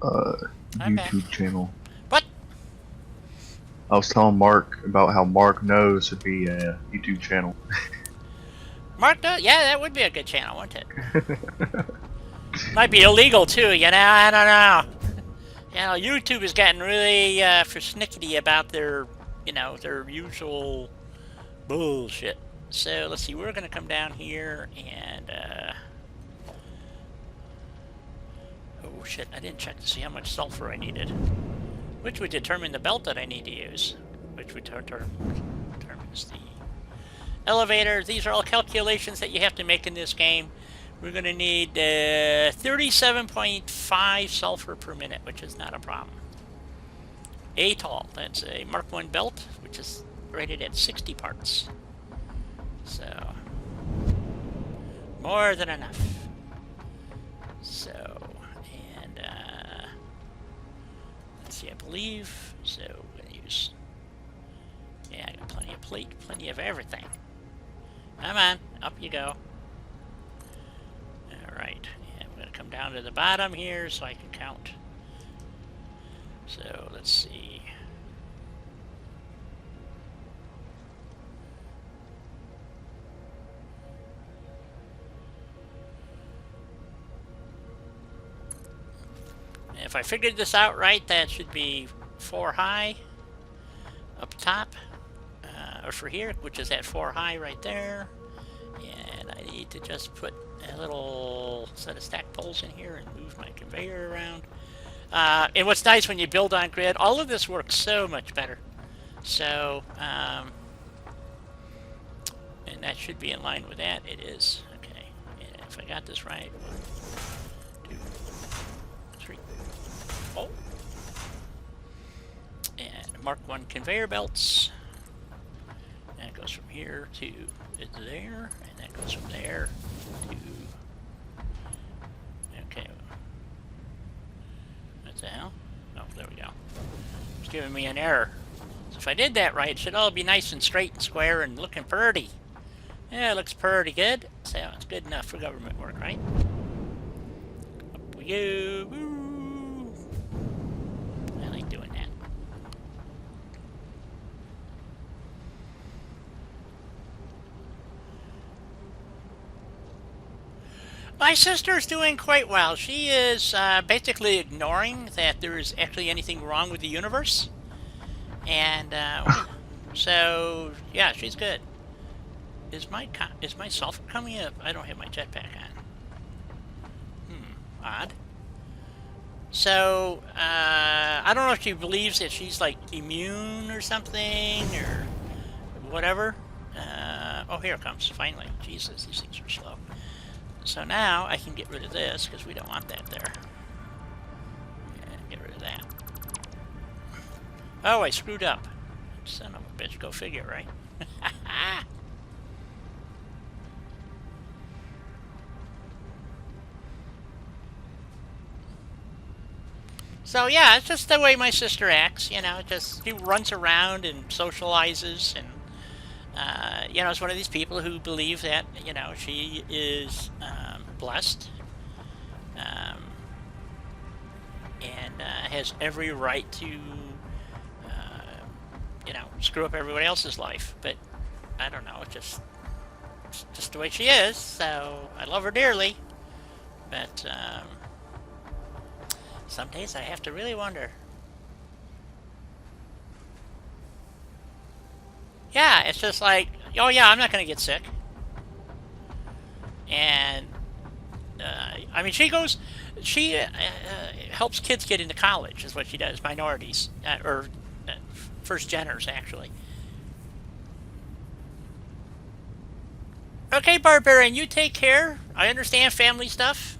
YouTube channel. What? I was telling Mark about how Mark Knows would be a YouTube channel. Mark Knows? Yeah, that would be a good channel, wouldn't it? Might be illegal too, you know? I don't know. You know, YouTube has gotten really persnickety about their, you know, their usual bullshit. So, let's see, we're going to come down here and, oh shit, I didn't check to see how much sulfur I needed. Which would determine the belt that I need to use. Which would determine There's the elevator. These are all calculations that you have to make in this game. We're going to need 37.5 sulfur per minute, which is not a problem. Atoll, that's a Mark 1 belt, which is rated at 60 parts. So, more than enough. So, and let's see, I believe, so we're going to use, yeah, I got plenty of plate, plenty of everything. Come on, up you go. Alright, and we're going to come down to the bottom here so I can count. So, let's see. If I figured this out right, that should be 4 high up top, or for here, which is at 4 high right there. And I need to just put a little set of stack poles in here and move my conveyor around. And what's nice when you build on grid, all of this works so much better. So, and that should be in line with that. It is. Okay. And if I got this right, 1, 2, 3. Oh. And Mark 1 conveyor belts. And it goes from here to there, and that goes from there to. Okay. What the hell? Oh, there we go. It's giving me an error. So if I did that right, it should all be nice and straight and square and looking pretty. Yeah, it looks pretty good. So it's good enough for government work, right? Up we go. Woo. I like doing that. My sister's doing quite well. She is basically ignoring that there is actually anything wrong with the universe. And so, yeah, she's good. Is my sulfur coming up? I don't have my jetpack on. Odd. So, I don't know if she believes that she's, like, immune or something, or whatever. Oh, here it comes, finally. Jesus, these things are slow. So now I can get rid of this, because we don't want that there. And get rid of that. Oh, I screwed up. Son of a bitch, go figure, right? So yeah, it's just the way my sister acts, you know, just she runs around and socializes and you know, it's one of these people who believe that, you know, she is blessed and has every right to, you know, screw up everybody else's life. But I don't know, it's just the way she is. So I love her dearly, but some days I have to really wonder. Yeah, it's just like, oh yeah, I'm not going to get sick. And, I mean, she helps kids get into college, is what she does, minorities, or first geners, actually. Okay, Barbarian, you take care. I understand family stuff.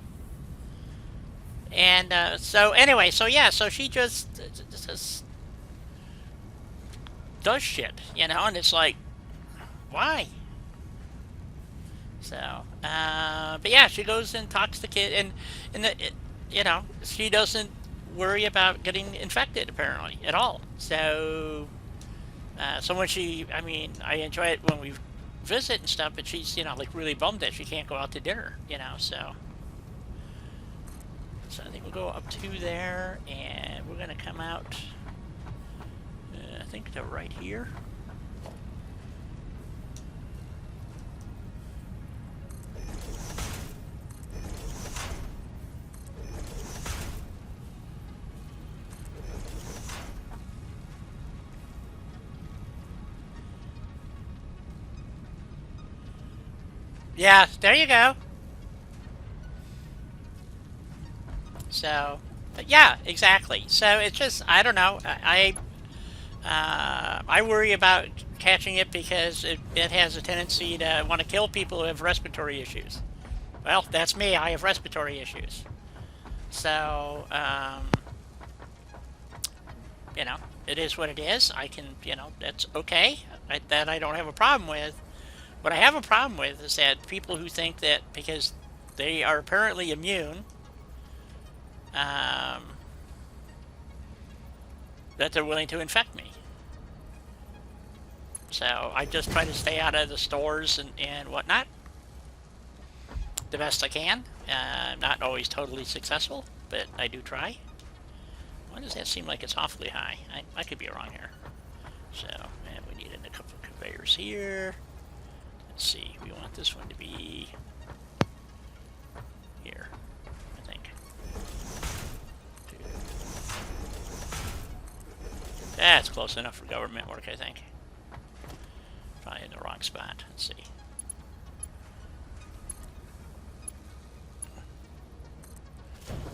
And, so, anyway, so yeah, so she just does shit, you know, and it's like, why? So, but yeah, she goes and talks to kid, and you know, she doesn't worry about getting infected apparently at all. So, so when I mean, I enjoy it when we visit and stuff, but she's, you know, like really bummed that she can't go out to dinner, you know. So I think we'll go up to there, and we're gonna come out. I think to right here. Yeah, there you go. So, but yeah, exactly. So it's just, I don't know. I worry about catching it because it has a tendency to want to kill people who have respiratory issues. Well, that's me. I have respiratory issues. So, you know, it is what it is. I can, you know, that's okay. That I don't have a problem with. What I have a problem with is that people who think that because they are apparently immune, that they're willing to infect me. So I just try to stay out of the stores and whatnot the best I can. I'm not always totally successful, but I do try. Why does that seem like it's awfully high? I could be wrong here. So, and we need a couple of conveyors here. Let's see, we want this one to be here, I think. That's close enough for government work, I think. Probably in the wrong spot. Let's see.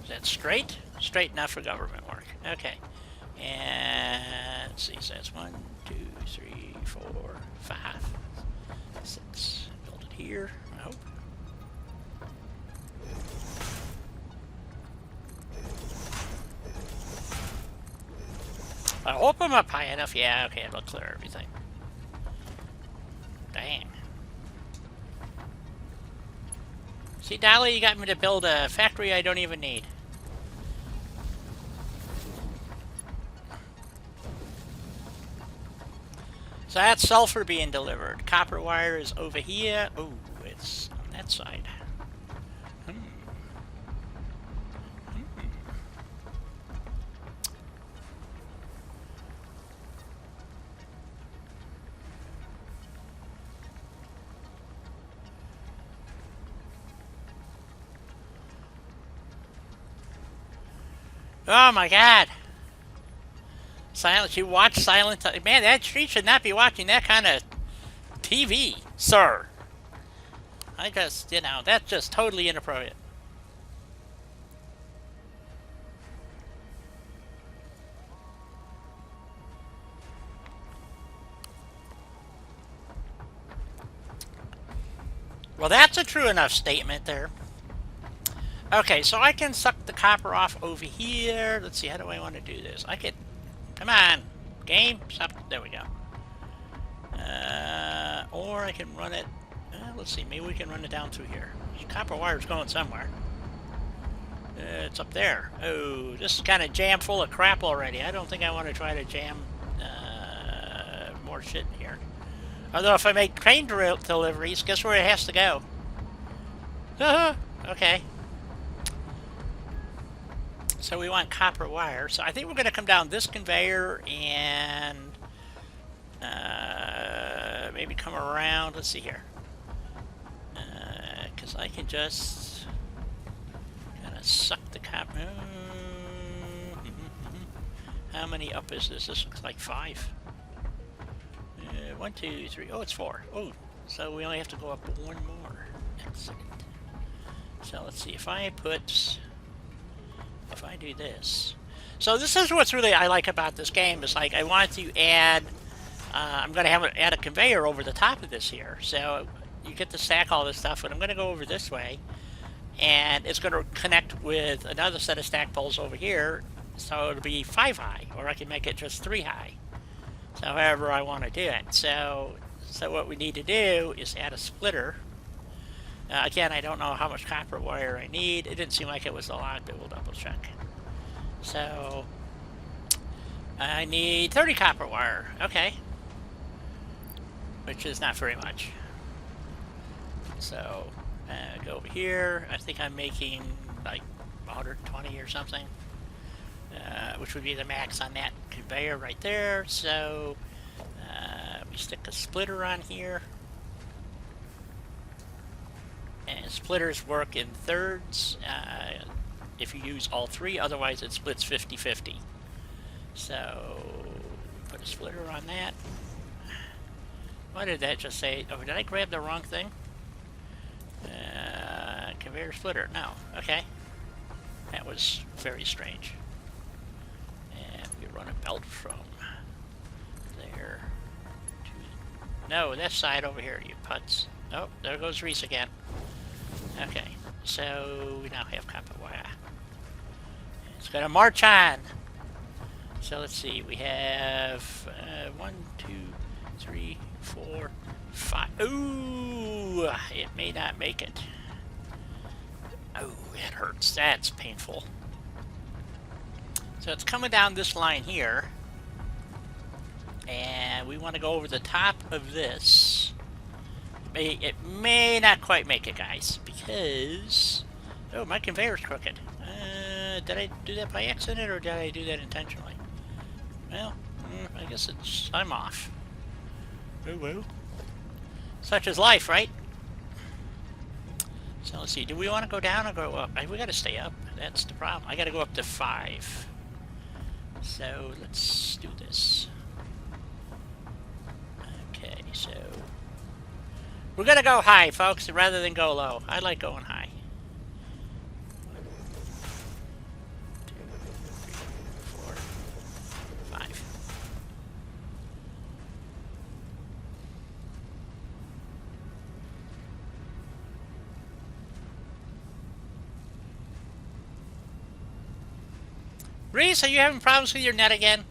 Is that straight? Straight enough for government work. Okay. And let's see, so that's 1, 2, 3, 4, 5, 6. Build it here, I hope. I hope I'm up high enough. Yeah, okay, it'll clear everything. Dang. See, Dolly, you got me to build a factory I don't even need. So that's sulfur being delivered. Copper wire is over here. Oh, it's on that side. Oh my god! Silent, you watch Silent... Man, that she should not be watching that kind of TV, sir. I just, you know, that's just totally inappropriate. Well, that's a true enough statement there. Okay, so I can suck the copper off over here. Let's see, how do I want to do this? I could... Come on, game. Stop. There we go. Or I can run it... let's see, maybe we can run it down through here. Copper wire's going somewhere. It's up there. Oh, this is kind of jam full of crap already. I don't think I want to try to jam more shit in here. Although if I make train deliveries, guess where it has to go? Okay. So we want copper wire. So I think we're going to come down this conveyor and maybe come around. Let's see here. Because I can just kind of suck the copper. How many up is this? This looks like 5. 1, 2, 3. Oh, it's 4. Oh, so we only have to go up 1 more. Excellent. So let's see. If I do this. So this is what's really I like about this game is like I wanted to add I'm going to add a conveyor over the top of this here. So you get to stack all this stuff, but I'm going to go over this way and it's going to connect with another set of stack poles over here. So it'll be 5 high, or I can make it just 3 high. So however I want to do it. So what we need to do is add a splitter. Again, I don't know how much copper wire I need. It didn't seem like it was a lot, but we'll double check. So I need 30 copper wire. Okay. Which is not very much. So go over here. I think I'm making like 120 or something. Which would be the max on that conveyor right there. So we stick a splitter on here. And splitters work in thirds if you use all 3, otherwise it splits 50-50. So put a splitter on that. Why did that just say? Oh, did I grab the wrong thing? Conveyor splitter. No. Okay. That was very strange. And we run a belt from there to No, that side over here, you putz. Oh, there goes Reese again. Okay, so we now have copper wire. It's gonna march on. So let's see, we have 1, 2, 3, 4, 5. Ooh, it may not make it. Oh, it hurts. That's painful. So it's coming down this line here. And we want to go over the top of this. It may not quite make it, guys, because... Oh, my conveyor's crooked. Did I do that by accident, or did I do that intentionally? Well, I guess I'm off. Oh, well. Such is life, right? So let's see, do we want to go down or go up? We gotta stay up. That's the problem. I gotta go up to 5. So let's do this. Okay, so we're gonna go high, folks, rather than go low. I like going high. 2, 3, 4, 5. Reese, are you having problems with your net again?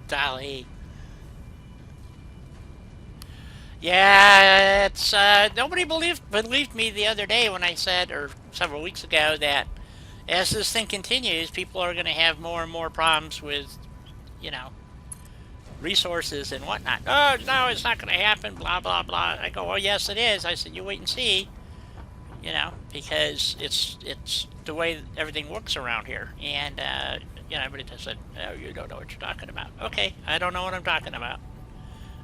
Dolly. Yeah, it's nobody believed me the other day when I said, or several weeks ago, that as this thing continues, people are going to have more and more problems with, you know, resources and whatnot. Oh no, it's not going to happen. Blah blah blah. I go, well, yes, it is. I said, you wait and see. You know, because it's the way everything works around here, and you know, everybody just said, oh, you don't know what you're talking about. Okay, I don't know what I'm talking about.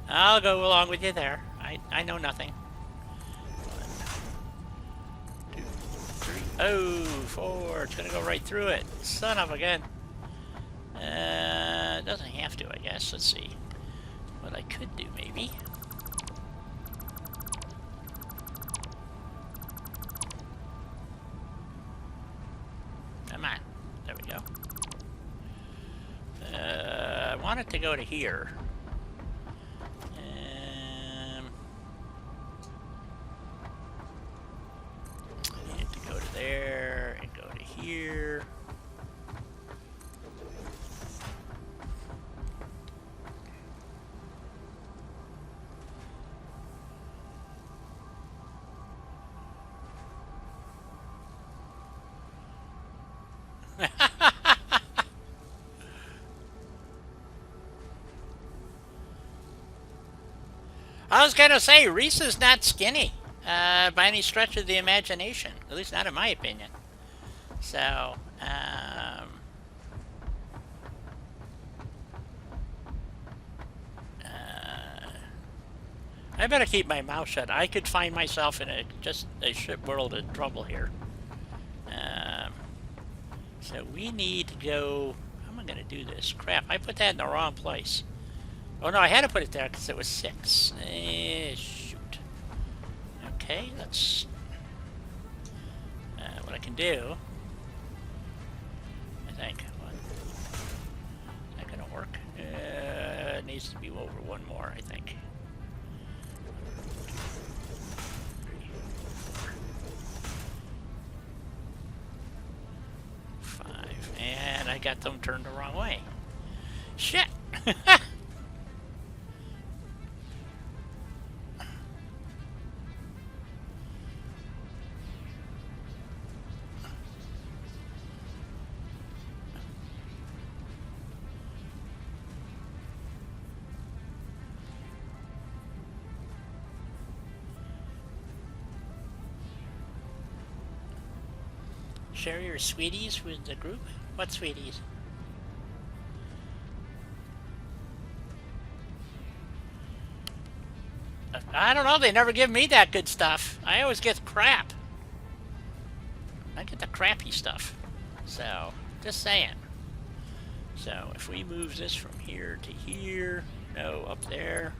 I'll go along with you there. I know nothing. 1, 2, 3. Oh, 4. It's gonna go right through it. Son of a gun. It doesn't have to, I guess. Let's see what I could do, maybe. Come on. There we go. I want it to go to here. I need it to go to there and go to here. I was gonna say, Reese is not skinny by any stretch of the imagination. At least not in my opinion. So, I better keep my mouth shut. I could find myself in just a shit world of trouble here. So we need to go... How am I gonna do this? Crap, I put that in the wrong place. Oh no, I had to put it there because it was 6. Shoot. Okay, that's what I can do. I think. Is that gonna work? It needs to be over 1 more, I think. 1, 2, 3, 4, 5. And I got them turned the wrong way. Shit! Share your sweeties with the group? What sweeties? I don't know, they never give me that good stuff. I always get crap. I get the crappy stuff. So, just saying. So, if we move this from here to here, no, up there.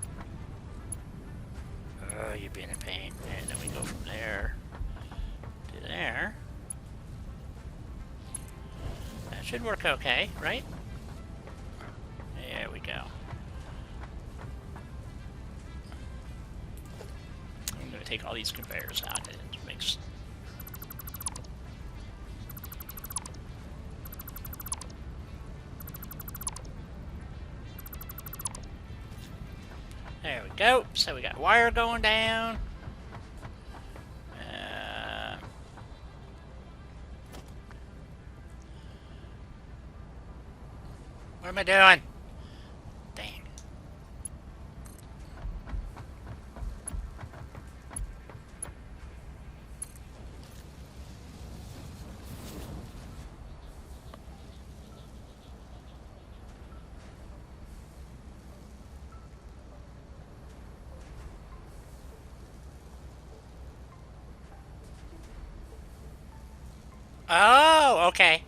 Oh, you're being a pain. And then we go from there to there. That Should work okay, right? There we go. I'm going to take all these conveyors out. It makes... There we go. So we got wire going down. What am I doing? Dang. Oh, okay.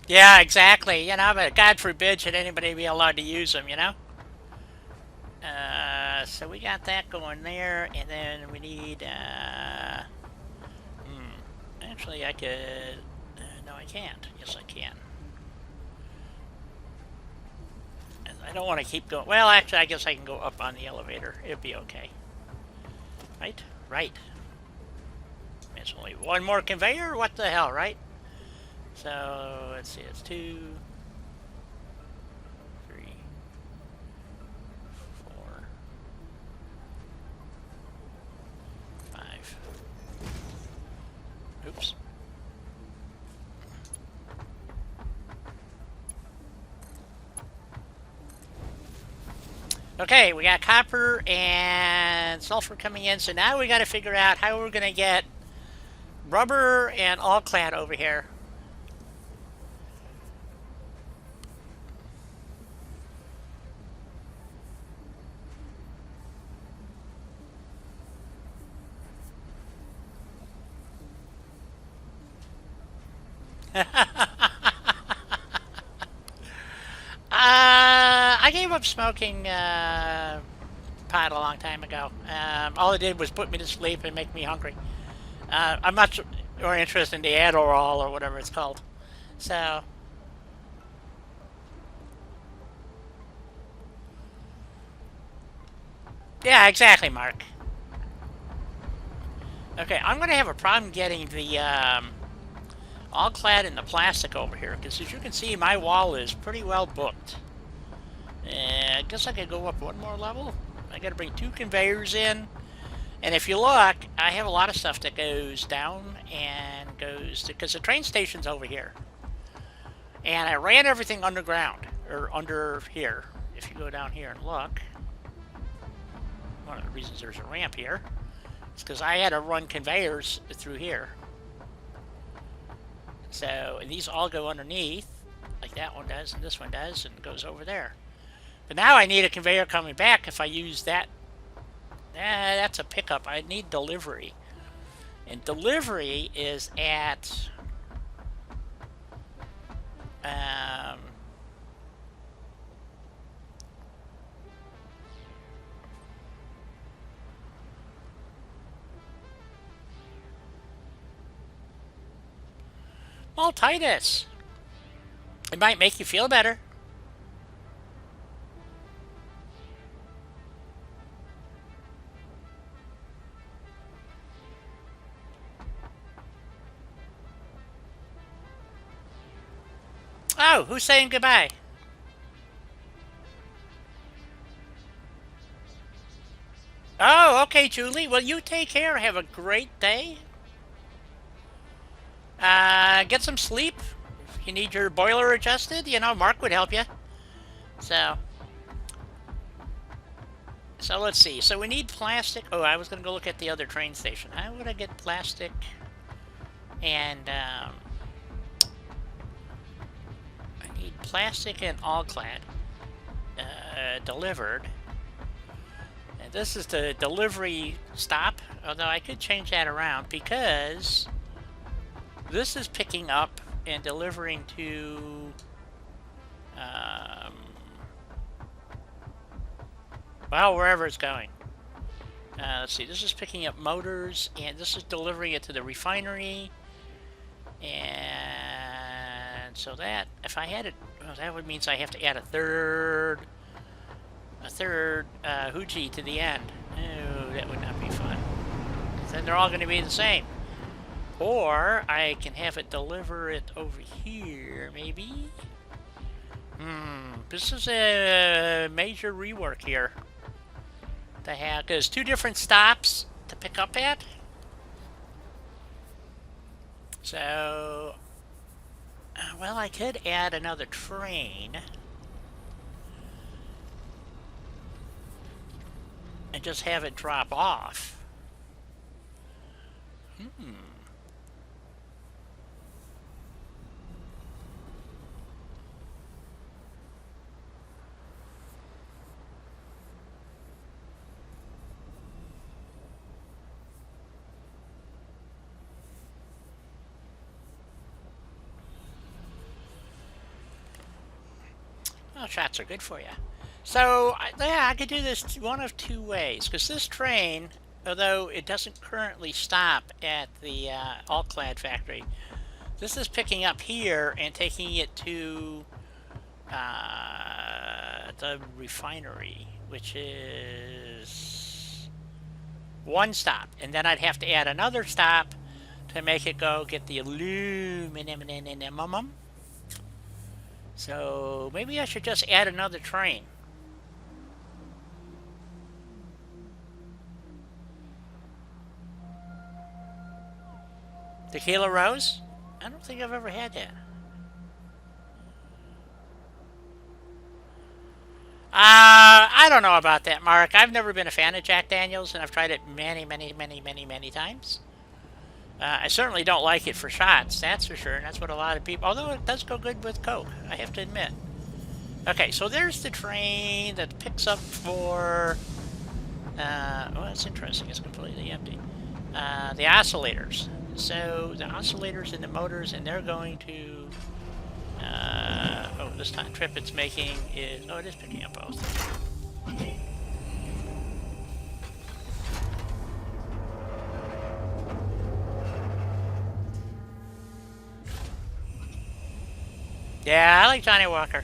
Yeah, exactly. You know, but God forbid should anybody be allowed to use them, you know? So we got that going there, and then we need, actually I could, no I can't. Yes I can. I don't want to keep going. Well, actually I guess I can go up on the elevator. It'd be okay. Right? Right. It's only one more conveyor? What the hell, right? So, let's see, it's 2, 3, 4, 5. Oops. Okay, we got copper and sulfur coming in, so now we got to figure out how we're going to get rubber and all clad over here. I gave up smoking pot a long time ago. All it did was put me to sleep and make me hungry. I'm much more interested in the Adderall or whatever it's called. So, yeah, exactly, Mark. Okay, I'm going to have a problem getting the all clad in the plastic over here, because as you can see, my wall is pretty well booked. I guess I could go up one more level. I got to bring 2 conveyors in. And if you look, I have a lot of stuff that goes down and goes to, because the train station's over here. And I ran everything underground, or under here. If you go down here and look, one of the reasons there's a ramp here is because I had to run conveyors through here. So, and these all go underneath, like that one does, and this one does, and goes over there. But now I need a conveyor coming back if I use that. That's a pickup. I need delivery. And delivery is at... Maltitis. It might make you feel better. Oh, who's saying goodbye? Oh, okay, Julie. Well, you take care. Have a great day. Get some sleep. If you need your boiler adjusted, you know, Mark would help you. So let's see. So we need plastic. Oh, I was going to go look at the other train station. How would I get plastic and, I need plastic and all-clad delivered. And this is the delivery stop, although I could change that around because this is picking up and delivering to Um, well, wherever it's going. Let's see, this is picking up motors, and this is delivering it to the refinery. And so that, if I had it, well, that would means I have to add a third Hoochie to the end. Oh, that would not be fun. Then they're all going to be the same. Or I can have it deliver it over here, maybe? This is a major rework here. The heck? There's 2 different stops to pick up at. So, well, I could add another train. And just have it drop off. Well, shots are good for you. So, yeah, I could do this one of 2 ways. Because this train, although it doesn't currently stop at the all-clad factory, this is picking up here and taking it to the refinery, which is 1 stop. And then I'd have to add another stop to make it go get the aluminum. So maybe I should just add another train. Tequila Rose? I don't think I've ever had that. I don't know about that, Mark. I've never been a fan of Jack Daniels, and I've tried it many times. I certainly don't like it for shots, that's for sure, and that's what a lot of people... Although it does go good with Coke, I have to admit. Okay, so there's the train that picks up for... well, that's interesting. It's completely empty. The oscillators. So the oscillators and the motors, and they're going to... oh, this time trip it's making is... Oh, it is picking up both. Yeah, I like Johnny Walker.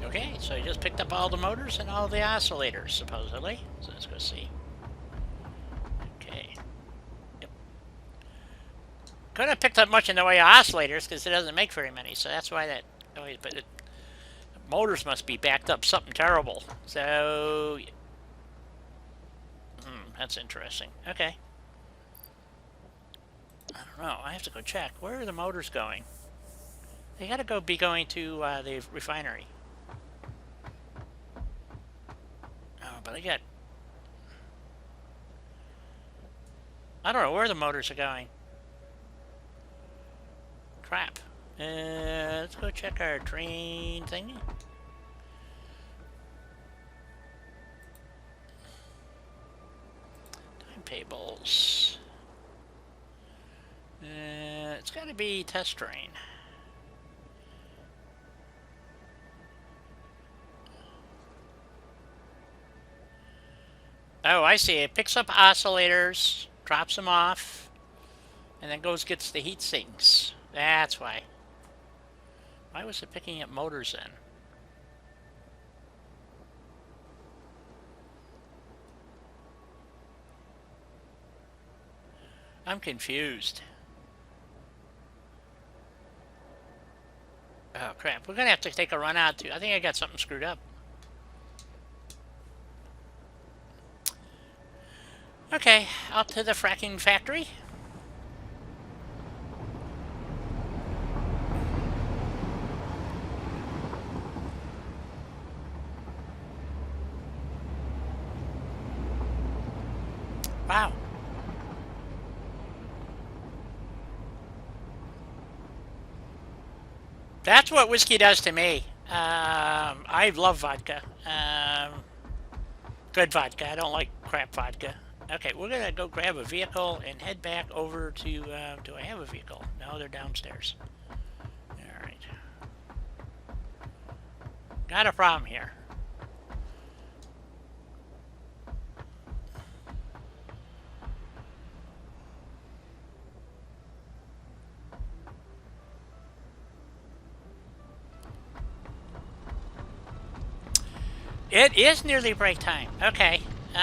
Okay, so you just picked up all the motors and all the oscillators, supposedly. So let's go see. Okay. Yep. Couldn't have picked up much in the way of oscillators because it doesn't make very many, so that's why that noise. But motors must be backed up something terrible. So, that's interesting. Okay. I don't know. I have to go check. Where are the motors going? They gotta be going to the refinery. Oh, but I don't know where the motors are going. Crap. Let's go check our train thingy. Timetables. It's got to be test train. Oh, I see. It picks up oscillators, drops them off, and then gets the heat sinks. That's why. Why was it picking up motors then? I'm confused. Oh, crap. We're going to have to take a run out, too. I think I got something screwed up. Okay, out to the fracking factory. Wow. That's what whiskey does to me. I love vodka. Good vodka. I don't like crap vodka. Okay, we're gonna go grab a vehicle and head back over to. Do I have a vehicle? No, they're downstairs. All right. Got a problem here. It is nearly break time. Okay. All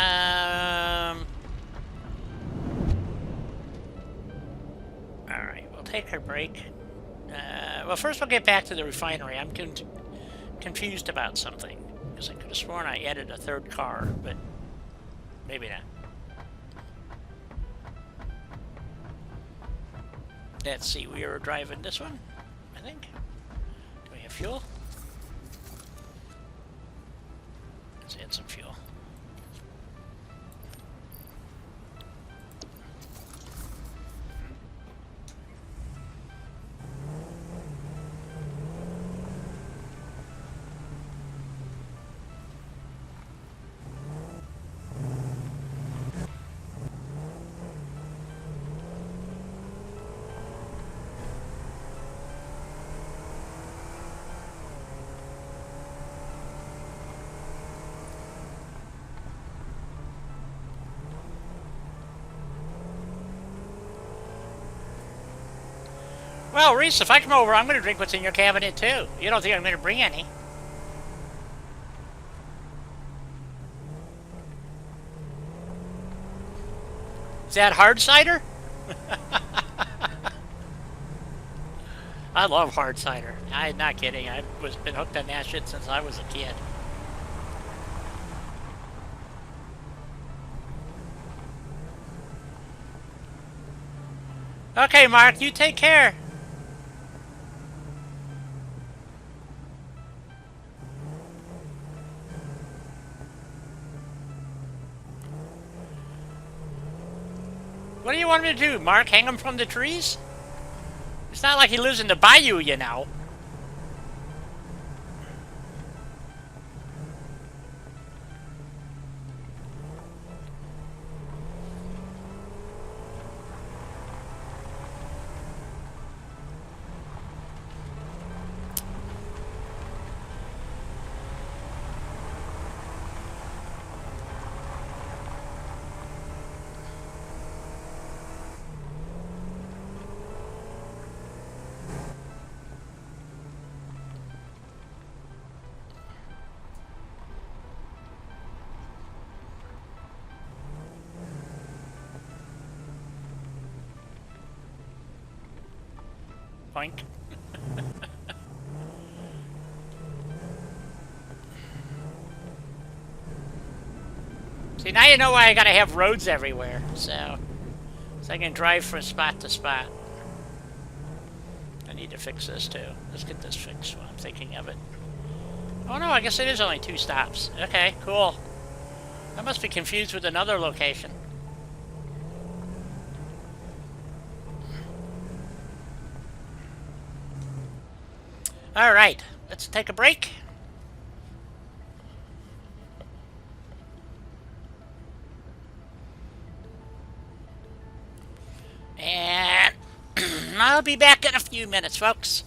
right. We'll take our break. Well, first we'll get back to the refinery. I'm confused about something because I could have sworn I added a third car, but maybe not. Let's see. We are driving this one, I think. Do we have fuel? Let's add some fuel. Well, Reese, if I come over, I'm going to drink what's in your cabinet, too. You don't think I'm going to bring any? Is that hard cider? I love hard cider. I'm not kidding. I've been hooked on that shit since I was a kid. Okay, Mark, you take care. What do you want me to do, Mark? Hang him from the trees? It's not like he lives in the bayou, you know. Boink. See, now you know why I gotta have roads everywhere, so I can drive from spot to spot. I need to fix this too. Let's get this fixed while I'm thinking of it. Oh no, I guess it is only 2 stops. Okay, cool. I must be confused with another location. Alright, let's take a break. And I'll be back in a few minutes, folks.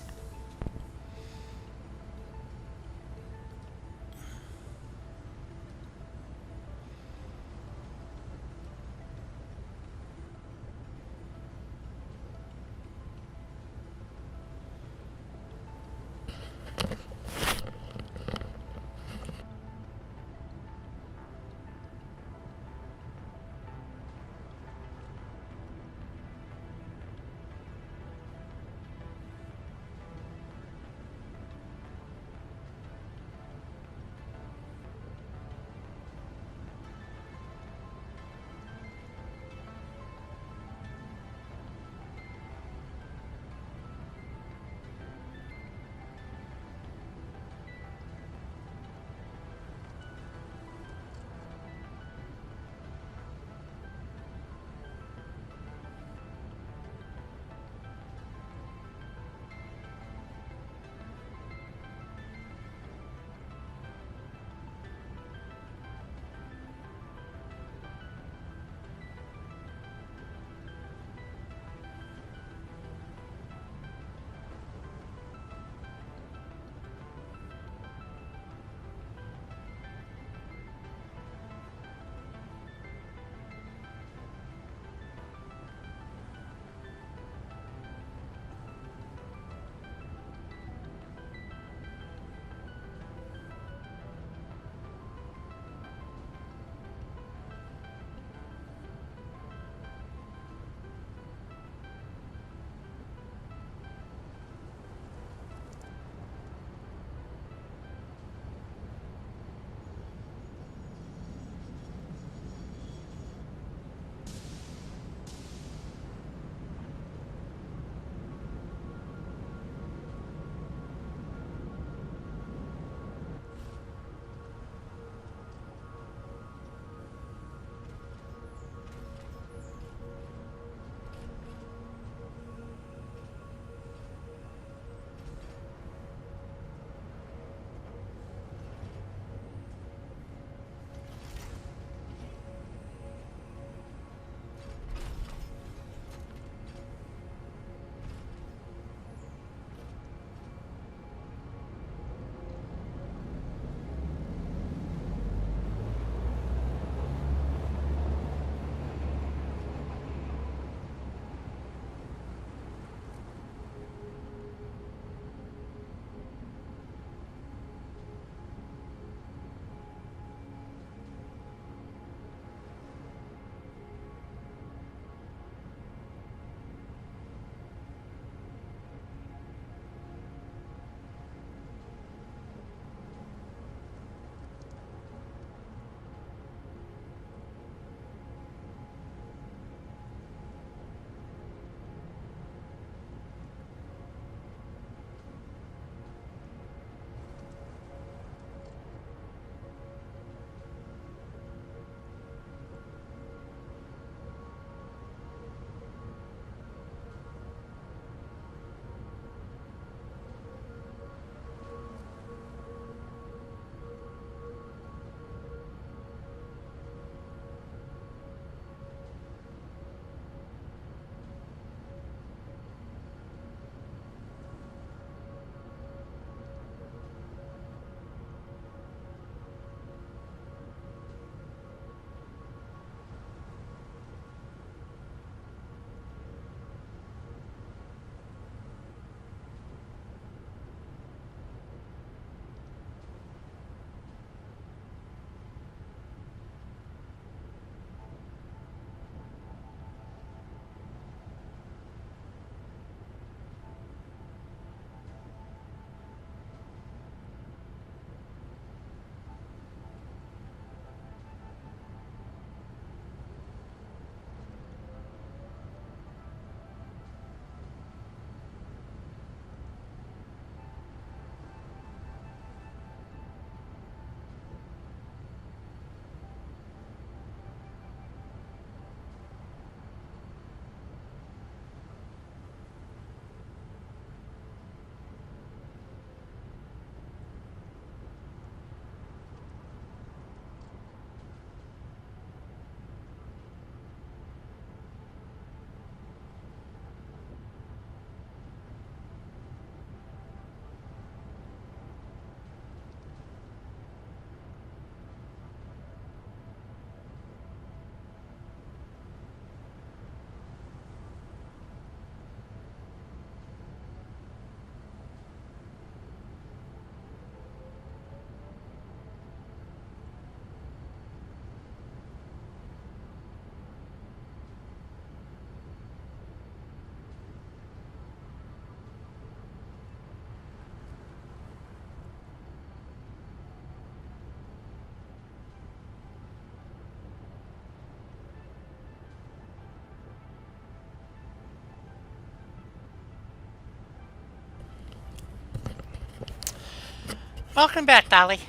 Welcome back, Dolly.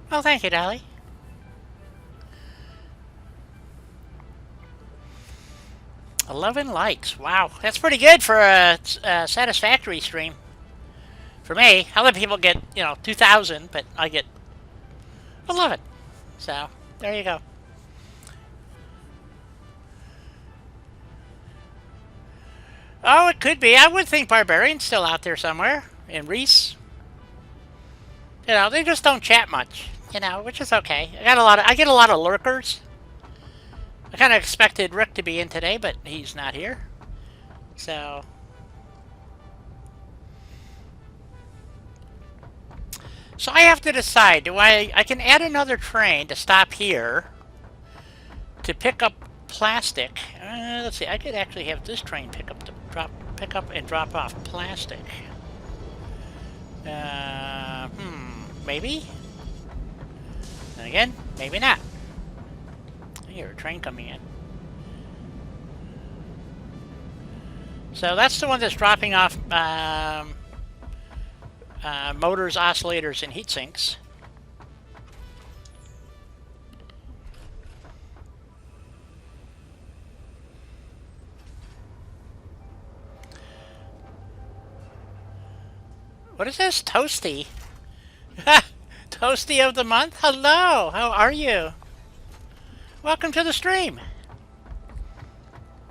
Well, thank you, Dolly. $11 likes. Wow, that's pretty good for a satisfactory stream. For me, other people get 2,000, but I get 11. So there you go. Oh, it could be. I would think Barbarian's still out there somewhere. And Reese. They just don't chat much. Which is okay. I get a lot of lurkers. I kind of expected Rick to be in today, but he's not here. So I have to decide. I can add another train to stop here to pick up plastic. Let's see. I could actually have this train pick up and drop off plastic. Maybe. And again, maybe not. I hear a train coming in. So that's the one that's dropping off motors, oscillators, and heat sinks. What is this? Toasty. Toasty of the month? Hello, how are you? Welcome to the stream.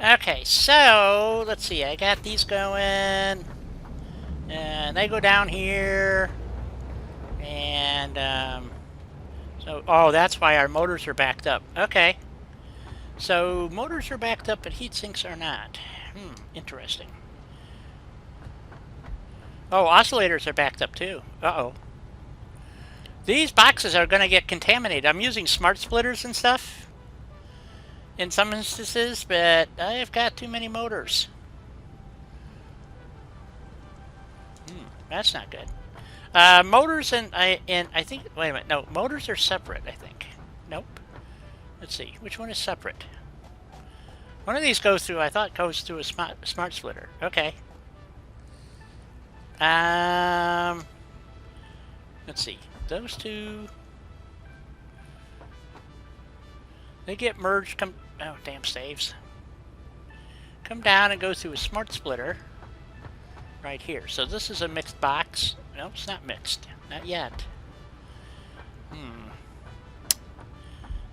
Okay, so let's see. I got these going, and they go down here, and oh, that's why our motors are backed up. Okay, so motors are backed up, but heat sinks are not. Interesting. Oh, oscillators are backed up too. Uh-oh. These boxes are going to get contaminated. I'm using smart splitters and stuff in some instances, but I've got too many motors. That's not good. Motors and I think, wait a minute, no, motors are separate, I think. Nope. Let's see, which one is separate? One of these goes through, I thought goes through a smart splitter. Okay. Let's see. Those two, they get merged. Oh, damn saves. Come down and go through a smart splitter right here. So this is a mixed box. Nope, it's not mixed. Not yet.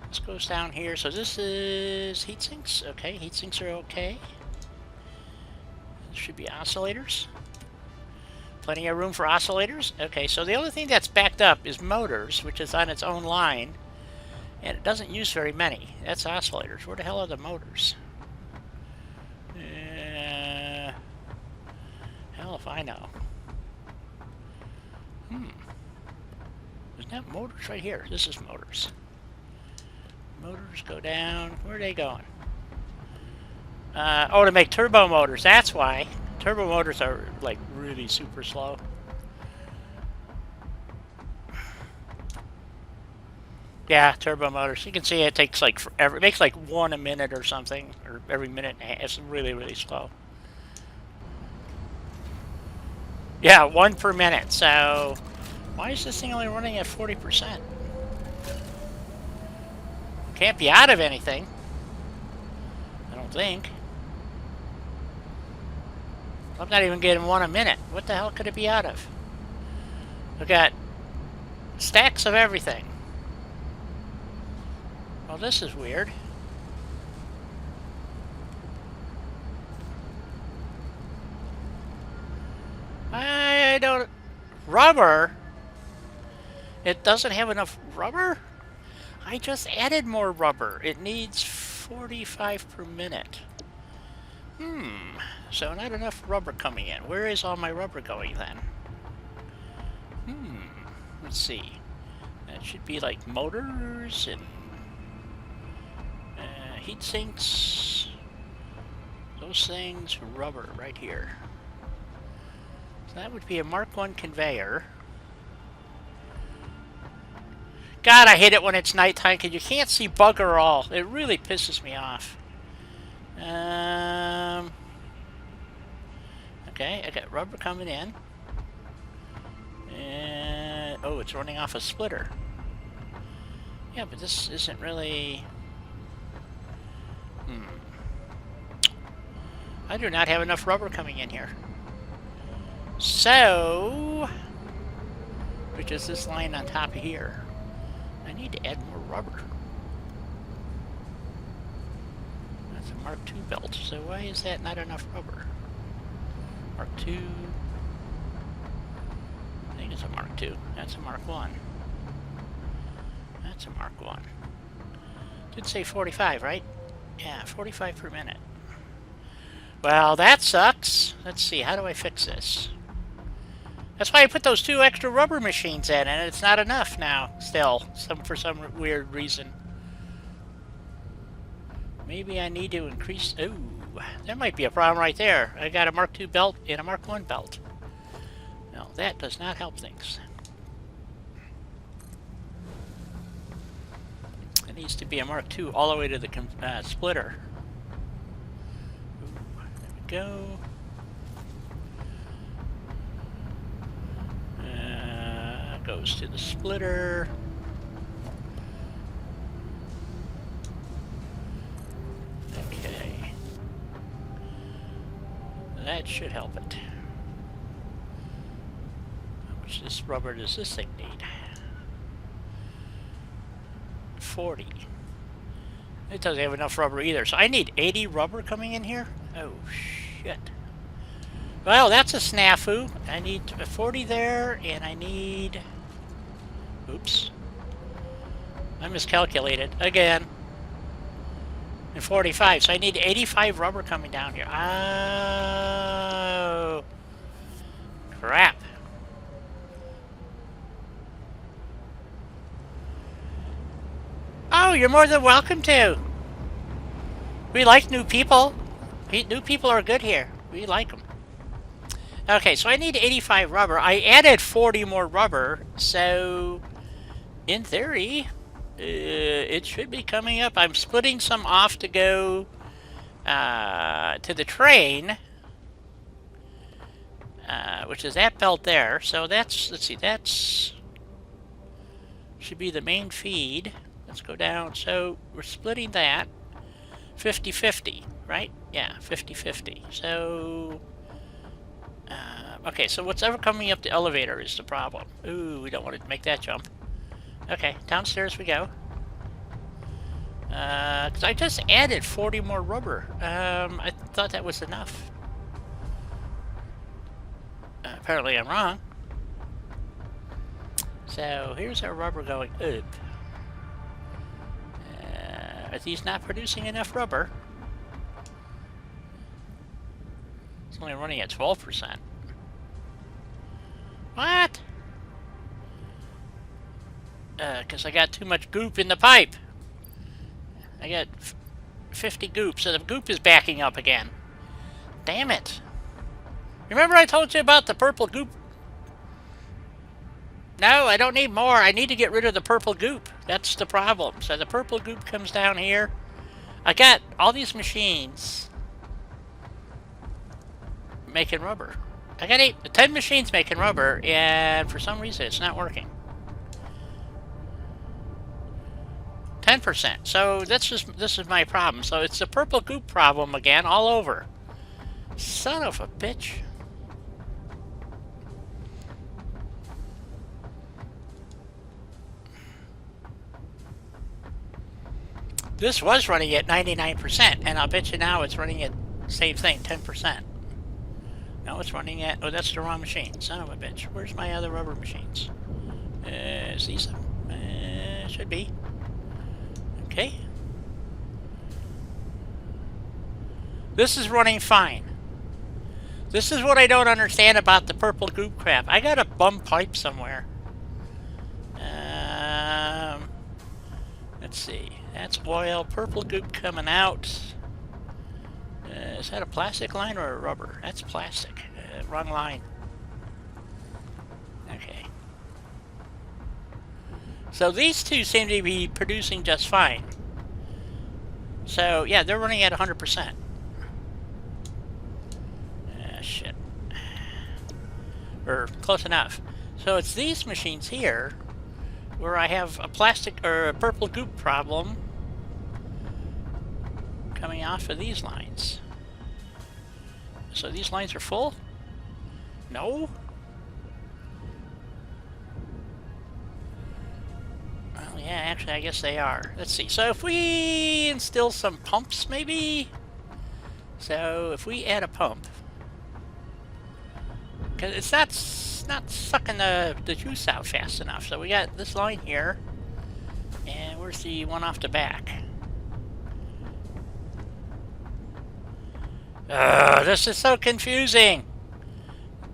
This goes down here. So this is heat sinks. Okay, heat sinks are okay. This should be oscillators. Plenty of room for oscillators. Okay, so the only thing that's backed up is motors, which is on its own line, and it doesn't use very many. That's oscillators. Where the hell are the motors? Hell if I know. There's not motors right here. This is motors. Motors go down. Where are they going? Oh, to make turbo motors. That's why. Turbo motors are like really super slow. Yeah, turbo motors. You can see it takes like forever. It makes like one a minute or something, or every minute and a half. It's really, really slow. Yeah, one per minute. So why is this thing only running at 40%? Can't be out of anything. I don't think. I'm not even getting one a minute. What the hell could it be out of? I've got stacks of everything. Well, this is weird. I don't... Rubber? It doesn't have enough rubber? I just added more rubber. It needs 45 per minute. So not enough rubber coming in. Where is all my rubber going then? Let's see. That should be like motors and heat sinks. Those things, rubber right here. So that would be a Mark 1 conveyor. God, I hate it when it's nighttime because you can't see bugger all. It really pisses me off. Okay, I got rubber coming in. And, oh, it's running off a splitter. Yeah, but this isn't really... I do not have enough rubber coming in here. So... which is this line on top of here. I need to add more rubber. That's a Mark II belt, so why is that not enough rubber? Mark II... I think it's a Mark II. That's a Mark I. That's a Mark I. Did say 45, right? Yeah, 45 per minute. Well, that sucks. Let's see, how do I fix this? That's why I put those 2 extra rubber machines in, and it's not enough now, still, for some weird reason. Maybe I need to increase... Ooh, there might be a problem right there. I got a Mark II belt and a Mark I belt. No, that does not help things. It needs to be a Mark II all the way to the splitter. Ooh, there we go. Goes to the splitter. Okay. That should help it. How much this rubber does this thing need? 40. It doesn't have enough rubber either, so I need 80 rubber coming in here? Oh, shit. Well, that's a snafu. I need 40 there, and I need... Oops. I miscalculated again. And 45, so I need 85 rubber coming down here. Oh, crap. Oh, you're more than welcome to. We like new people. New people are good here. We like them. Okay, so I need 85 rubber. I added 40 more rubber, so... in theory, it should be coming up. I'm splitting some off to go to the train, which is that belt there. So that's, let's see, that's should be the main feed. Let's go down. So we're splitting that 50-50, right? Yeah, 50-50. So, okay, so what's ever coming up the elevator is the problem. Ooh, we don't want to make that jump. Okay, downstairs we go. Because I just added 40 more rubber. I thought that was enough. Apparently I'm wrong. So here's our rubber going up. Are these not producing enough rubber? It's only running at 12%. What? Because I got too much goop in the pipe. I got 50 goop, so the goop is backing up again. Damn it. Remember I told you about the purple goop? No, I don't need more. I need to get rid of the purple goop. That's the problem. So the purple goop comes down here. I got all these machines making rubber. I got 10 machines making rubber, and for some reason it's not working. 10%. So this is my problem. So it's the purple goop problem again, all over. Son of a bitch. This was running at 99%, and I'll bet you now it's running at same thing, 10%. No, it's running at... oh, that's the wrong machine. Son of a bitch. Where's my other rubber machines? Is these them? Should be. Okay. This is running fine. This is what I don't understand about the purple goop crap. I got a bum pipe somewhere. Let's see. That's oil. Purple goop coming out. Is that a plastic line or a rubber? That's plastic. Wrong line. Okay. So these two seem to be producing just fine. So, yeah, they're running at 100%. Shit. Or close enough. So it's these machines here where I have a plastic or a purple goop problem coming off of these lines. So these lines are full? No? Well, yeah, actually, I guess they are. Let's see. So if we instill some pumps, maybe? So if we add a pump, because it's not sucking the juice out fast enough. So we got this line here, and where's the one off the back? This is so confusing.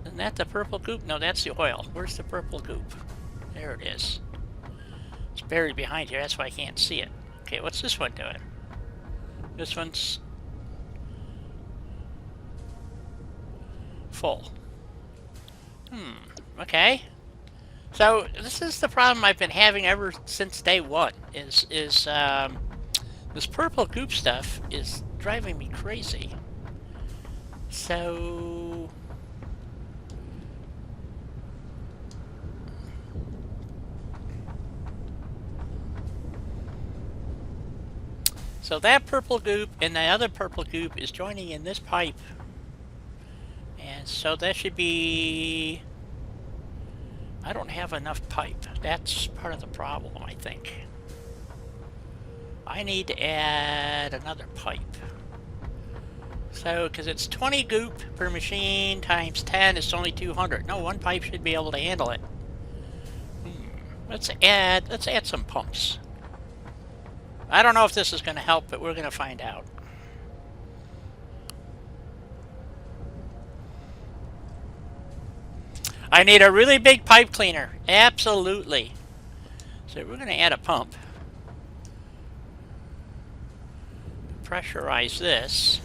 Isn't that the purple goop? No, that's the oil. Where's the purple goop? There it is. It's buried behind here. That's why I can't see it. Okay, what's this one doing? This one's full. Okay. So this is the problem I've been having ever since day one. Is this purple goop stuff is driving me crazy. So that purple goop and the other purple goop is joining in this pipe. And so that should be... I don't have enough pipe. That's part of the problem, I think. I need to add another pipe. So, because it's 20 goop per machine times 10, it's only 200. No, one pipe should be able to handle it. Let's add some pumps. I don't know if this is going to help, but we're going to find out. I need a really big pipe cleaner. Absolutely. So we're going to add a pump. Pressurize this.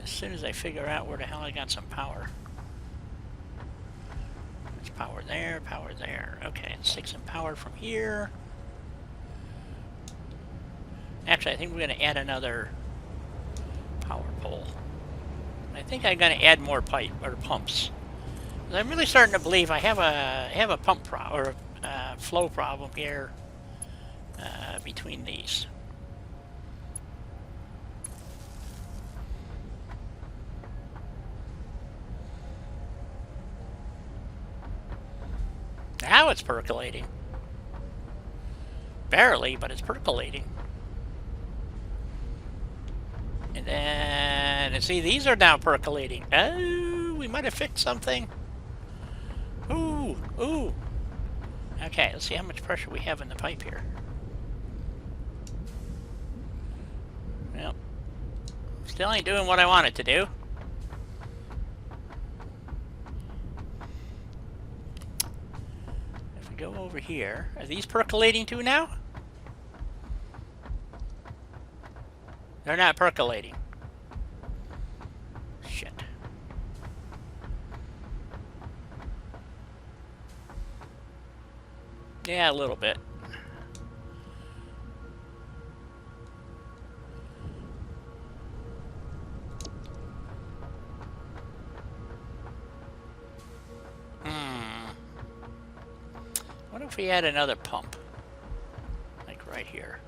As soon as I figure out where the hell I got some power. There's power there, power there. Okay, let's take some power from here. Actually, I think we're going to add another power pole. I think I'm going to add more pipe or pumps. I'm really starting to believe I have a pump or a flow problem here between these. Now it's percolating. Barely, but it's percolating. And then, see, these are now percolating. Oh, we might have fixed something. Ooh, ooh. Okay, let's see how much pressure we have in the pipe here. Well, still ain't doing what I want it to do. If we go over here, are these percolating too now? They're not percolating. Shit. Yeah, a little bit. What if we add another pump? Like right here.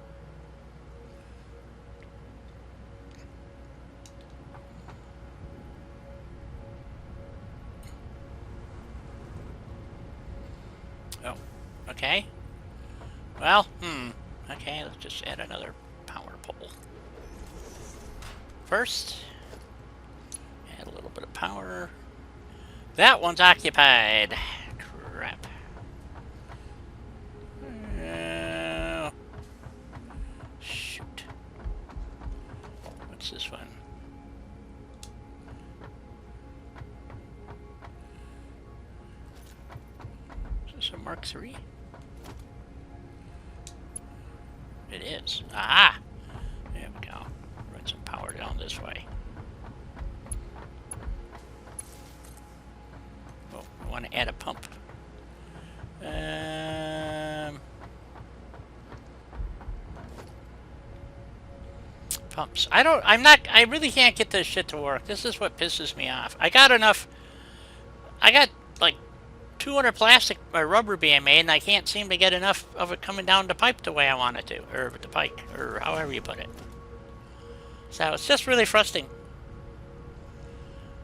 Oh, okay. Well, okay, let's just add another power pole. First, add a little bit of power. That one's occupied. Crap. Shoot. What's this one? Is this a Mark III? is. Aha! There we go. Run some power down this way. Oh, I want to add a pump. Pumps. I really can't get this shit to work. This is what pisses me off. I got like 200 plastic or rubber being made, and I can't seem to get enough of it coming down the pipe the way I want it to, or the pike, or however you put it. So it's just really frustrating.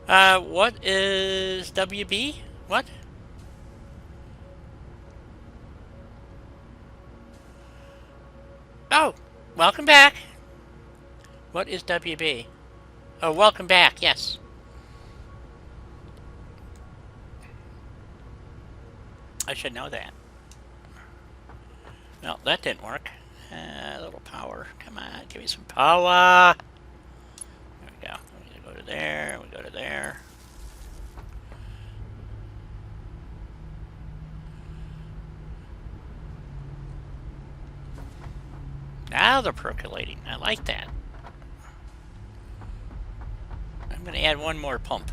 What is WB? What? Oh, welcome back. What is WB? Oh, welcome back, yes. I should know that. Well, that didn't work. A little power. Come on, give me some power. There we go. We go to there. We go to there. Now they're percolating. I like that. I'm going to add one more pump.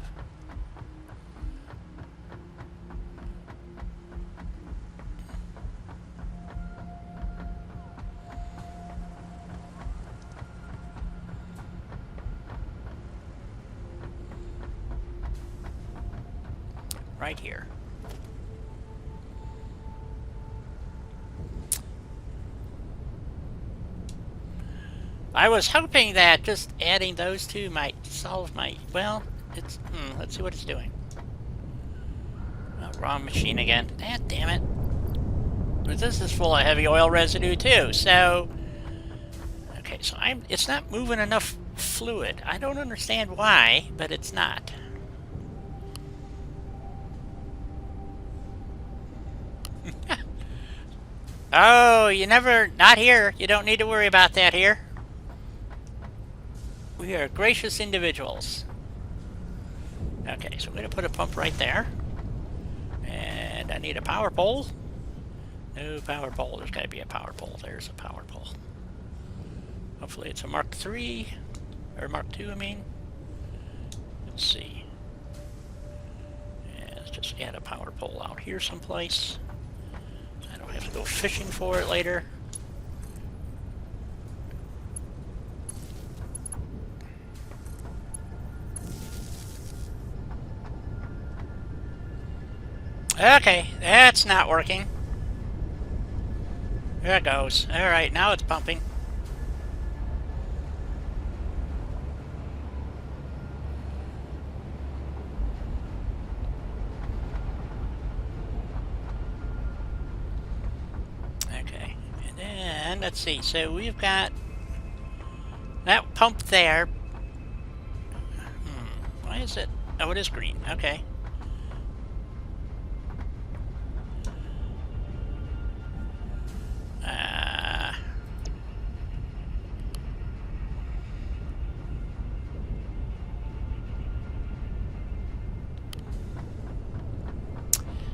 Right here. I was hoping that just adding those two might solve my... Well, it's... let's see what it's doing. Oh, wrong machine again. Ah, damn it. But this is full of heavy oil residue too, so... Okay, so it's not moving enough fluid. I don't understand why, but it's not. Oh, you never... Not here. You don't need to worry about that here. We are gracious individuals. Okay, so we're going to put a pump right there. And I need a power pole. No power pole. There's got to be a power pole. There's a power pole. Hopefully it's a Mark III. Or Mark II, I mean. Let's see. Yeah, let's just add a power pole out here someplace. I don't have to go fishing for it later. Okay, that's not working. There it goes. Alright, now it's pumping. Okay, and then, let's see. So we've got that pump there. Why is it? Oh, it is green. Okay.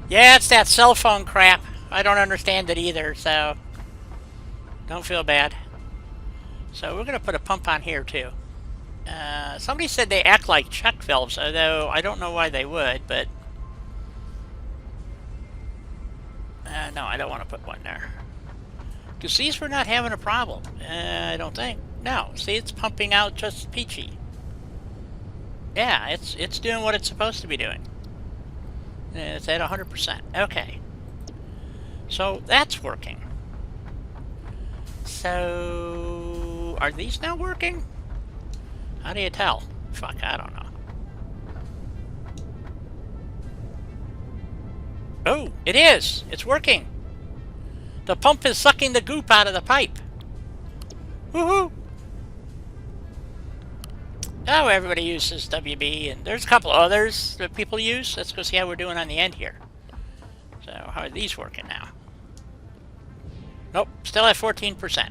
Yeah, it's that cell phone crap. I don't understand it either, so don't feel bad. So we're going to put a pump on here, too. Somebody said they act like check valves, although I don't know why they would, but... no, I don't want to put one there. Because these were not having a problem, I don't think. No, see, it's pumping out just peachy. Yeah, it's doing what it's supposed to be doing. It's at 100%. Okay. So, that's working. So... Are these now working? How do you tell? Fuck, I don't know. Oh, it is! It's working! The pump is sucking the goop out of the pipe. Woohoo! Oh, everybody uses WB, and there's a couple others that people use. Let's go see how we're doing on the end here. So, how are these working now? Nope, still at 14%.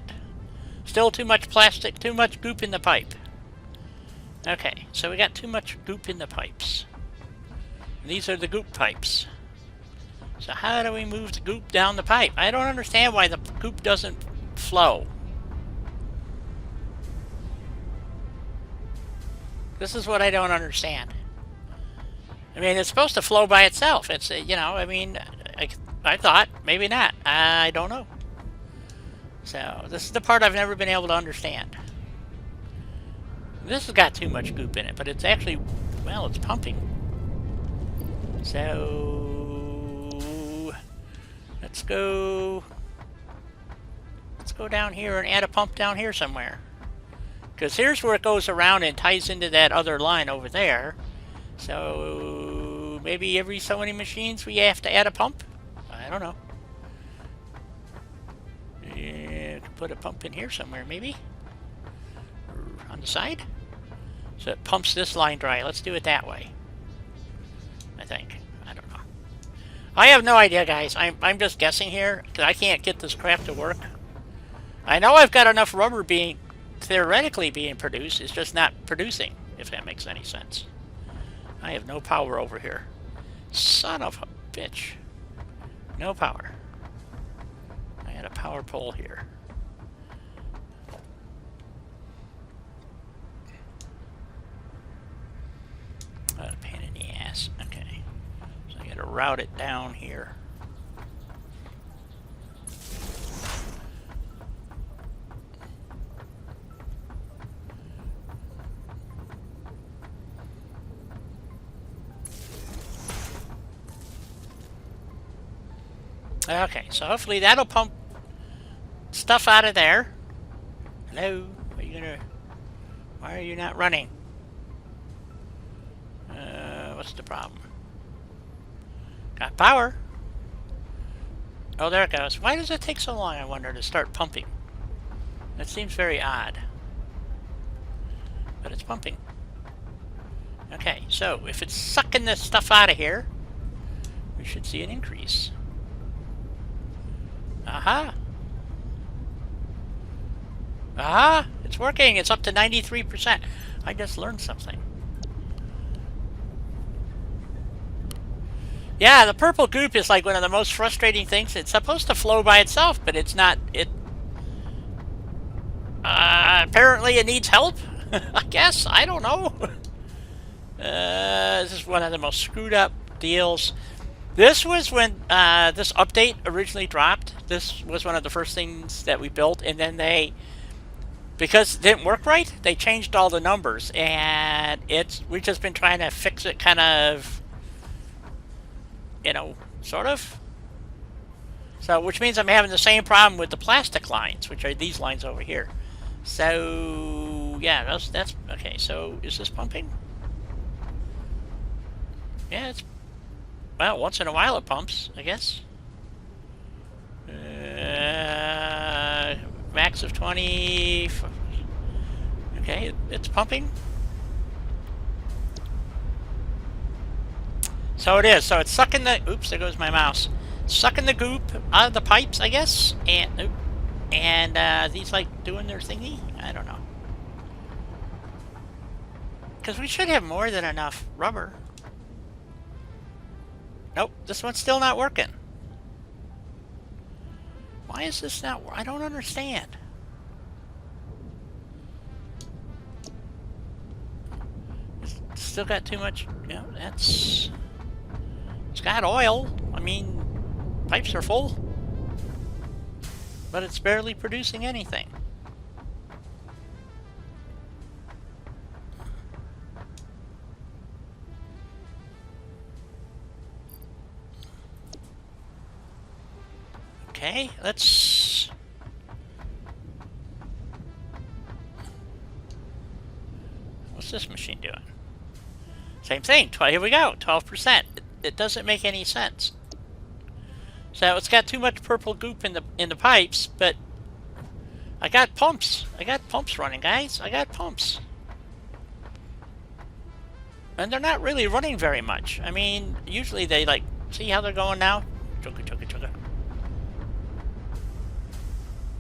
Still too much plastic, too much goop in the pipe. Okay, so we got too much goop in the pipes. And these are the goop pipes. So how do we move the goop down the pipe? I don't understand why the goop doesn't flow. This is what I don't understand. I mean, it's supposed to flow by itself. It's, you know, I mean, I thought, maybe not. I don't know. So, this is the part I've never been able to understand. This has got too much goop in it, but it's actually, well, it's pumping. So, let's go down here and add a pump down here somewhere. Because here's where it goes around and ties into that other line over there. So, maybe every so many machines we have to add a pump? I don't know. Yeah, put a pump in here somewhere, maybe? Or on the side? So it pumps this line dry. Let's do it that way. I think. I don't know. I have no idea, guys. I'm just guessing here, because I can't get this crap to work. I know I've got enough rubber being theoretically being produced. It's just not producing, if that makes any sense. I have no power over here. Son of a bitch. No power. I had a power pole here. What a pain in the ass. Okay. So I gotta route it down here. Okay, so hopefully that'll pump stuff out of there. Hello? Why are you not running? What's the problem? Got power. Oh, there it goes. Why does it take so long, I wonder, to start pumping? That seems very odd. But it's pumping. Okay, so if it's sucking this stuff out of here, we should see an increase. Aha! Aha! It's working! It's up to 93%. I just learned something. Yeah, the purple goop is like one of the most frustrating things. It's supposed to flow by itself, but it's not. Apparently it needs help? I guess. I don't know. This is one of the most screwed up deals. This was when this update originally dropped. This was one of the first things that we built, and then because it didn't work right, they changed all the numbers, and we've just been trying to fix it kind of, you know, sort of. So, which means I'm having the same problem with the plastic lines, which are these lines over here. So, yeah, that's okay. So, is this pumping? Yeah, it's, well, once in a while it pumps, I guess. Max of 20. Okay, it's pumping. So it is. So it's sucking the. Oops, there goes my mouse. Sucking the goop out of the pipes, I guess. And these like doing their thingy. I don't know. Because we should have more than enough rubber. Nope, this one's still not working. Why is this not? I don't understand. It's still got too much. You know, it's got oil. I mean, pipes are full, but it's barely producing anything. Okay, let's. What's this machine doing? Same thing. Here we go. 12%. It doesn't make any sense. So it's got too much purple goop in the pipes, but I got pumps. I got pumps running, guys. I got pumps. And they're not really running very much. I mean, usually they like, see how they're going now? Chugga, chugga, chugga.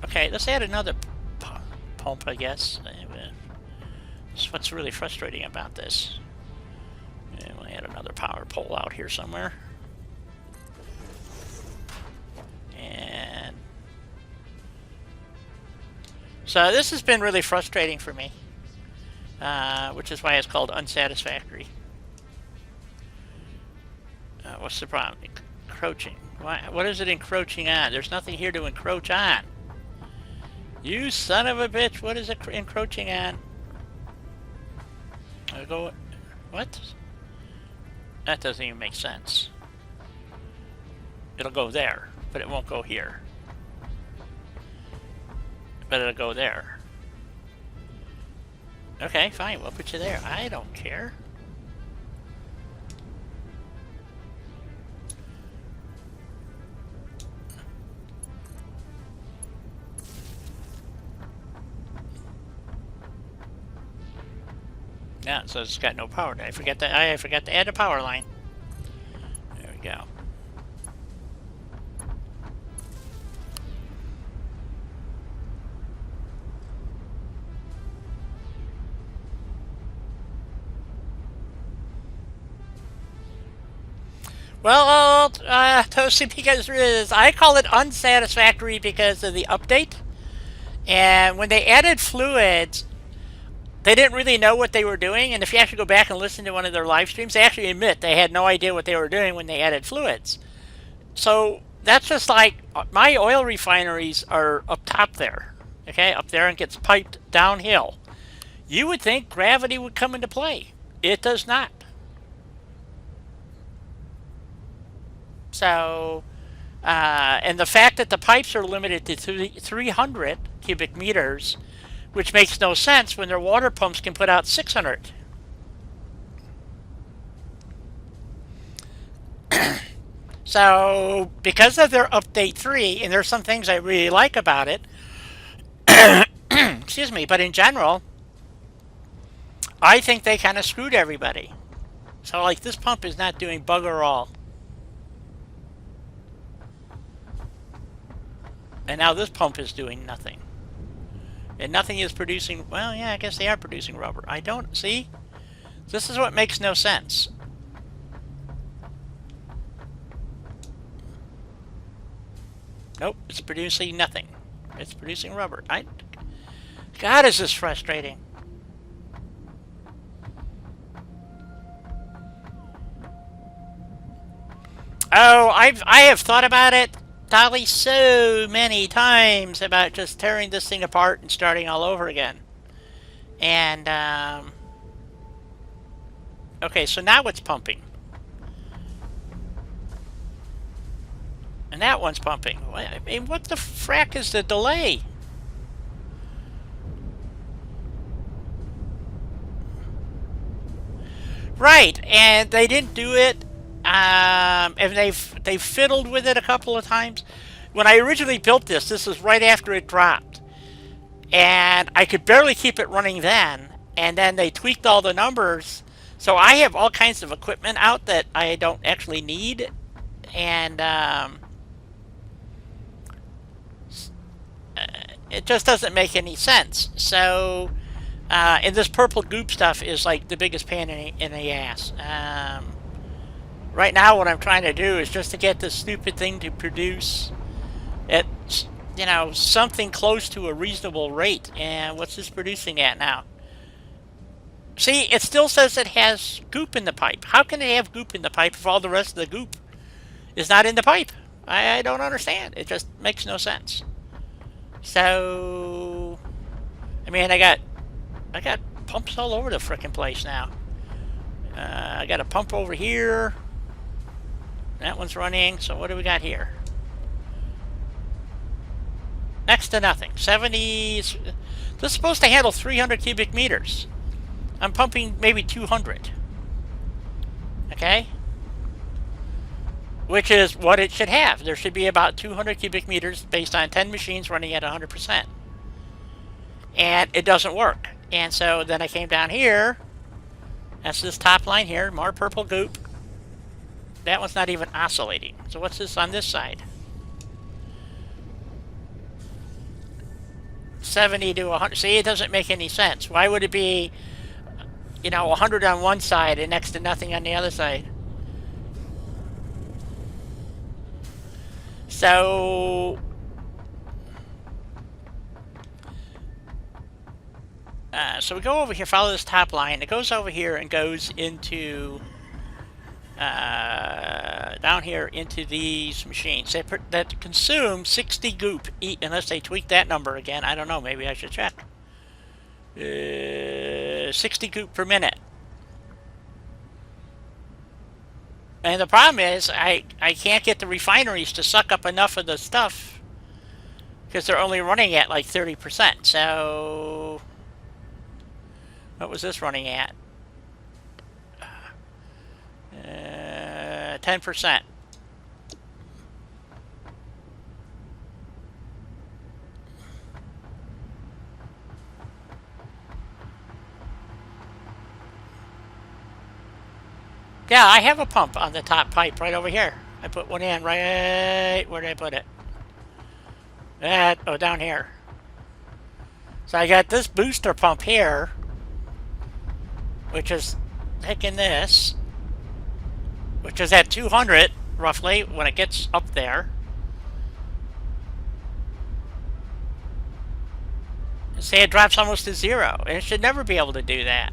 Okay, let's add another pump, I guess. That's what's really frustrating about this. And we'll add another power pole out here somewhere. And so this has been really frustrating for me. which is why it's called unsatisfactory. What's the problem? Encroaching. What is it encroaching on? There's nothing here to encroach on. You son of a bitch, what is it encroaching on? I'll go... What? That doesn't even make sense. It'll go there, but it won't go here. But it'll go there. Okay, fine, we'll put you there. I don't care. Yeah, so it's got no power. I forgot to add a power line. There we go. Well, Toasty, because I call it unsatisfactory because of the update. And when they added fluids, they didn't really know what they were doing. And if you actually go back and listen to one of their live streams, they actually admit they had no idea what they were doing when they added fluids. So that's just like my oil refineries are up top there, okay, up there, and gets piped downhill. You would think gravity would come into play. It does not. So, and the fact that the pipes are limited to 300 cubic meters, which makes no sense when their water pumps can put out 600. So, because of their update 3, and there's some things I really like about it, excuse me, but in general, I think they kind of screwed everybody. So, like, this pump is not doing bugger all. And now this pump is doing nothing. And nothing is producing... Well, yeah, I guess they are producing rubber. I don't... See? This is what makes no sense. Nope, it's producing nothing. It's producing rubber. God, is this frustrating. Oh, I have thought about it, Dolly, so many times about just tearing this thing apart and starting all over again. And, okay, so now it's pumping. And that one's pumping. I mean, what the frack is the delay? Right, and they didn't do it. And they've fiddled with it a couple of times. When I originally built this is right after it dropped, and I could barely keep it running then. And then they tweaked all the numbers, so I have all kinds of equipment out that I don't actually need, and it just doesn't make any sense. So, and this purple goop stuff is like the biggest pain in the ass. Right now, what I'm trying to do is just to get this stupid thing to produce at, you know, something close to a reasonable rate. And what's this producing at now? See, it still says it has goop in the pipe. How can it have goop in the pipe if all the rest of the goop is not in the pipe? I don't understand. It just makes no sense. So, I mean, I got pumps all over the frickin' place now. I got a pump over here. That one's running. So what do we got here? Next to nothing. 70. This is supposed to handle 300 cubic meters. I'm pumping maybe 200. Okay? Which is what it should have. There should be about 200 cubic meters based on 10 machines running at 100%. And it doesn't work. And so then I came down here. That's this top line here. More purple goop. That one's not even oscillating. So what's this on this side? 70 to 100. See, it doesn't make any sense. Why would it be, you know, 100 on one side and next to nothing on the other side? So, So we go over here, follow this top line. It goes over here and goes into down here into these machines that consume 60 goop, unless they tweak that number again. I don't know. Maybe I should check. 60 goop per minute. And the problem is, I can't get the refineries to suck up enough of the stuff because they're only running at like 30%. So, what was this running at? 10%. Yeah, I have a pump on the top pipe right over here. I put one in right... Where did I put it? Oh, down here. So I got this booster pump here, which is taking this, which is at 200, roughly, when it gets up there. Say it drops almost to 0, and it should never be able to do that.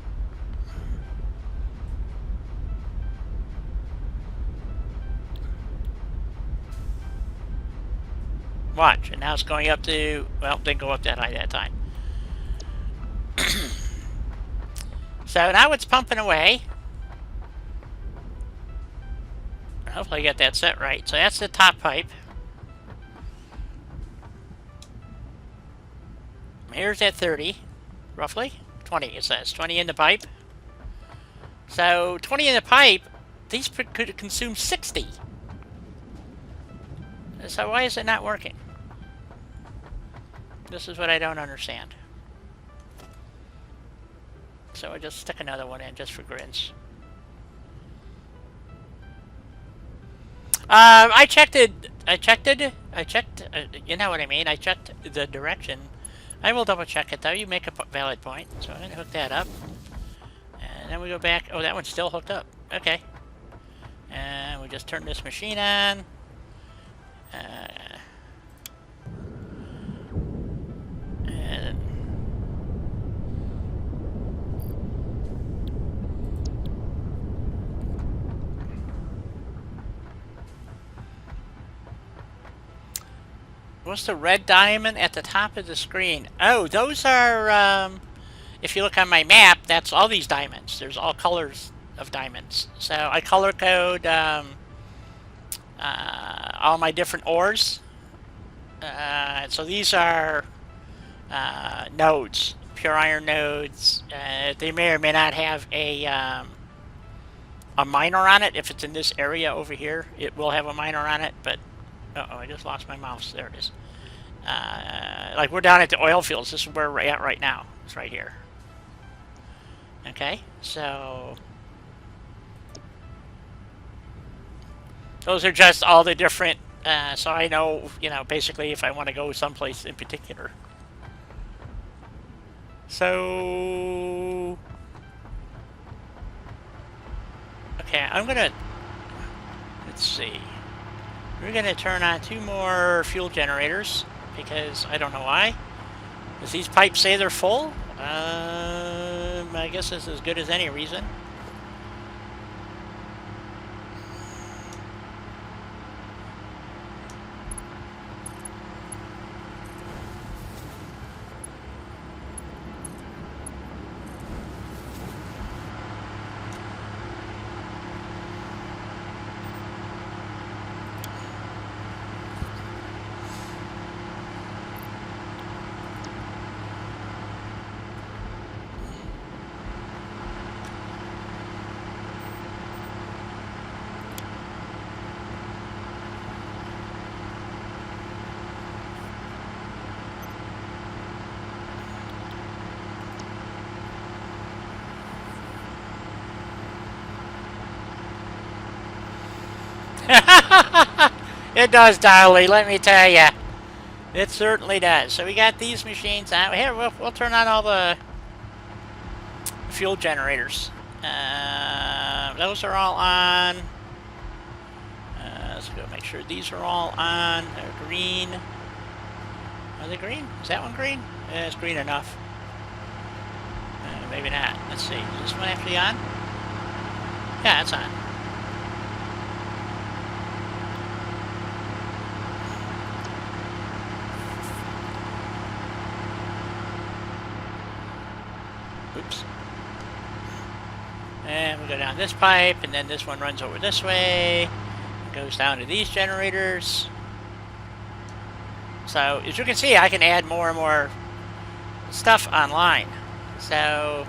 Watch, and now it's going up to, well, it didn't go up that high that time. So now it's pumping away. Hopefully I get that set right. So that's the top pipe. Here's at 30, roughly. 20, it says. 20 in the pipe. So 20 in the pipe, these could consume 60. So why is it not working? This is what I don't understand. So I just stick another one in just for grins. I checked, you know what I mean, I checked the direction. I will double check it though, you make a valid point. So I'm going to hook that up. And then we go back, oh that one's still hooked up, okay. And we just turn this machine on. And what's the red diamond at the top of the screen? Oh, those are, if you look on my map, that's all these diamonds. There's all colors of diamonds. So I color code all my different ores. So these are nodes, pure iron nodes. They may or may not have a miner on it. If it's in this area over here, it will have a miner on it, but uh-oh, I just lost my mouse. There it is. Like we're down at the oil fields. This is where we're at right now. It's right here. Okay, so those are just all the different, so I know, you know, basically if I want to go someplace in particular. So, okay, I'm gonna, let's see. We're gonna turn on 2 more fuel generators, because I don't know why. Does these pipes say they're full? I guess it's as good as any reason. It does, Dolly, let me tell you. It certainly does. So we got these machines out. Here, we'll turn on all the fuel generators. Those are all on. Let's go make sure these are all on. They're green. Are they green? Is that one green? Yeah, it's green enough. maybe not. Let's see. Is this one actually on? Yeah, it's on. Oops. And we go down this pipe, and then this one runs over this way. It goes down to these generators. So, as you can see, I can add more and more stuff online. So,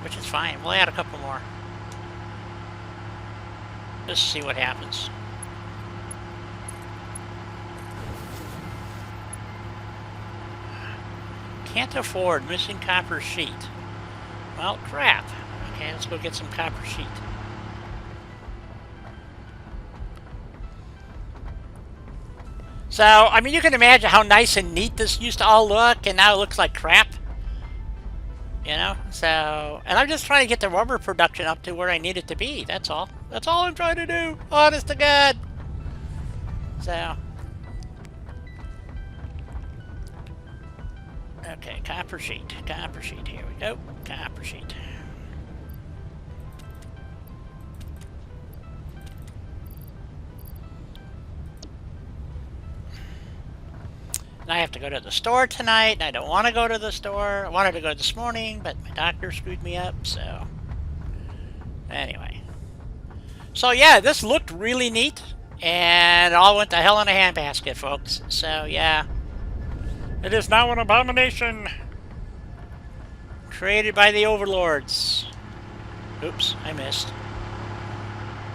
which is fine. We'll add a couple more. Just see what happens. Can't afford missing copper sheet. Well, crap. Okay, let's go get some copper sheet. So, I mean, you can imagine how nice and neat this used to all look, and now it looks like crap. You know? So, and I'm just trying to get the rubber production up to where I need it to be. That's all. That's all I'm trying to do. Honest to God. So. Okay, copper sheet. Copper sheet. Here we go. Copper sheet. And I have to go to the store tonight, and I don't want to go to the store. I wanted to go this morning, but my doctor screwed me up, so. Anyway. So, yeah, this looked really neat, and it all went to hell in a handbasket, folks. So, yeah. It is now an abomination created by the overlords. Oops, I missed.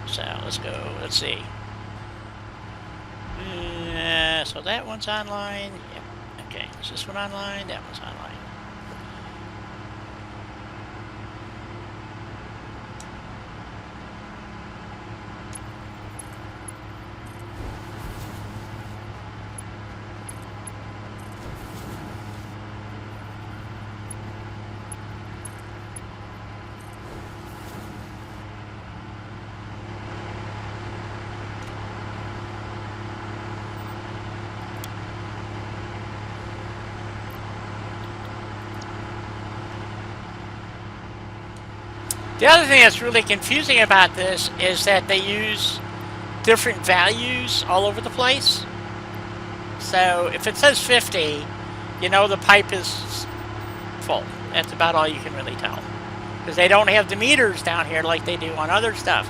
So, let's go. Let's see. So that one's online. Yep. Okay, is this one online? That one's online. The other thing that's really confusing about this is that they use different values all over the place. So if it says 50, you know the pipe is full. That's about all you can really tell. Because they don't have the meters down here like they do on other stuff.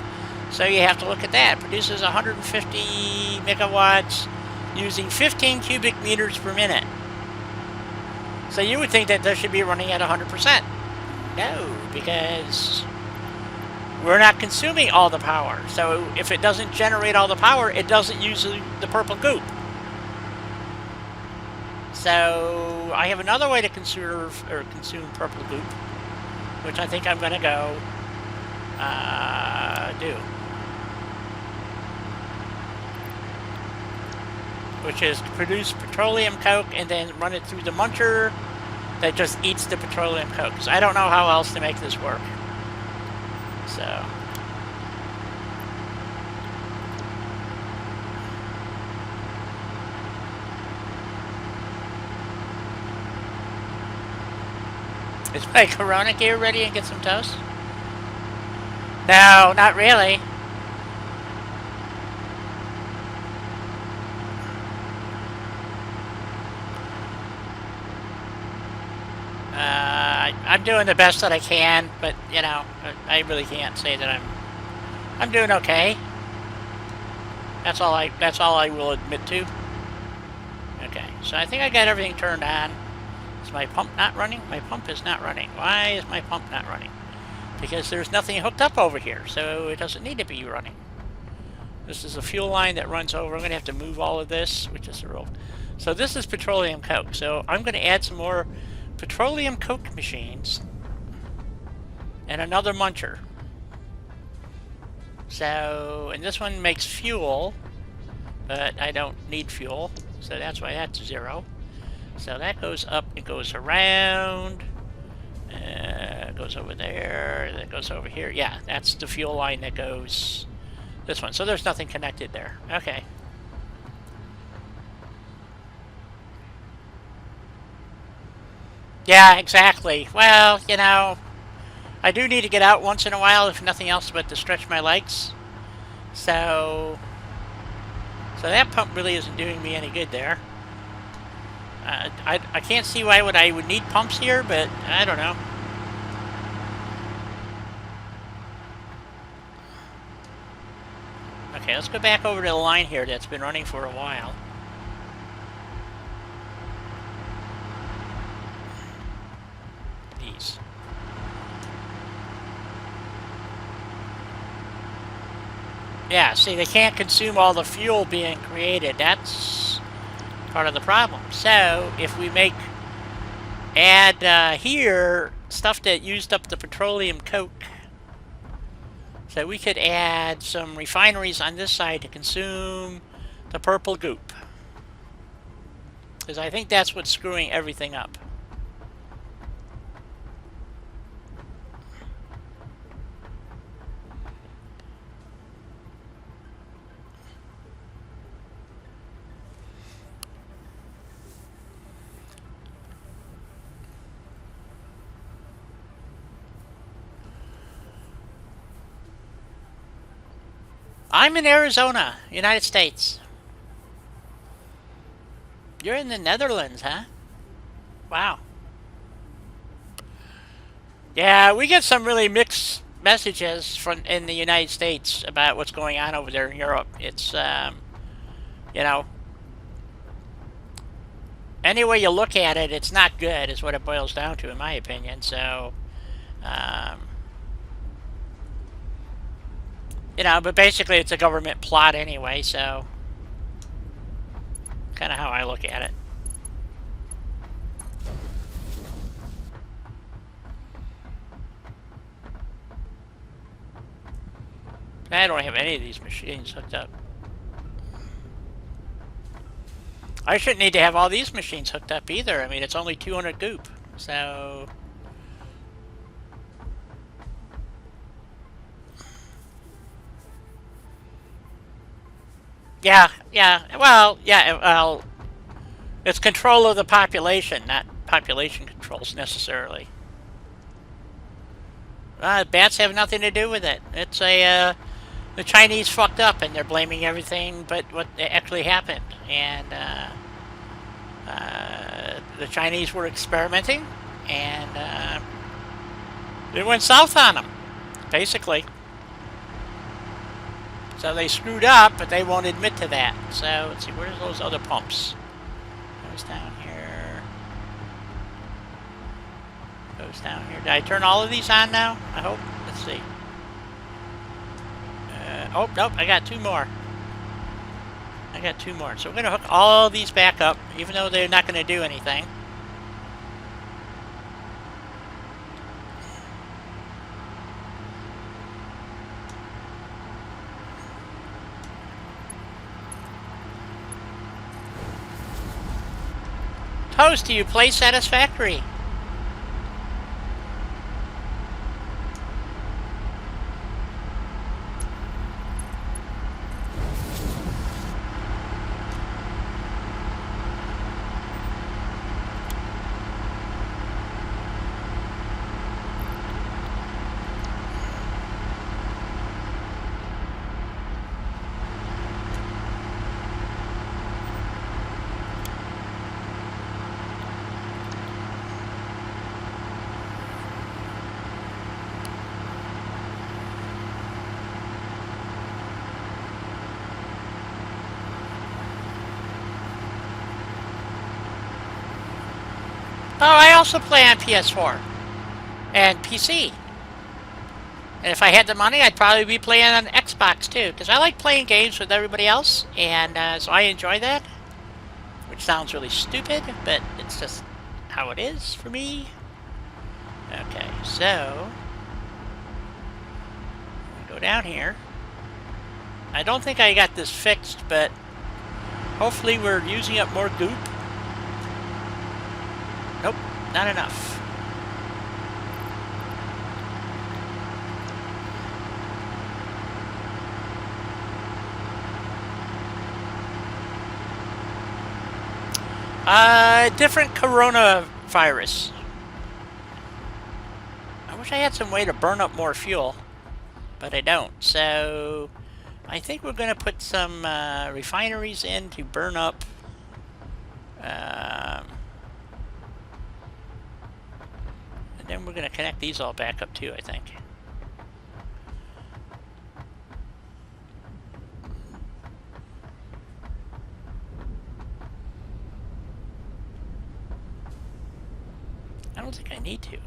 So you have to look at that. It produces 150 megawatts using 15 cubic meters per minute. So you would think that this should be running at 100%. No, because we're not consuming all the power. So if it doesn't generate all the power, it doesn't use the purple goop. So I have another way to consume purple goop, which I think I'm going to go do. Which is produce petroleum coke and then run it through the muncher that just eats the petroleum coke. So I don't know how else to make this work. So. Is my Corona gear ready and get some toast? No, not really. I'm doing the best that I can, but you know, I really can't say that I'm doing okay. That's all I will admit to. Okay, so I think I got everything turned on. Is my pump not running? My pump is not running. Why is my pump not running? Because there's nothing hooked up over here, so it doesn't need to be running. This is a fuel line that runs over. I'm going to have to move all of this, which is the rule. So this is petroleum coke. So I'm going to add some more petroleum coke machines and another muncher. So, and this one makes fuel, but I don't need fuel, so that's why that's 0. So that goes up, it goes around, it goes over there, then it goes over here. Yeah, that's the fuel line that goes this one. So there's nothing connected there. Okay. Yeah, exactly. Well, you know, I do need to get out once in a while, if nothing else but to stretch my legs. So, so that pump really isn't doing me any good there. I can't see why I would need pumps here, but I don't know. Okay, let's go back over to the line here that's been running for a while. These. Yeah, see, they can't consume all the fuel being created. That's part of the problem. So, if we add here stuff that used up the petroleum coke, so we could add some refineries on this side to consume the purple goop. Because I think that's what's screwing everything up. I'm in Arizona, United States. You're in the Netherlands, huh? Wow. Yeah, we get some really mixed messages from in the United States about what's going on over there in Europe. It's, you know, any way you look at it, it's not good, is what it boils down to, in my opinion. So, um, you know, but basically it's a government plot anyway, so kind of how I look at it. I don't have any of these machines hooked up. I shouldn't need to have all these machines hooked up either. I mean, it's only 200 goop, so... well, it's control of the population, not population controls necessarily. Bats have nothing to do with it. It's the Chinese fucked up and they're blaming everything but what actually happened. And the Chinese were experimenting and it went south on them, basically. So they screwed up, but they won't admit to that. So let's see, where's those other pumps? Goes down here. Goes down here. Did I turn all of these on now? I hope. Let's see. Oh, nope, I got two more. I got two more. So we're going to hook all these back up, even though they're not going to do anything. Toast, do you play Satisfactory? Oh, I also play on PS4 and PC. And if I had the money, I'd probably be playing on Xbox too, because I like playing games with everybody else, and so I enjoy that. Which sounds really stupid, but it's just how it is for me. Okay, so go down here. I don't think I got this fixed, but hopefully we're using up more goop. Nope, not enough. Different coronavirus. wish I had some way to burn up more fuel, but I don't. So I think we're going to put some refineries in to burn up. And then we're going to connect these all back up too, I think. I don't think I need to.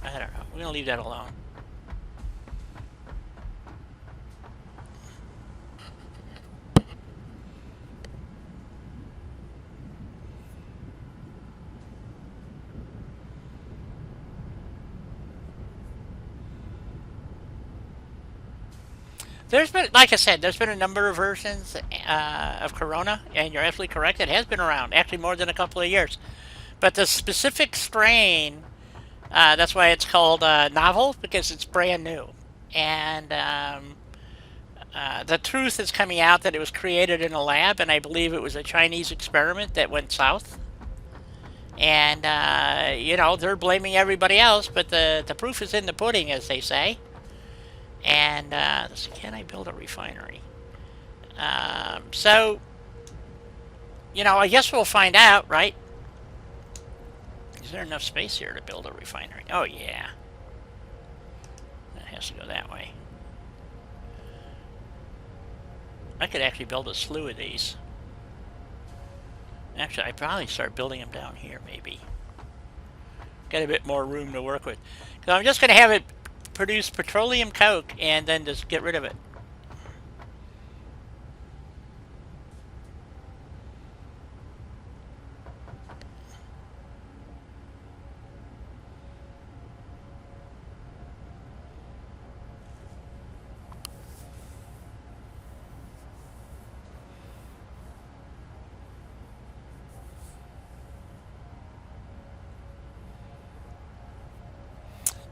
I don't know. We're going to leave that alone. There's been, like I said, there's been a number of versions of Corona, and you're absolutely correct. It has been around, actually more than a couple of years. But the specific strain, that's why it's called novel, because it's brand new. And the truth is coming out that it was created in a lab, and I believe it was a Chinese experiment that went south. And, you know, they're blaming everybody else, but the proof is in the pudding, as they say. And let's see, can I build a refinery? So, you know, I guess we'll find out, right? Is there enough space here to build a refinery? Oh, yeah. That has to go that way. I could actually build a slew of these. Actually, I'd probably start building them down here, maybe. Got a bit more room to work with. So I'm just going to have it produce petroleum coke and then just get rid of it.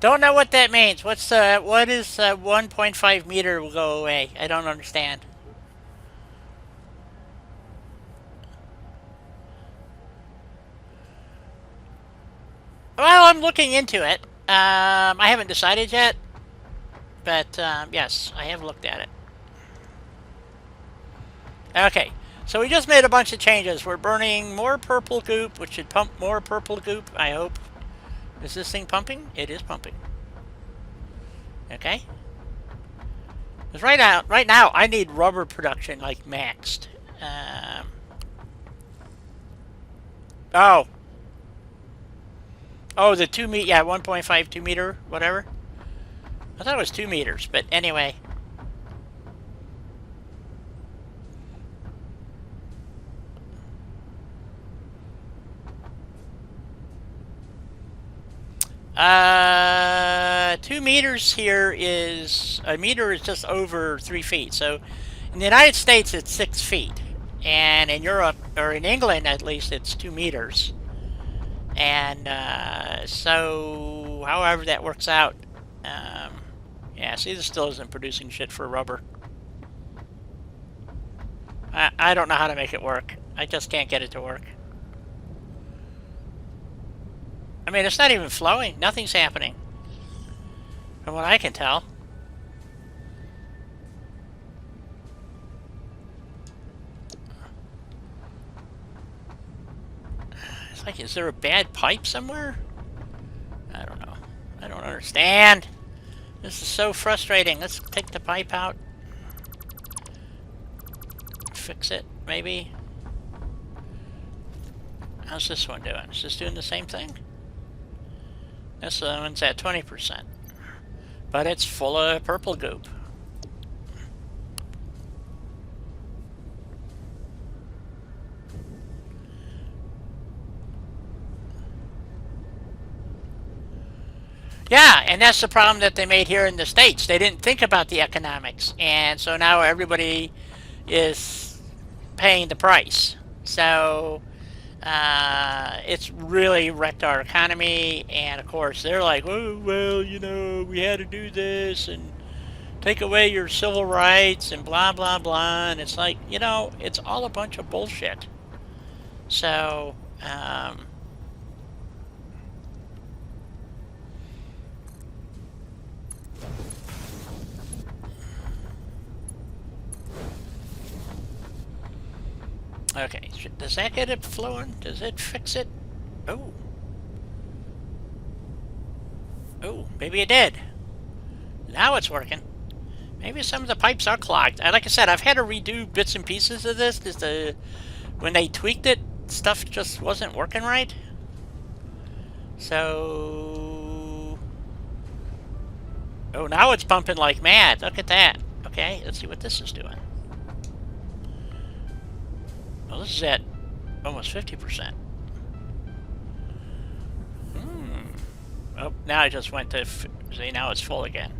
Don't know what that means. What is 1.5 meter will go away? I don't understand. Well, I'm looking into it. I haven't decided yet, but yes, I have looked at it. Okay, so we just made a bunch of changes. We're burning more purple goop, which should pump more purple goop, I hope. Is this thing pumping? It is pumping. Okay. Because right now, I need rubber production like maxed. Oh. Oh, the 2 meter, yeah, 1.5, 2 meter, whatever. I thought it was 2 meters, but anyway. Uh, 2 meters here is, a meter is just over 3 feet. So in the United States, it's 6 feet. And in Europe, or in England at least, it's 2 meters. And so, however that works out, yeah, see, this still isn't producing shit for rubber. I don't know how to make it work. I just can't get it to work. I mean, it's not even flowing. Nothing's happening. From what I can tell. It's like, is there a bad pipe somewhere? I don't know. I don't understand. This is so frustrating. Let's take the pipe out. Fix it, maybe. How's this one doing? Is this doing the same thing? This one's at 20%. But it's full of purple goop. Yeah, and that's the problem that they made here in the States. They didn't think about the economics. And so now everybody is paying the price. So it's really wrecked our economy. And of course, they're like, oh, well, you know, we had to do this and take away your civil rights and blah, blah, blah. And it's like, you know, it's all a bunch of bullshit. So, Does that get it flowing? Does it fix it? Oh. Oh, maybe it did. Now it's working. Maybe some of the pipes are clogged. Like I said, I've had to redo bits and pieces of this because when they tweaked it, stuff just wasn't working right. So... Oh, now it's pumping like mad. Look at that. Okay, let's see what this is doing. Well, this is at almost 50%. Oh, now I just went to... See, now it's full again.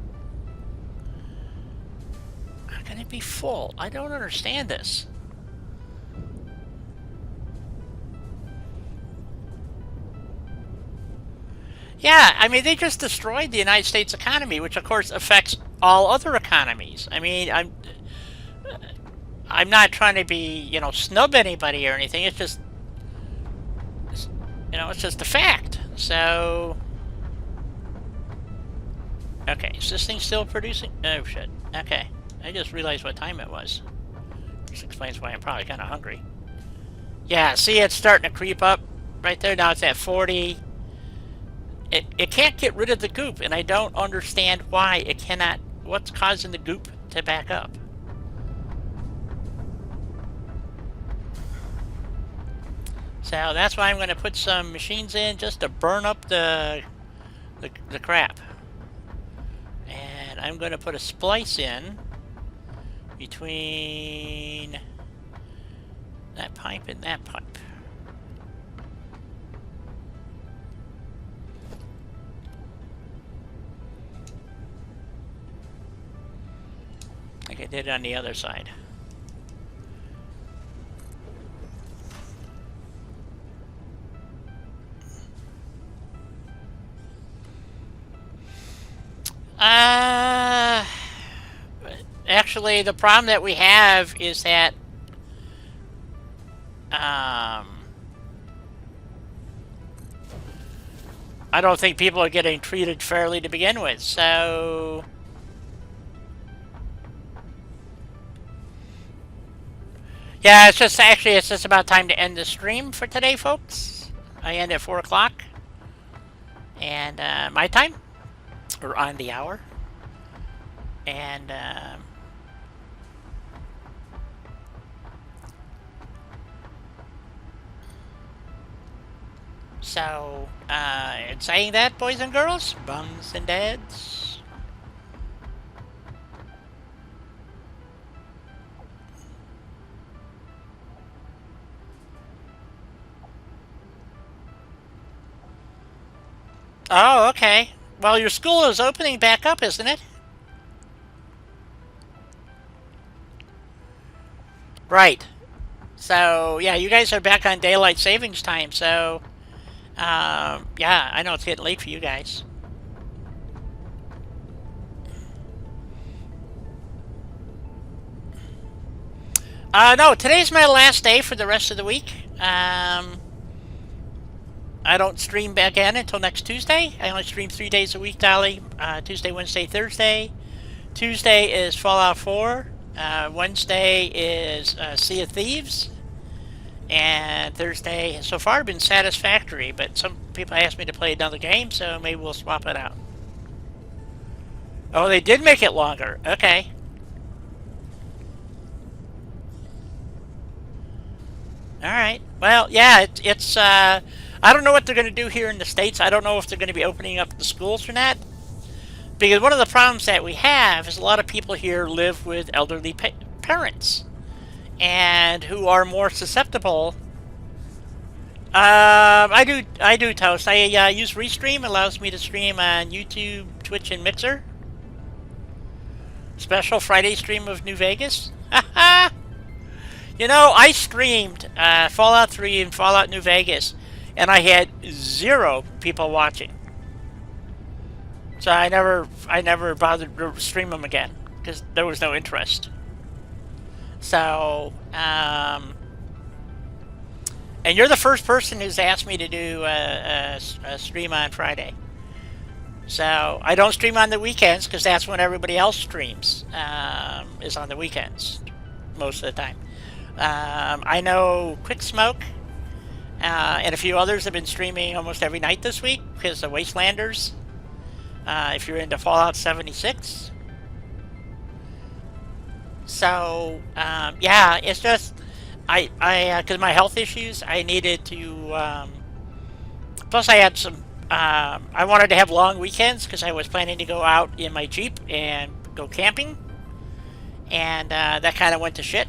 How can it be full? I don't understand this. Yeah, I mean, they just destroyed the United States economy, which of course affects all other economies. I mean, I'm not trying to be, snub anybody or anything. It's just, it's just a fact. So, okay, is this thing still producing? Oh, shit. Okay, I just realized what time it was. This explains why I'm probably kind of hungry. Yeah, see, it's starting to creep up right there. Now it's at 40. It can't get rid of the goop, and I don't understand why it cannot. What's causing the goop to back up? So that's why I'm going to put some machines in just to burn up the crap. And I'm going to put a splice in between that pipe and that pipe. Like I did on the other side. Actually, the problem that we have is that I don't think people are getting treated fairly to begin with, so... Yeah, it's just about time to end the stream for today, folks. I end at 4 o'clock. And, my time. Or on the hour. And, so, in saying that, boys and girls, bums and dads, oh, okay. Well, your school is opening back up, isn't it? Right. So, yeah, you guys are back on daylight savings time, so... yeah, I know it's getting late for you guys. No, today's my last day for the rest of the week. I don't stream back in until next Tuesday. I only stream 3 days a week, Dolly. Tuesday, Wednesday, Thursday. Tuesday is Fallout 4. Wednesday is Sea of Thieves. And Thursday has so far been Satisfactory, but some people asked me to play another game, so maybe we'll swap it out. Oh, they did make it longer. Okay. Alright. Well, yeah, it's I don't know what they're going to do here in the States. I don't know if they're going to be opening up the schools or not. Because one of the problems that we have is a lot of people here live with elderly parents. And who are more susceptible. I do Toast. I use Restream. It allows me to stream on YouTube, Twitch, and Mixer. Special Friday stream of New Vegas. You know, I streamed Fallout 3 and Fallout New Vegas, and I had 0 people watching. So I never bothered to stream them again because there was no interest. So, and you're the first person who's asked me to do a stream on Friday. So I don't stream on the weekends because that's when everybody else streams. Is on the weekends most of the time. I know Quick Smoke and a few others have been streaming almost every night this week because the Wastelanders. If you're into Fallout 76. So yeah, it's just because my health issues, I needed to. Plus, I had some. I wanted to have long weekends because I was planning to go out in my Jeep and go camping, and that kind of went to shit.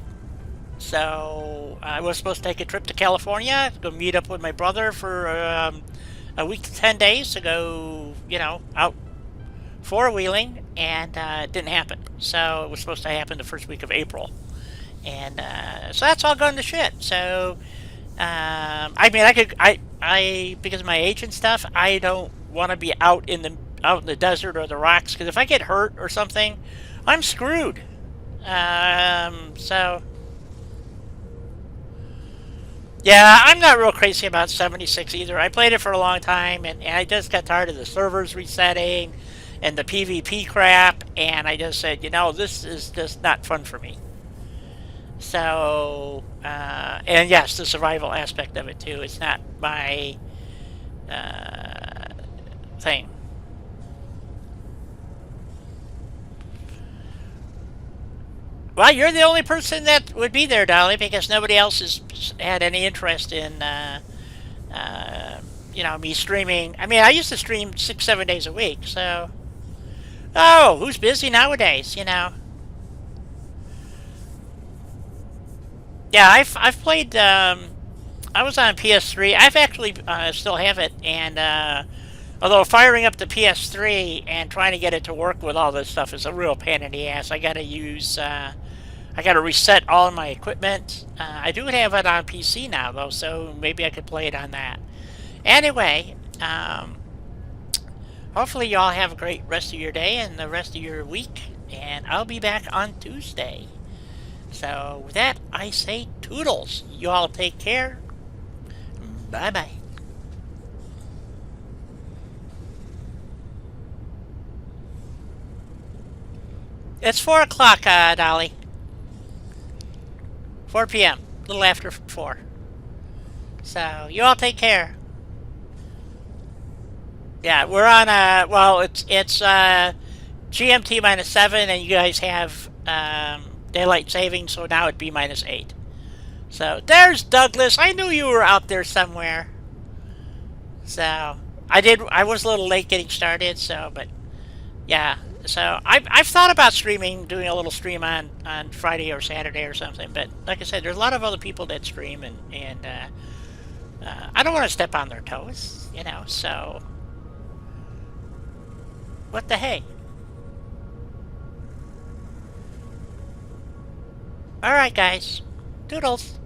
So I was supposed to take a trip to California, go meet up with my brother for a week to 10 days to go, out four wheeling, and it didn't happen. So it was supposed to happen the first week of April, and so that's all gone to shit. So I mean, I because of my age and stuff, I don't want to be out in the desert or the rocks because if I get hurt or something, I'm screwed. So yeah, I'm not real crazy about 76 either. I played it for a long time, and I just got tired of the servers resetting and the PvP crap, and I just said, this is just not fun for me. So, and yes, the survival aspect of it too. It's not my thing. Well, you're the only person that would be there, Dolly, because nobody else has had any interest in, me streaming. I mean, I used to stream 6, 7 days a week, so. Oh, who's busy nowadays? Yeah, I've played. I was on PS3. I've actually still have it, and although firing up the PS3 and trying to get it to work with all this stuff is a real pain in the ass. I got to reset all of my equipment. I do have it on PC now, though, so maybe I could play it on that. Anyway, hopefully y'all have a great rest of your day and the rest of your week, and I'll be back on Tuesday. So with that, I say toodles. You all take care. Bye bye. It's 4 o'clock, Dolly. 4 p.m. A little after 4. So you all take care. Yeah, we're on. Well, it's GMT -7, and you guys have daylight saving, so now it'd be -8. So there's Douglas. I knew you were out there somewhere. So I was a little late getting started. So, but yeah. So I've thought about streaming, doing a little stream on Friday or Saturday or something. But like I said, there's a lot of other people that stream, and I don't want to step on their toes. So what the hey? All right, guys. Doodles.